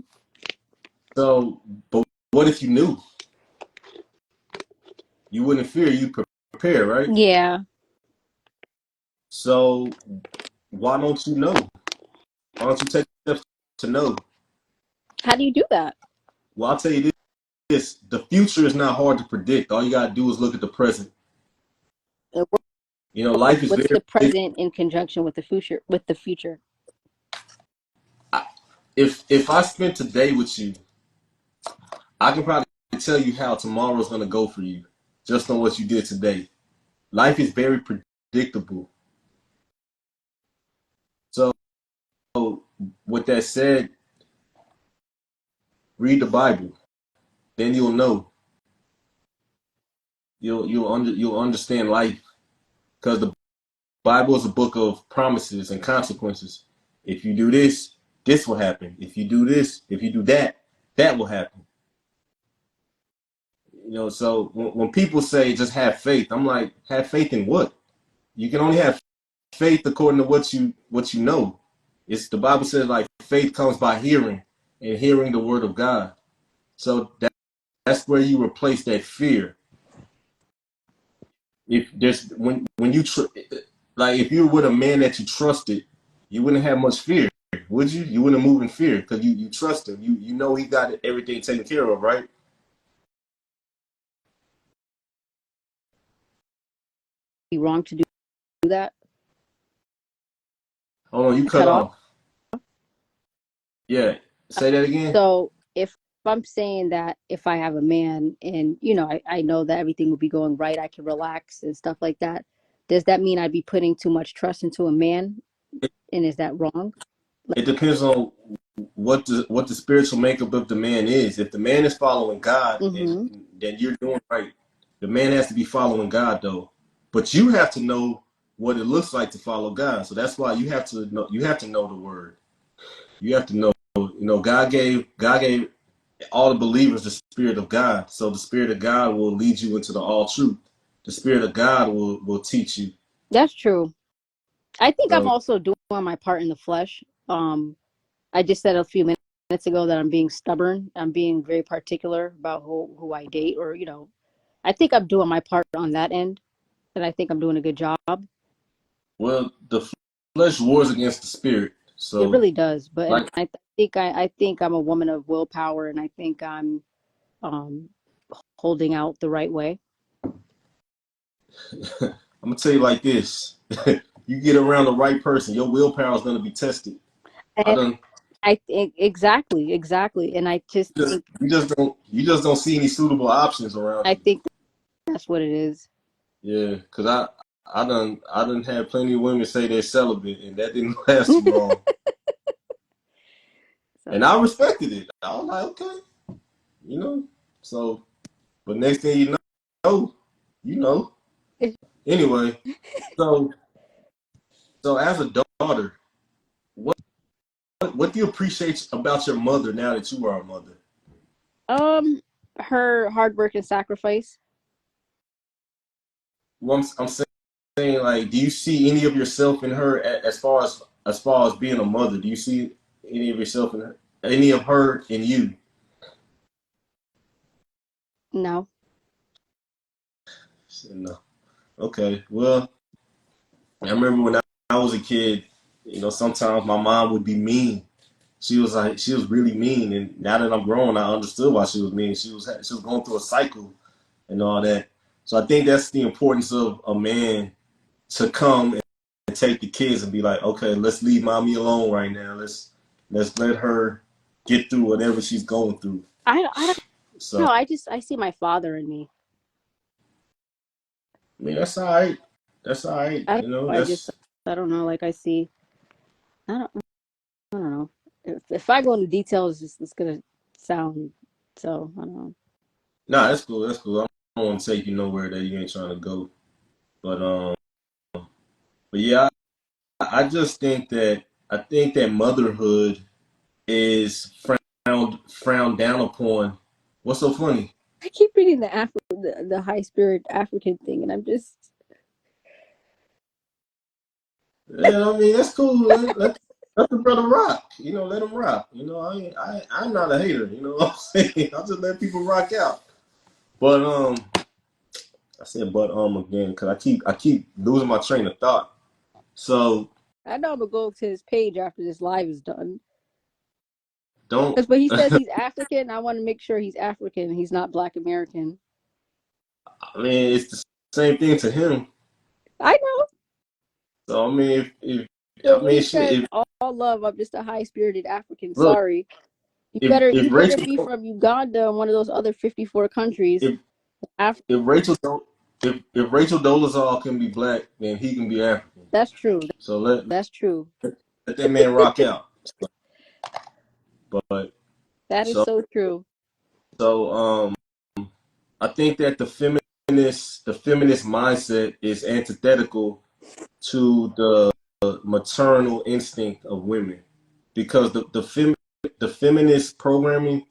So, but what if you knew? You wouldn't fear. You prepare, right? Yeah. So, why don't you know? Why don't you take steps to know? How do you do that? Well, I'll tell you this: the future is not hard to predict. All you gotta do is look at the present. Uh, Life is What's very the present in conjunction with the future? With the future? if I spent a day with you, I can probably tell you how tomorrow's gonna go for you, just on what you did today. Life is very predictable. So, with that said, read the Bible. Then you'll know. You'll understand life because the Bible is a book of promises and consequences. If you do this, this will happen. If you do this, if you do that, that will happen. So when people say just have faith, I'm like, have faith in what? You can only have faith according to what you know. It's the Bible says like faith comes by hearing and hearing the word of God. So that's where you replace that fear. If there's when you like if you were with a man that you trusted, you wouldn't have much fear, would you? You wouldn't move in fear because you trust him. You know he got everything taken care of, right? Be wrong to do that. Hold on, you I cut cut off. off. Yeah, say that again. So if I'm saying that if I have a man and I know that everything will be going right, I can relax and stuff like that. Does that mean I'd be putting too much trust into a man? And is that wrong? It depends on what the spiritual makeup of the man is. If the man is following God, Mm-hmm. then you're doing right. The man has to be following God though, but you have to know what it looks like to follow God. So that's why you have to know. You have to know the word. You have to know. God gave all the believers the Spirit of God. So the Spirit of God will lead you into the all truth. The Spirit of God will teach you. That's true. I think I'm So also doing my part in the flesh. I just said a few minutes ago that I'm being stubborn. I'm being very particular about who I date, or I think I'm doing my part on that end, and I think I'm doing a good job. well, the flesh wars against the spirit. It So really does. But and like I think I'm a woman of willpower, and I think I'm um, holding out the right way. I'm gonna tell you like this: you get around the right person, your willpower is gonna be tested. I And don't. I think exactly, and I just think You just don't see any suitable options around I you. think that's what it is. Yeah, cause I done had plenty of women say they're celibate, and that didn't last too long. And So I respected it. I was like, okay, you know. So, but next thing know, you know. Anyway, so so as a daughter, what what do you appreciate about your mother now that you are a mother? um, her hard work and sacrifice. Well, I'm saying like, do you see any of yourself in her as far as being a mother? Do you see any of yourself in her, any of her in you? No, No. Okay. Well, I remember when I was a kid. Sometimes my mom would be mean. She was really mean, and now that I'm grown, I understood why she was mean. She was going through a cycle and all that. So I think that's the importance of a man to come and take the kids and be like, okay, let's leave mommy alone right now. Let's let her get through whatever she's going through. I don't know. So I see my father in me. I mean that's all right. That's all right. I don't know. That's I don't know. Like I see. I don't. I don't know. If I go into details, it's gonna sound so. I don't know. nah, that's cool. That's cool. I don't want to take you nowhere that you ain't trying to go. But yeah, I just think that motherhood is frowned down upon. What's so funny? I keep reading the high spirit African thing, and I'm just Yeah, I mean that's cool. Let the brother rock. Let him rock. I'm not a hater. You know what I'm saying? I just let people rock out. But I said again because I keep losing my train of thought. So I know I'm gonna go to his page after this live is done. don't. Because but he says I he's African. I want to make sure he's African. He's not Black American. mean it's the same thing to him. I know. So I mean if So I when mean he shit. says If all love, I'm just a high spirited African. look Sorry. if You better Rachel be from Uganda and one of those other 54 countries. if Af- if Rachel don't if Rachel Dolezal can be black, then he can be African. that's true. So let That's true. let that man rock out. But That is so so true. so I think that the feminist mindset is antithetical to the maternal instinct of women, because the feminist programming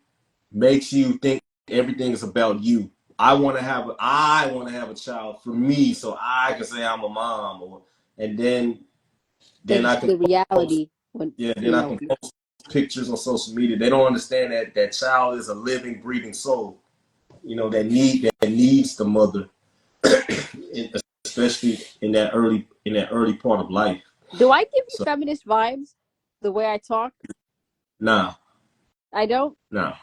makes you think everything is about you. I want to have a child for me so I can say I'm a mom, or and then I can The post, reality when yeah, then I can post pictures on social media. They don't understand that that child is a living, breathing soul. You know, that needs the mother, especially in that early part of life. do I give you So feminist vibes the way I talk? nah, I don't. nah.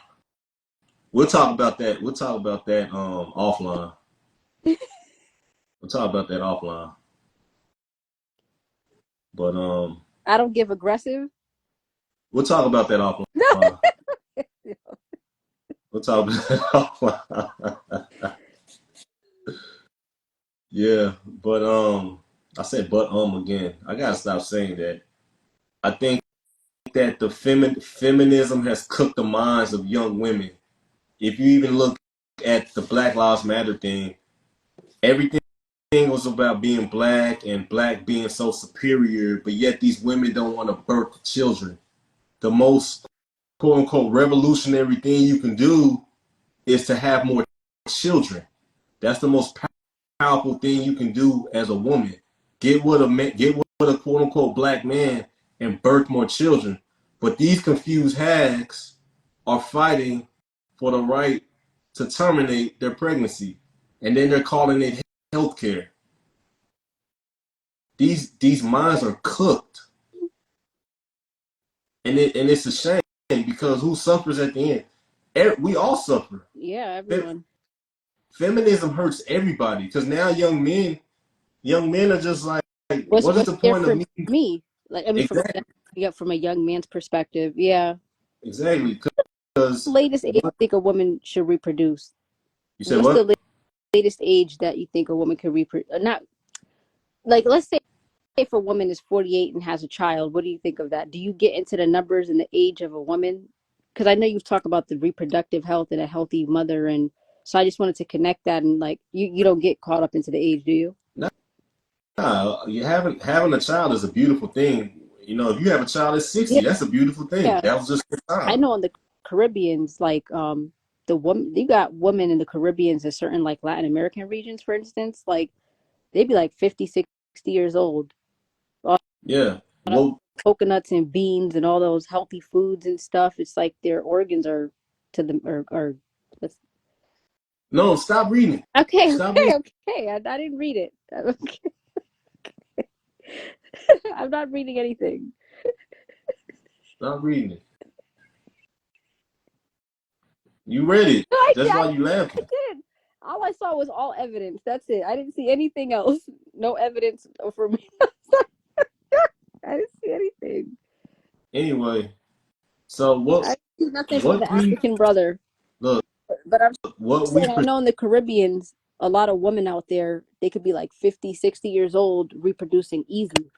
We'll talk about that. We'll talk about that offline. We'll talk about that offline. But I don't give aggressive. we'll talk about that offline. We'll talk about that offline. Yeah, but I said but again. I gotta stop saying that. I think that the feminism has cooked the minds of young women. If you even look at the Black Lives Matter thing, everything was about being black and black being so superior, but yet these women don't want to birth children. The most quote unquote revolutionary thing you can do is to have more children. That's the most powerful thing you can do as a woman. Get with a quote unquote black man and birth more children. But these confused hags are fighting for the right to terminate their pregnancy, and then they're calling it healthcare. These minds are cooked, and it's a shame because who suffers at the end? We all suffer. Yeah, everyone. Feminism hurts everybody because now young men are just like, what is What's the there point of for me? me? Like, I mean, Exactly, from a young man's perspective, yeah. exactly. The Because latest age you what think a woman should reproduce? you said What's what? the latest age that you think a woman could reproduce? Not like, let's say if a woman is 48 and has a child, what do you think of that? Do you get into the numbers and the age of a woman? Because I know you've talked about the reproductive health and a healthy mother, and so I just wanted to connect that. And like, you don't get caught up into the age, do you? Nah, you having a child is a beautiful thing. You know, if you have a child at Yeah, 60, that's a beautiful thing. yeah. That was just the I time. know in the Caribbeans, like the woman, you got women in the Caribbeans in certain like Latin American regions, for instance, like they'd be like 50, 60 years old. All Yeah. the Well, coconuts and beans and all those healthy foods and stuff. It's like their organs are to them or let's, no, stop reading. okay, Stop reading. okay. I didn't read it. I'm not reading anything. Stop reading it. You read it. I That's did. why you laughing. I did. All I saw was all evidence. That's it. I didn't see anything else. No evidence for me. I didn't see anything. Anyway, so I see nothing from what the we African brother. look But I'm what we saying, I know in the Caribbeans, a lot of women out there, they could be like 50, 60 years old, reproducing easy.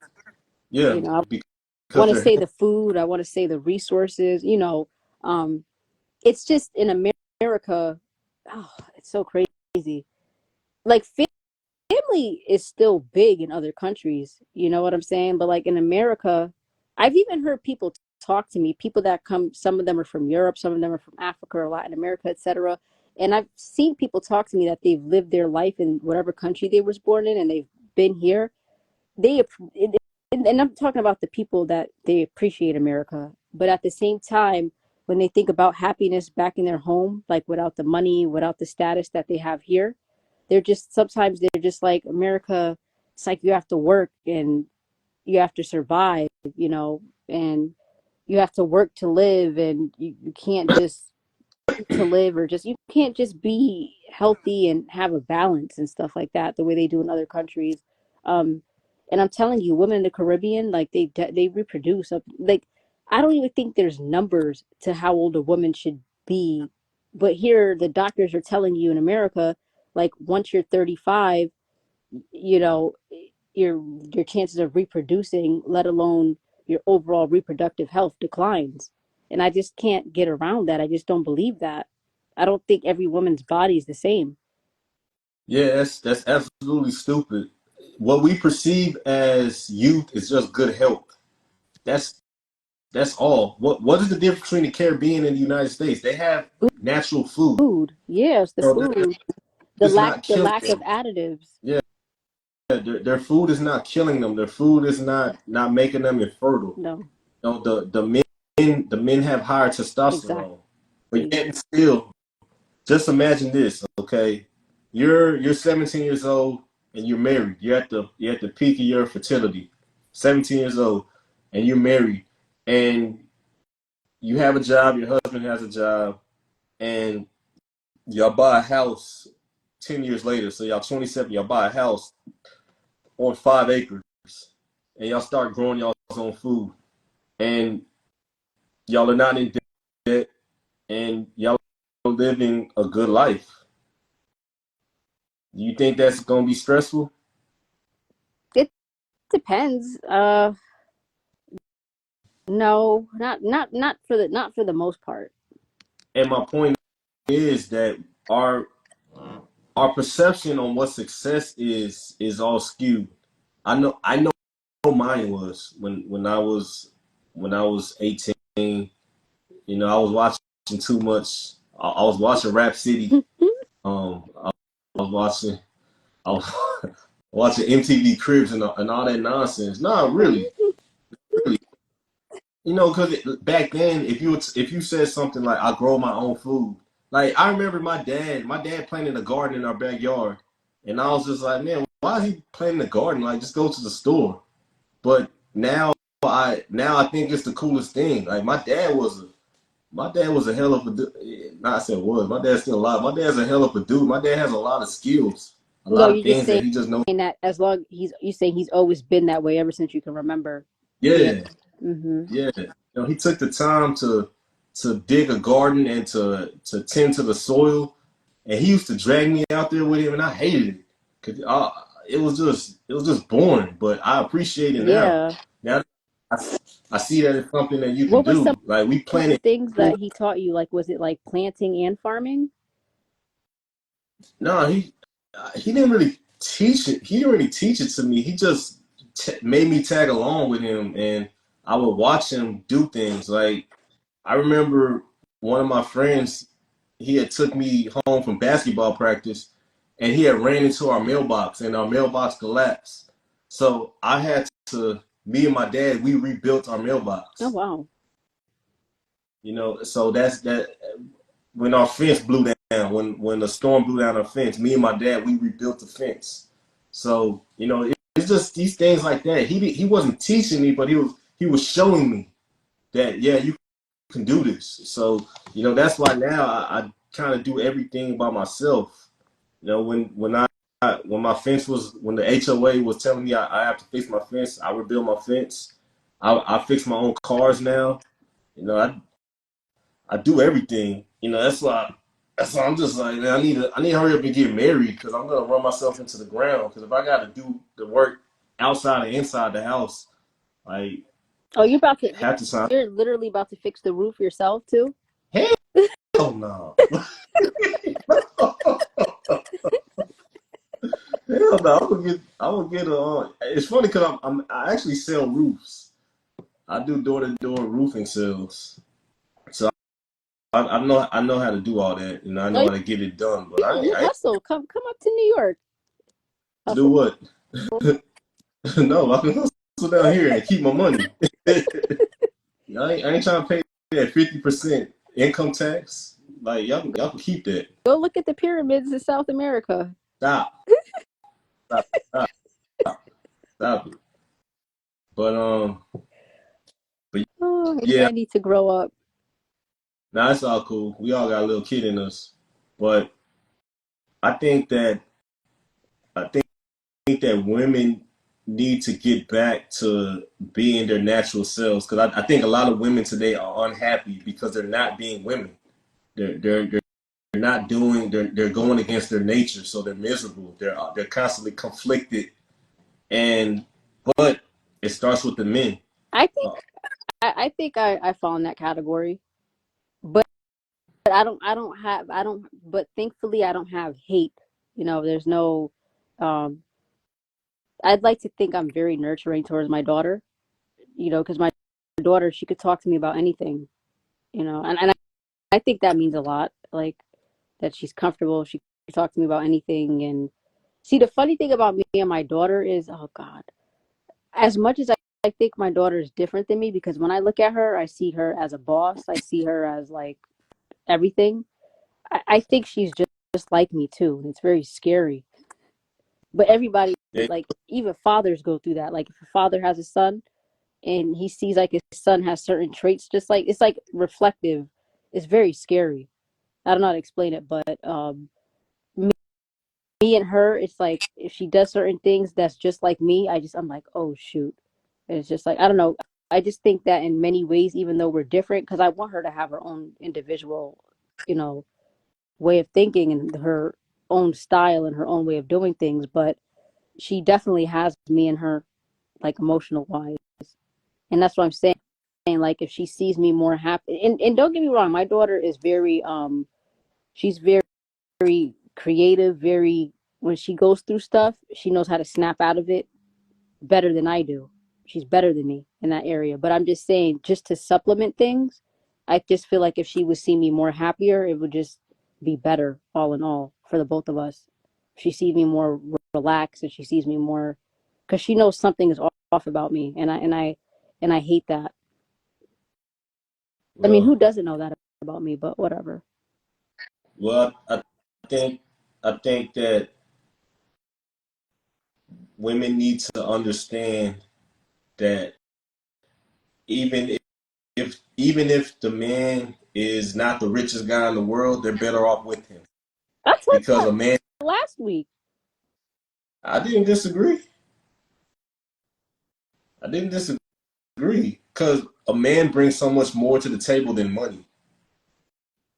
yeah, You know, I because want to they're say the food, I want to say the resources, um, it's just in America, oh, it's so crazy. Like family is still big in other countries, you know what I'm saying? But like in America, I've even heard people talk to me, people that come, some of them are from Europe, some of them are from Africa or Latin America, etc. And I've seen people talk to me that they've lived their life in whatever country they was born in and they've been here. They and I'm talking about the people that they appreciate America, but at the same time, when they think about happiness back in their home, like without the money, without the status that they have here, they're just sometimes they're just like America. It's like you have to work and you have to survive, and you have to work to live, and you can't just to live or just you can't just be healthy and have a balance and stuff like that the way they do in other countries. um and I'm telling you, women in the Caribbean, like they reproduce up, like I don't even think there's numbers to how old a woman should be, but here the doctors are telling you in America, like once you're 35, you know your chances of reproducing, let alone your overall reproductive health, declines. And I just can't get around that. I just don't believe that. I don't think every woman's body is the same. yeah, that's absolutely stupid. what we perceive as youth is just good health. That's that's all. What is the difference between the Caribbean and the United States? They have natural food. Food, yes, the So food, it's not the killing lack of them. additives. Yeah, their food is not killing them. Their food is not making them infertile. No, You know, the men have higher exactly. testosterone. But yet still, just imagine this, okay? You're 17 years old and you're married. You're at the peak of your fertility. 17 years old and you're married and you have a job, your husband has a job, and y'all buy a house 10 years later. So y'all 27, y'all buy a house on 5 acres and y'all start growing y'all's own food. And y'all are not in debt and y'all are living a good life. Do you think that's gonna be stressful? It depends. No, not for the most part. And my point is that our our perception on what success is all skewed. I know mine was when I was 18. You know, I was watching too much. I was watching Rap City. I was watching I was watching MTV Cribs and all that nonsense. No, really, really. You know, because back then, if you said something like "I grow my own food," like I remember my dad planted a garden in our backyard, and I was just like, man, why is he planting a garden? Like, just go to the store. But now I think it's the coolest thing. Like my dad was a hell of a dude. Not I said was. My dad's still alive. My dad's a hell of a dude. My dad has a lot of skills, a No, lot of you're just things that saying he just knows. that as long you saying he's always been that way ever since you can remember. Yeah. Yeah, Mhm. yeah. You know, he took the time to dig a garden and to tend to the soil, and he used to drag me out there with him, and I hated it because it was just boring. But I appreciate it now. Yeah. Now I, I see that it's something that you can What were some do. Like we of the planted. things that he taught you? Like, was it like planting and farming? No, he didn't really teach it. He didn't really teach it to me. He just made me tag along with him, and I would watch him do things. Like I remember one of my friends, he had took me home from basketball practice, and he had ran into our mailbox, and our mailbox collapsed. So I had to, me and my dad, we rebuilt our Oh mailbox. wow. You know, so that's that. When our fence blew down, when the storm blew down our fence, me and my dad we rebuilt the fence. So you know, it's just these things like that. He wasn't teaching me, but he was showing me that yeah, you can do this. So you know, that's why now I kind of do everything by myself. You know, when my fence was when the HOA was telling me I have to fix my fence, I rebuild my fence. I fix my own cars now. You know, I do everything. You know, that's why I'm just like, man, I need to hurry up and get married because I'm gonna run myself into the ground. Because if I got to do the work outside and inside the house, like Oh, you're about to half the time, you're literally about to fix the roof yourself too? hell no, hell no. I would get a. It's funny because I actually sell roofs. I do door to door roofing sales. So I know how to do all that. You know, I know Oh, how to get it done. But you I ain't hustle. Come up to New York. do Hustle. what? No, I can hustle down here and keep my money. I ain't trying to pay that 50% income tax. Like y'all can keep that. Go look at the pyramids in South America. Stop, stop, stop, stop it. But but Oh, maybe yeah, I need to grow up. now it's all cool. We all got a little kid in us. But I think that I think that women need to get back to being their natural selves because I think a lot of women today are unhappy because they're not being women. They're not doing they're going against their nature, so they're miserable. They're constantly conflicted, and but it starts with the men. I think Uh, I think I fall in that category. But I don't but thankfully I don't have hate. You know, there's no um I'd like to think I'm very nurturing towards my daughter, because my daughter, she could talk to me about anything, and I think that means a lot. Like that she's comfortable. She can talk to me about anything. And see, the funny thing about me and my daughter is, oh God, as much as I think my daughter is different than me, because when I look at her, I see her as a boss. I see her as like everything. I think she's just like me too. And it's very scary. But everybody, Yeah, like, even fathers go through that. Like, if a father has a son and he sees like his son has certain traits, just like it's like reflective. It's very scary. I don't know how to explain it, but me and her, it's like if she does certain things that's just like me, I'm like, oh shoot. And it's just like, I don't know. I just think that in many ways, even though we're different, because I want her to have her own individual, you know, way of thinking and her own style and her own way of doing things. But she definitely has me and her, like, emotional wise. And that's what I'm saying. Like, if she sees me more happy, and don't get me wrong, my daughter is very, she's very creative, very, when she goes through stuff, she knows how to snap out of it better than I do. She's better than me in that area. But I'm just saying, just to supplement things, I just feel like if she would see me more happier, it would just be better all in all for the both of us. She sees me more relaxed and she sees me more, because she knows something is off about me, and I hate that. I mean, well, who doesn't know that about me? But whatever. I think I think that women need to understand that even even if the man is not the richest guy in the world, they're better off with him I told you because a man. that last week. I didn't disagree. I didn't disagree because a man brings so much more to the table than money.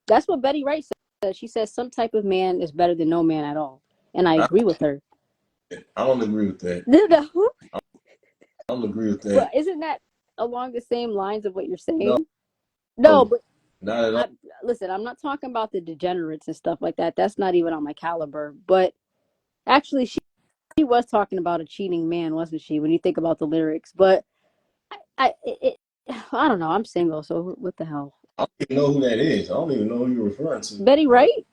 That's what Betty Wright said. She says some type of man is better than no man at all, and I I, agree with her. I don't agree with that. No, I don't agree with but that. isn't that along the same lines of what you're No, saying? No, but not at all. I, listen, I'm not talking about the degenerates and stuff like that. That's not even on my caliber. But actually, she was talking about a cheating man, wasn't she? When you think about the lyrics, but I don't know. I'm single, so what the hell? I don't even know who that is. I don't even know who you're referring to. Betty Wright,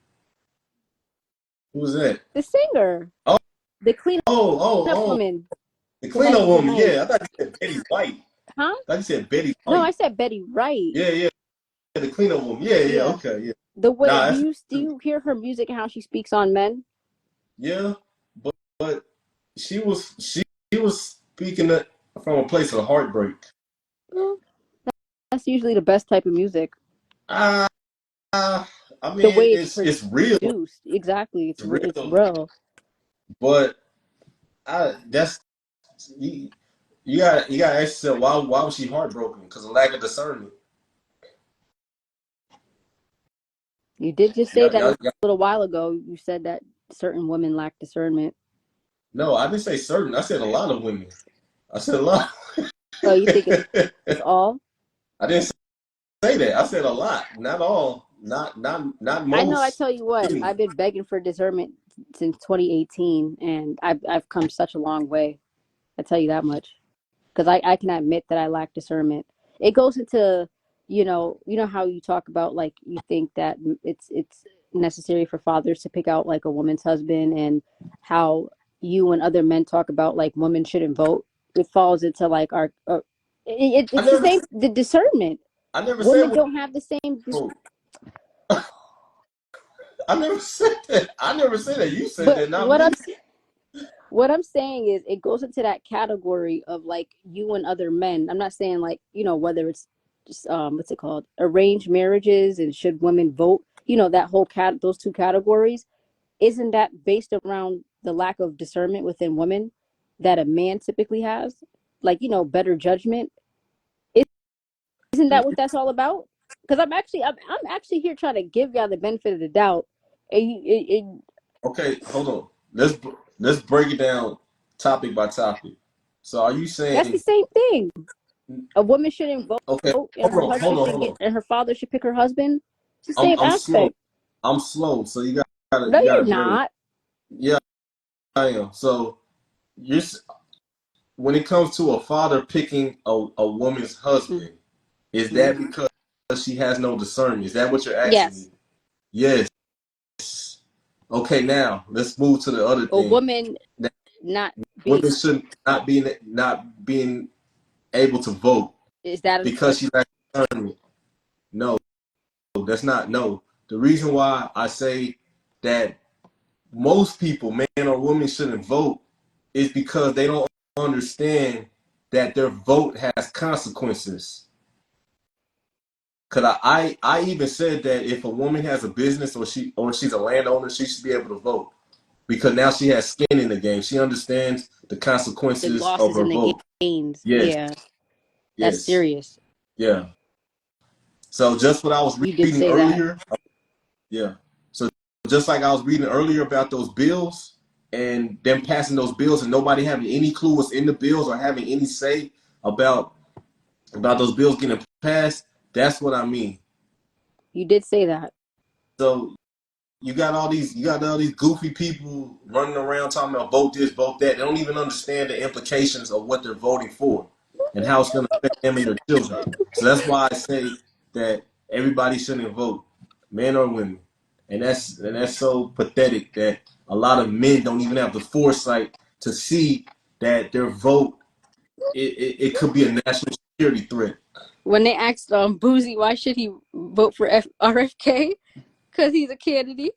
Who's that? the singer, Oh, the clean up oh, woman the that cleanup has the woman. nice, Yeah, I thought you said Betty White. huh? I thought you said Betty No, I White. said Betty Wright. Yeah, yeah, the cleanup woman. Yeah, yeah, Yeah, okay, yeah. the way Nah, do you hear her music and how she speaks on men? yeah, but she was speaking it from a place of heartbreak. Well, that's usually the best type of music. Ah, I The mean, way it's it's real, produced, exactly. it's It's real, real. but I that's you, you got to ask yourself why was she heartbroken? Because of lack of discernment. You did just say Y'all, that y'all, a little while ago. You said that certain women lack discernment. no, I didn't say certain. I said a lot of women. I said a lot. Oh, you think I it's all? didn't say that. I said a lot, not all, not I know. I most. tell you what, Plenty. I've been begging for discernment since 2018, and I've come such a long way. I tell you that much. Because I can admit that I lack discernment. It goes into, how you talk about, like, you think that it's necessary for fathers to pick out like a woman's husband, and how you and other men talk about like women shouldn't vote. It falls into like I it's the never, same, the discernment. I never said Women don't have the same. vote. I never said that. I never said that. You said But that, not me. what I'm saying is it goes into that category of like you and other men. I'm not saying like, whether it's just what's it called? Arranged marriages and should women vote, that whole those two categories. Isn't that based around the lack of discernment within women that a man typically has? Like, better judgment. Isn't that what that's all about? Because I'm actually here trying to give y'all the benefit of the doubt. And Okay, hold on. Let's break it down topic by topic. So are you that's the saying same thing. A woman shouldn't vote, okay? and her husband should Hold get, on. and her father should pick her husband. It's the same I'm slow. aspect. I'm slow. So No, you you're gotta break. not. Yeah, I am. So you're when it comes to a father picking a woman's husband, is that because she has no discernment? Is that what you're asking Yes. me? Yes. Okay, now let's move to the other A thing. woman not being, Women should not being able to vote is that because she lacks discernment. No, that's not. No. The reason why I say that most people, man or woman, shouldn't vote is because they don't understand that their vote has consequences. Cause I even said that if a woman has a business or she's a landowner, she should be able to vote because now she has skin in the game. She understands the the consequences of losses her and the vote. gains? Yes, Yeah, that's yes, serious. yeah. So just what I was You did reading say that. earlier, yeah. So just like I was reading earlier about those bills and them passing those bills and nobody having any clue what's in the bills or having any say about those bills getting passed, that's what I mean. You did say that. So you got all these goofy people running around talking about vote this, vote that. They don't even understand the implications of what they're voting for and how it's going to affect them and their children. So that's why I say that everybody shouldn't vote, men or women. And that's so pathetic that a lot of men don't even have the foresight to see that their vote it could be a national security threat. When they asked Boozy why should he vote for RFK, because he's a candidate.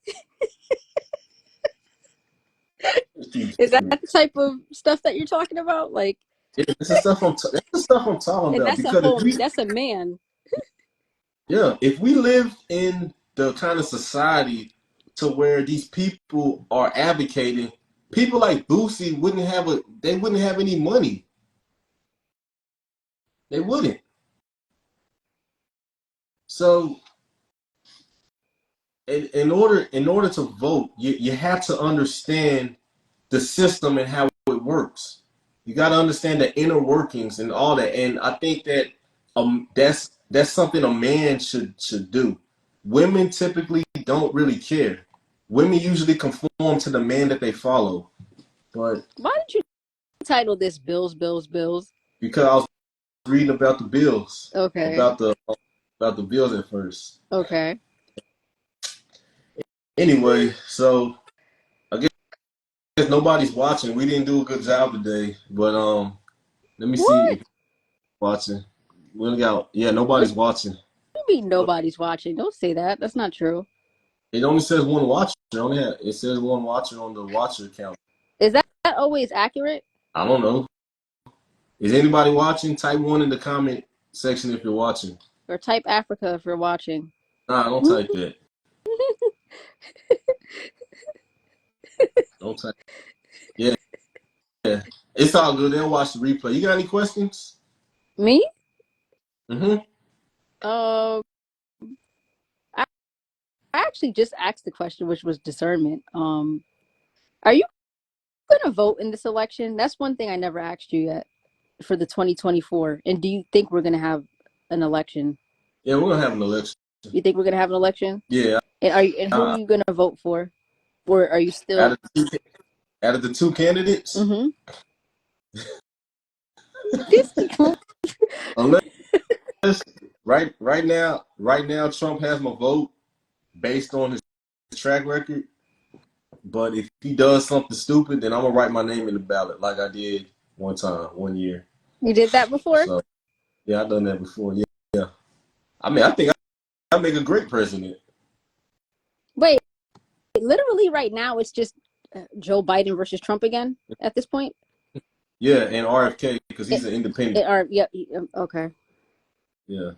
Is that the type of stuff that you're talking about? Like, Yeah, this is stuff I'm talking and about that's a because if whole, we that's a man. Yeah, if we lived in the kind of society to where these people are advocating, people like Boosie they wouldn't have any money. They wouldn't. So in order to vote, you have to understand the system and how it works. You got to understand the inner workings and all that. And I think that that's something a man should do. Women typically don't really care. Women usually conform to the man that they follow. But Why did you title this "Bills, Bills, Bills"? because I was reading about the bills, Okay. about the bills at first. Okay. Anyway, so I guess nobody's watching. We didn't do a good job today, but let me see if What? you're watching. We only got What nobody's watching. do you mean nobody's watching? Don't say that. That's not true. It only says one watcher. It says one watcher on the watcher count. Is that always accurate? I don't know. Is anybody watching? Type one in the comment section if you're watching. Or type Africa if you're watching. Nah, don't type that. Don't type. Yeah, yeah. It's all good. They'll watch the replay. You got any questions? Me? Mm-hmm. Uh, I actually just asked the question, which was discernment. Are you going to vote in this election? That's one thing I never asked you yet for the 2024. And do you think we're going to have an election? Yeah, we're gonna have an election. You think we're going to have an election? Yeah. And who are you going to vote for? Or are you Out still? of the two candidates, Mm-hmm. This unless right now Trump has my vote based on his track record. But if he does something stupid, then I'm gonna write my name in the ballot like I did one time, one year. You did that before? So yeah, I've done that before. Yeah, yeah. I mean, I think I make a great president. Wait, literally right now it's just Joe Biden versus Trump again at this point? Yeah, and RFK because he's It, an independent. yeah, okay. Yeah.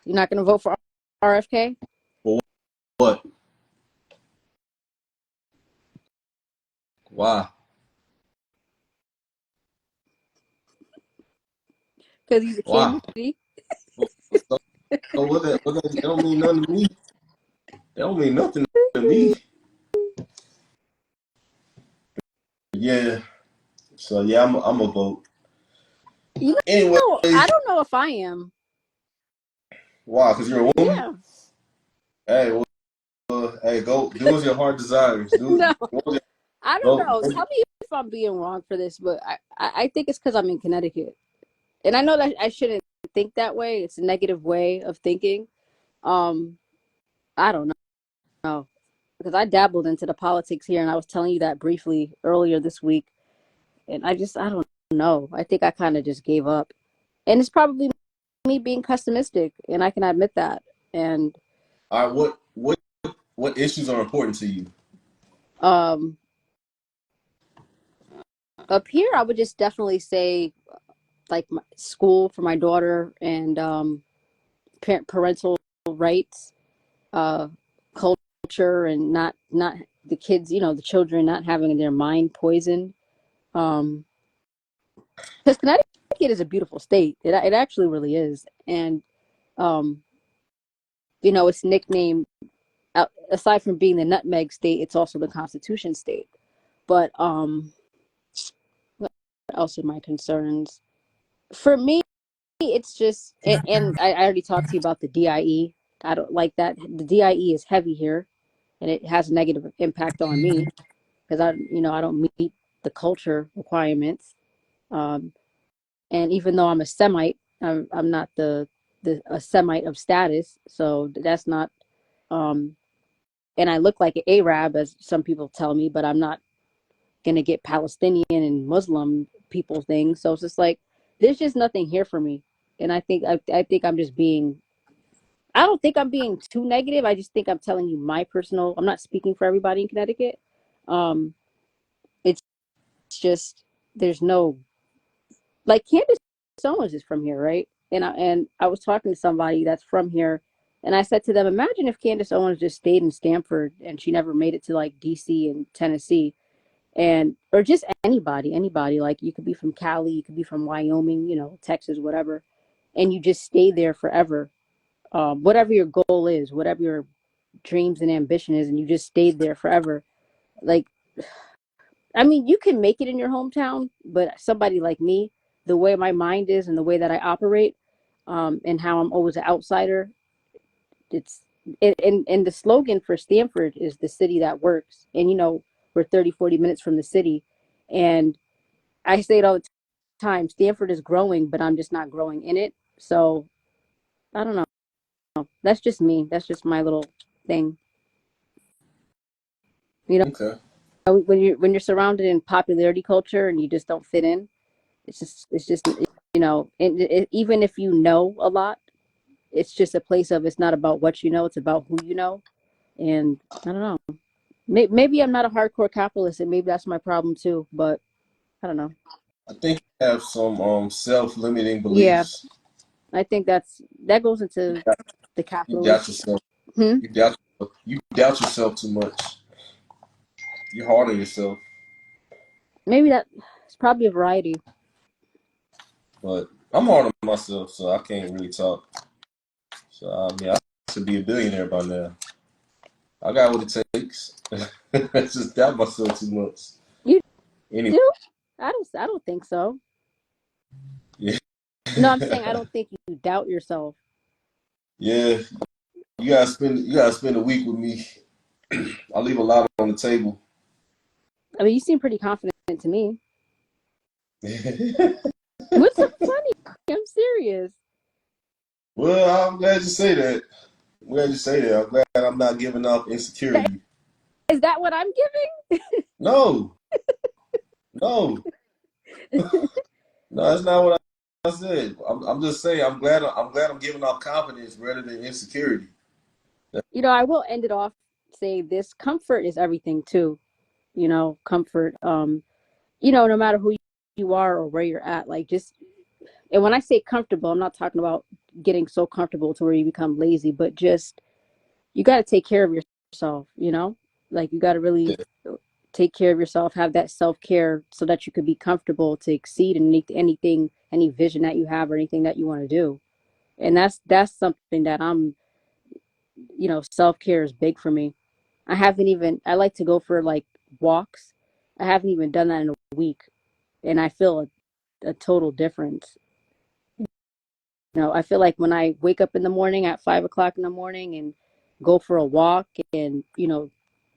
You're not going to vote for RFK? Well, what? Why? Because he's a Why? candidate? So that don't mean nothing to me. That don't mean nothing to me. Yeah. So yeah, I'm a vote. You Anyway, know, I don't know if I am. why? Because you're a woman. Yeah. Hey, hey, go do as your heart desires. Do No, go, I don't go, know. go Tell me I'm being wrong for this, but I think it's because I'm in Connecticut, and I know that I shouldn't think that way. It's a negative way of thinking. Um, I don't know because I dabbled into the politics here, and I was telling you that briefly earlier this week, and I don't know. I think I kind of just gave up, and it's probably me being pessimistic, and I can admit that. And All right, what issues are important to you? um, up here, I would just definitely say like school for my daughter and parental rights, uh, culture, and not the kids, the children not having their mind poisoned. Um, because Connecticut is a beautiful state. It actually really is, and um, it's nicknamed aside from being the nutmeg state, it's also the Constitution state. But what else are my concerns? For me, it's just, and I already talked to you about the DIE. I don't like that. The DIE is heavy here, and it has a negative impact on me because I don't meet the culture requirements. Um, and even though I'm a Semite, I'm not the a Semite of status, so that's not. Um, and I look like an Arab, as some people tell me, but I'm not gonna get Palestinian and Muslim people things. So it's just like there's just nothing here for me, and I think I'm just being. I don't think I'm being too negative. I just think I'm telling you my personal. I'm not speaking for everybody in Connecticut. Um, it's just there's no like Candace Owens is from here, right? And I was talking to somebody that's from here, and I said to them, imagine if Candace Owens just stayed in Stamford and she never made it to like DC and Tennessee, and or just anybody. Like you could be from Cali, you could be from Wyoming, Texas, whatever, and you just stay there forever. Whatever your goal is, whatever your dreams and ambition is, and you just stayed there forever. Like I mean, you can make it in your hometown, but somebody like me, the way my mind is and the way that I operate, and how I'm always an outsider, it's and the slogan for Stanford is the city that works. And we're 30, 40 minutes from the city. And I say it all the time, Stanford is growing, but I'm just not growing in it. So I don't know. That's just me. That's just my little thing. You Okay. when you're surrounded in popularity culture and you just don't fit in, it's just even if you know a lot, it's just a place of it's not about what you know, it's about who you know. And I don't know, maybe I'm not a hardcore capitalist, and maybe that's my problem too, but I don't know. I think you have some self-limiting Yeah, beliefs. I think that goes into the You doubt capitalist. yourself. Hmm? You doubt yourself too much. You're hard on yourself. Maybe that it's probably a variety. But I'm hard on myself, so I can't really talk. So I mean, I should be a billionaire by now. I got what it takes. I just doubt myself too much. You Anyway, do? I don't think so. yeah, No, I'm saying I don't think you doubt yourself. yeah. You gotta spend a week with me. I leave a lot on the table. I mean, you seem pretty confident to me. What's so funny? I'm serious. Well, I'm glad you say that. I'm glad you say that. I'm glad I'm not giving off That, insecurity. is that what I'm No, no, giving? no. That's not what I said. I'm just saying. I'm glad I'm giving off confidence rather than insecurity. I will end it off saying this: comfort is everything too. Comfort. No matter who you are or where you're at, like just. And when I say comfortable, I'm not talking about getting so comfortable to where you become lazy, but just you got to take care of yourself. Like you got to really Yeah, take care of yourself, have that self care so that you could be comfortable to exceed in anything, any vision that you have or anything that you want to do. And that's something that self care is big for me. I like to go for like walks. I haven't even done that in a week, and I feel a total difference. I feel like when I wake up in the morning at 5 o'clock in the morning and go for a walk and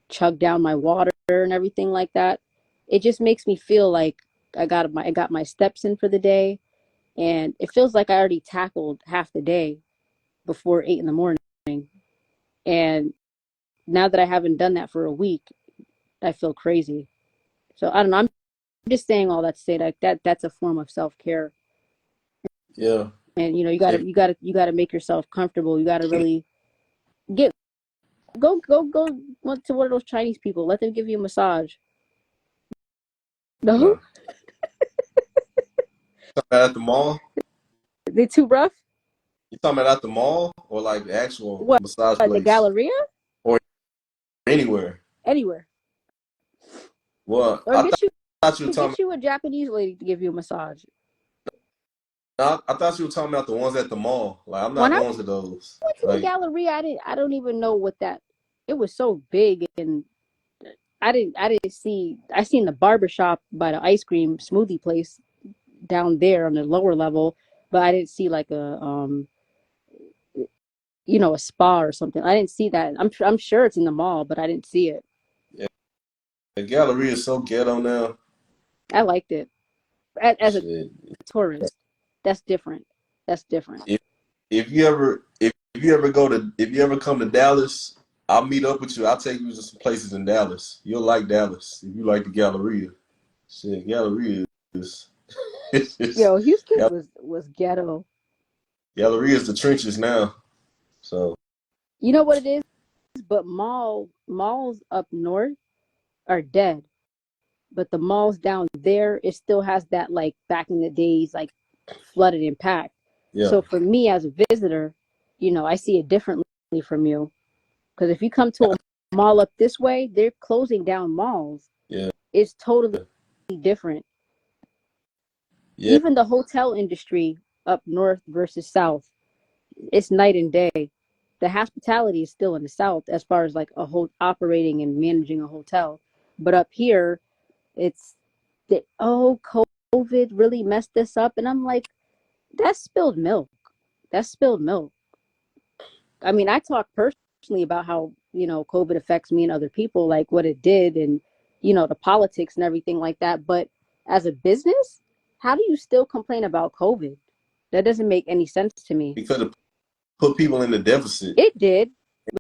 chug down my water and everything like that, it just makes me feel like I got my steps in for the day, and it feels like I already tackled half the day before 8 in the morning. And now that I haven't done that for a week, I feel crazy. So I don't know. I'm just saying all that to say that's a form of self care. Yeah. And It, you gotta make yourself comfortable. You gotta really get go to one of those Chinese people. Let them give you a massage. No, no. Talking about at the mall? they too rough. You talking about at the mall or like the actual What? massage The place Galleria? or anywhere? Anywhere. Well, Or thought you were talking. get you a Japanese lady to give you a massage. I thought you were talking about the ones at the mall. Like I'm When not I going to those. went to the Like Galleria, I don't even know what that. It was so big, and I didn't see. I seen the barber shop by the ice cream smoothie place down there on the lower level, but I didn't see like a a spa or something. I didn't see that. I'm sure it's in the mall, but I didn't see it. yeah, the gallery is so ghetto now. I liked it as a Shit. tourist. That's different. That's different. If if you ever come to Dallas, I'll meet up with you. I'll take you to some places in Dallas. You'll like Dallas if you like the Galleria. Shit, Galleria is it's, Yo, Houston was ghetto. Galleria is the trenches now. So You know what it is? But malls up north are dead. But the malls down there, it still has that like back in the days, like flooded and packed. yeah, So for me as a visitor, I see it differently from you. Because if you come to a mall up this way, they're closing down malls. yeah, It's totally different. yeah. Even the hotel industry up north versus south, it's night and day. The hospitality is still in the south as far as like a whole operating and managing a hotel. But up here, it's that, oh, COVID really messed this up. And I'm like, that's spilled milk. That's spilled milk. I mean, I talk personally about how, COVID affects me and other people, like what it did and, the politics and everything like that. But as a business, how do you still complain about COVID? That doesn't make any sense to me. He could have put people in the deficit. It did,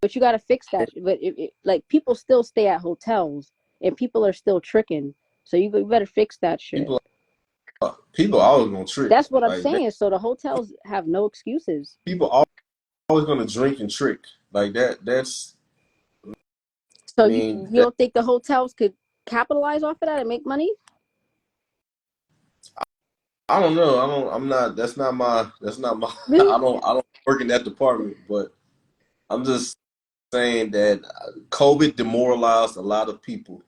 but you got to fix that. But like people still stay at hotels and people are still tricking. So you better fix that shit. People people always gonna trick. That's what I'm Like saying. So the hotels have no excuses. people always gonna drink and trick. Like that. That's So I you mean you don't think the hotels could capitalize off of that and make money? I don't know. I don't. I'm not. That's not my. That's not my. I don't work in that department. But I'm just saying that COVID demoralized a lot of people.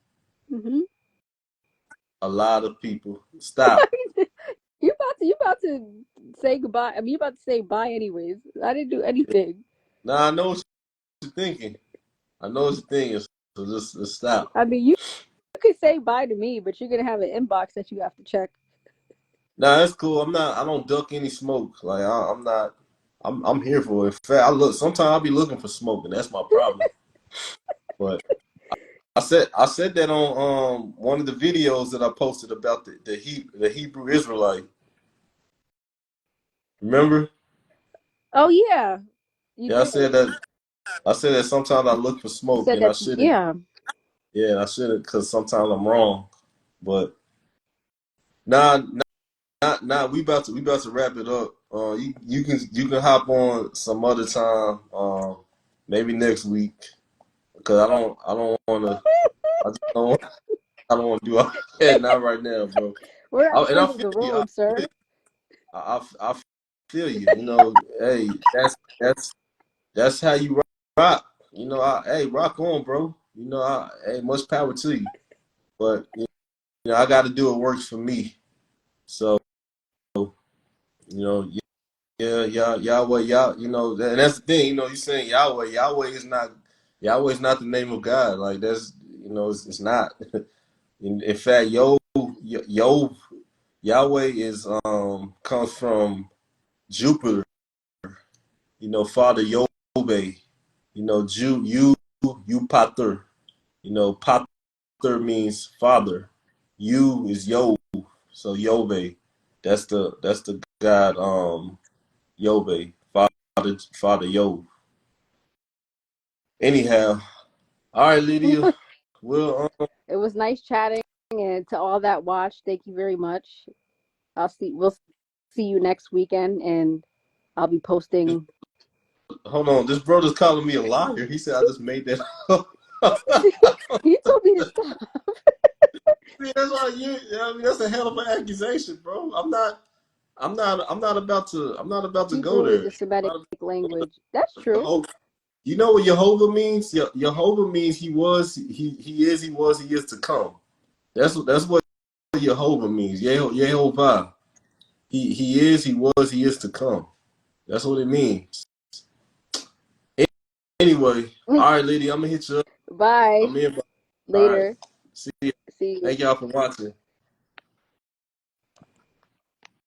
Mm-hmm. A lot of people. Stop. You about to say goodbye. I mean, you about to say bye anyways. I didn't do anything. Now I know what you're thinking. I know what you're thinking. So just stop. I mean, you could say bye to me, but you're gonna have an inbox that you have to check. Nah, that's cool. I'm not. I don't duck any smoke. Like I'm not. I'm here for it. In fact, I look. Sometimes I'll be looking for smoke, and that's my problem. But I said that on one of the videos that I posted about the Hebrew Israelite. Remember? Oh yeah, you Yeah, I did. said that. I said that sometimes I look for You smoke, said and I that. shouldn't. Yeah. Yeah, I shouldn't because sometimes I'm wrong. But nah, nah. We about to wrap it up. You can hop on some other time. Maybe next week because I don't want to. I just don't. I don't want to do all that not right now, bro. We're at the And I end of feel the you. road, sir. I feel you. You know, hey, that's how you rock. You know, hey, rock on, bro. You know, hey, much power to you. But you know, I got to do what works for me. So you know, yeah, Yahweh, you know, and that's the thing. You know, you saying Yahweh. Yahweh is not the name of God. Like that's it's not. In fact, Yo, Yahweh is comes from Jupiter. You know, Father Yahweh. You know, you Pater. You know, Pater means father. U is Yov. So Yove. That's the God Yove. Father Yov. Anyhow, all right, Lydia. Well, It was nice chatting, and to all that watch, thank you very much. We'll see you next weekend, and I'll be posting. hold on. This brother's calling me a liar. He said I just made that up. You told me to stop. See, that's why I mean, that's a hell of an accusation, bro. I'm not about to. I'm not about to go Hebrew is there. a Semitic language. That's true. Jehovah. You know what Jehovah means? Jehovah means he is to come. That's what Jehovah means. Yehovah. He is, he was, he is to come. That's what it means. Anyway, all right, lady, I'm gonna hit you up. Bye. I'm in. All right. Later. See you. See you. Thank y'all for watching.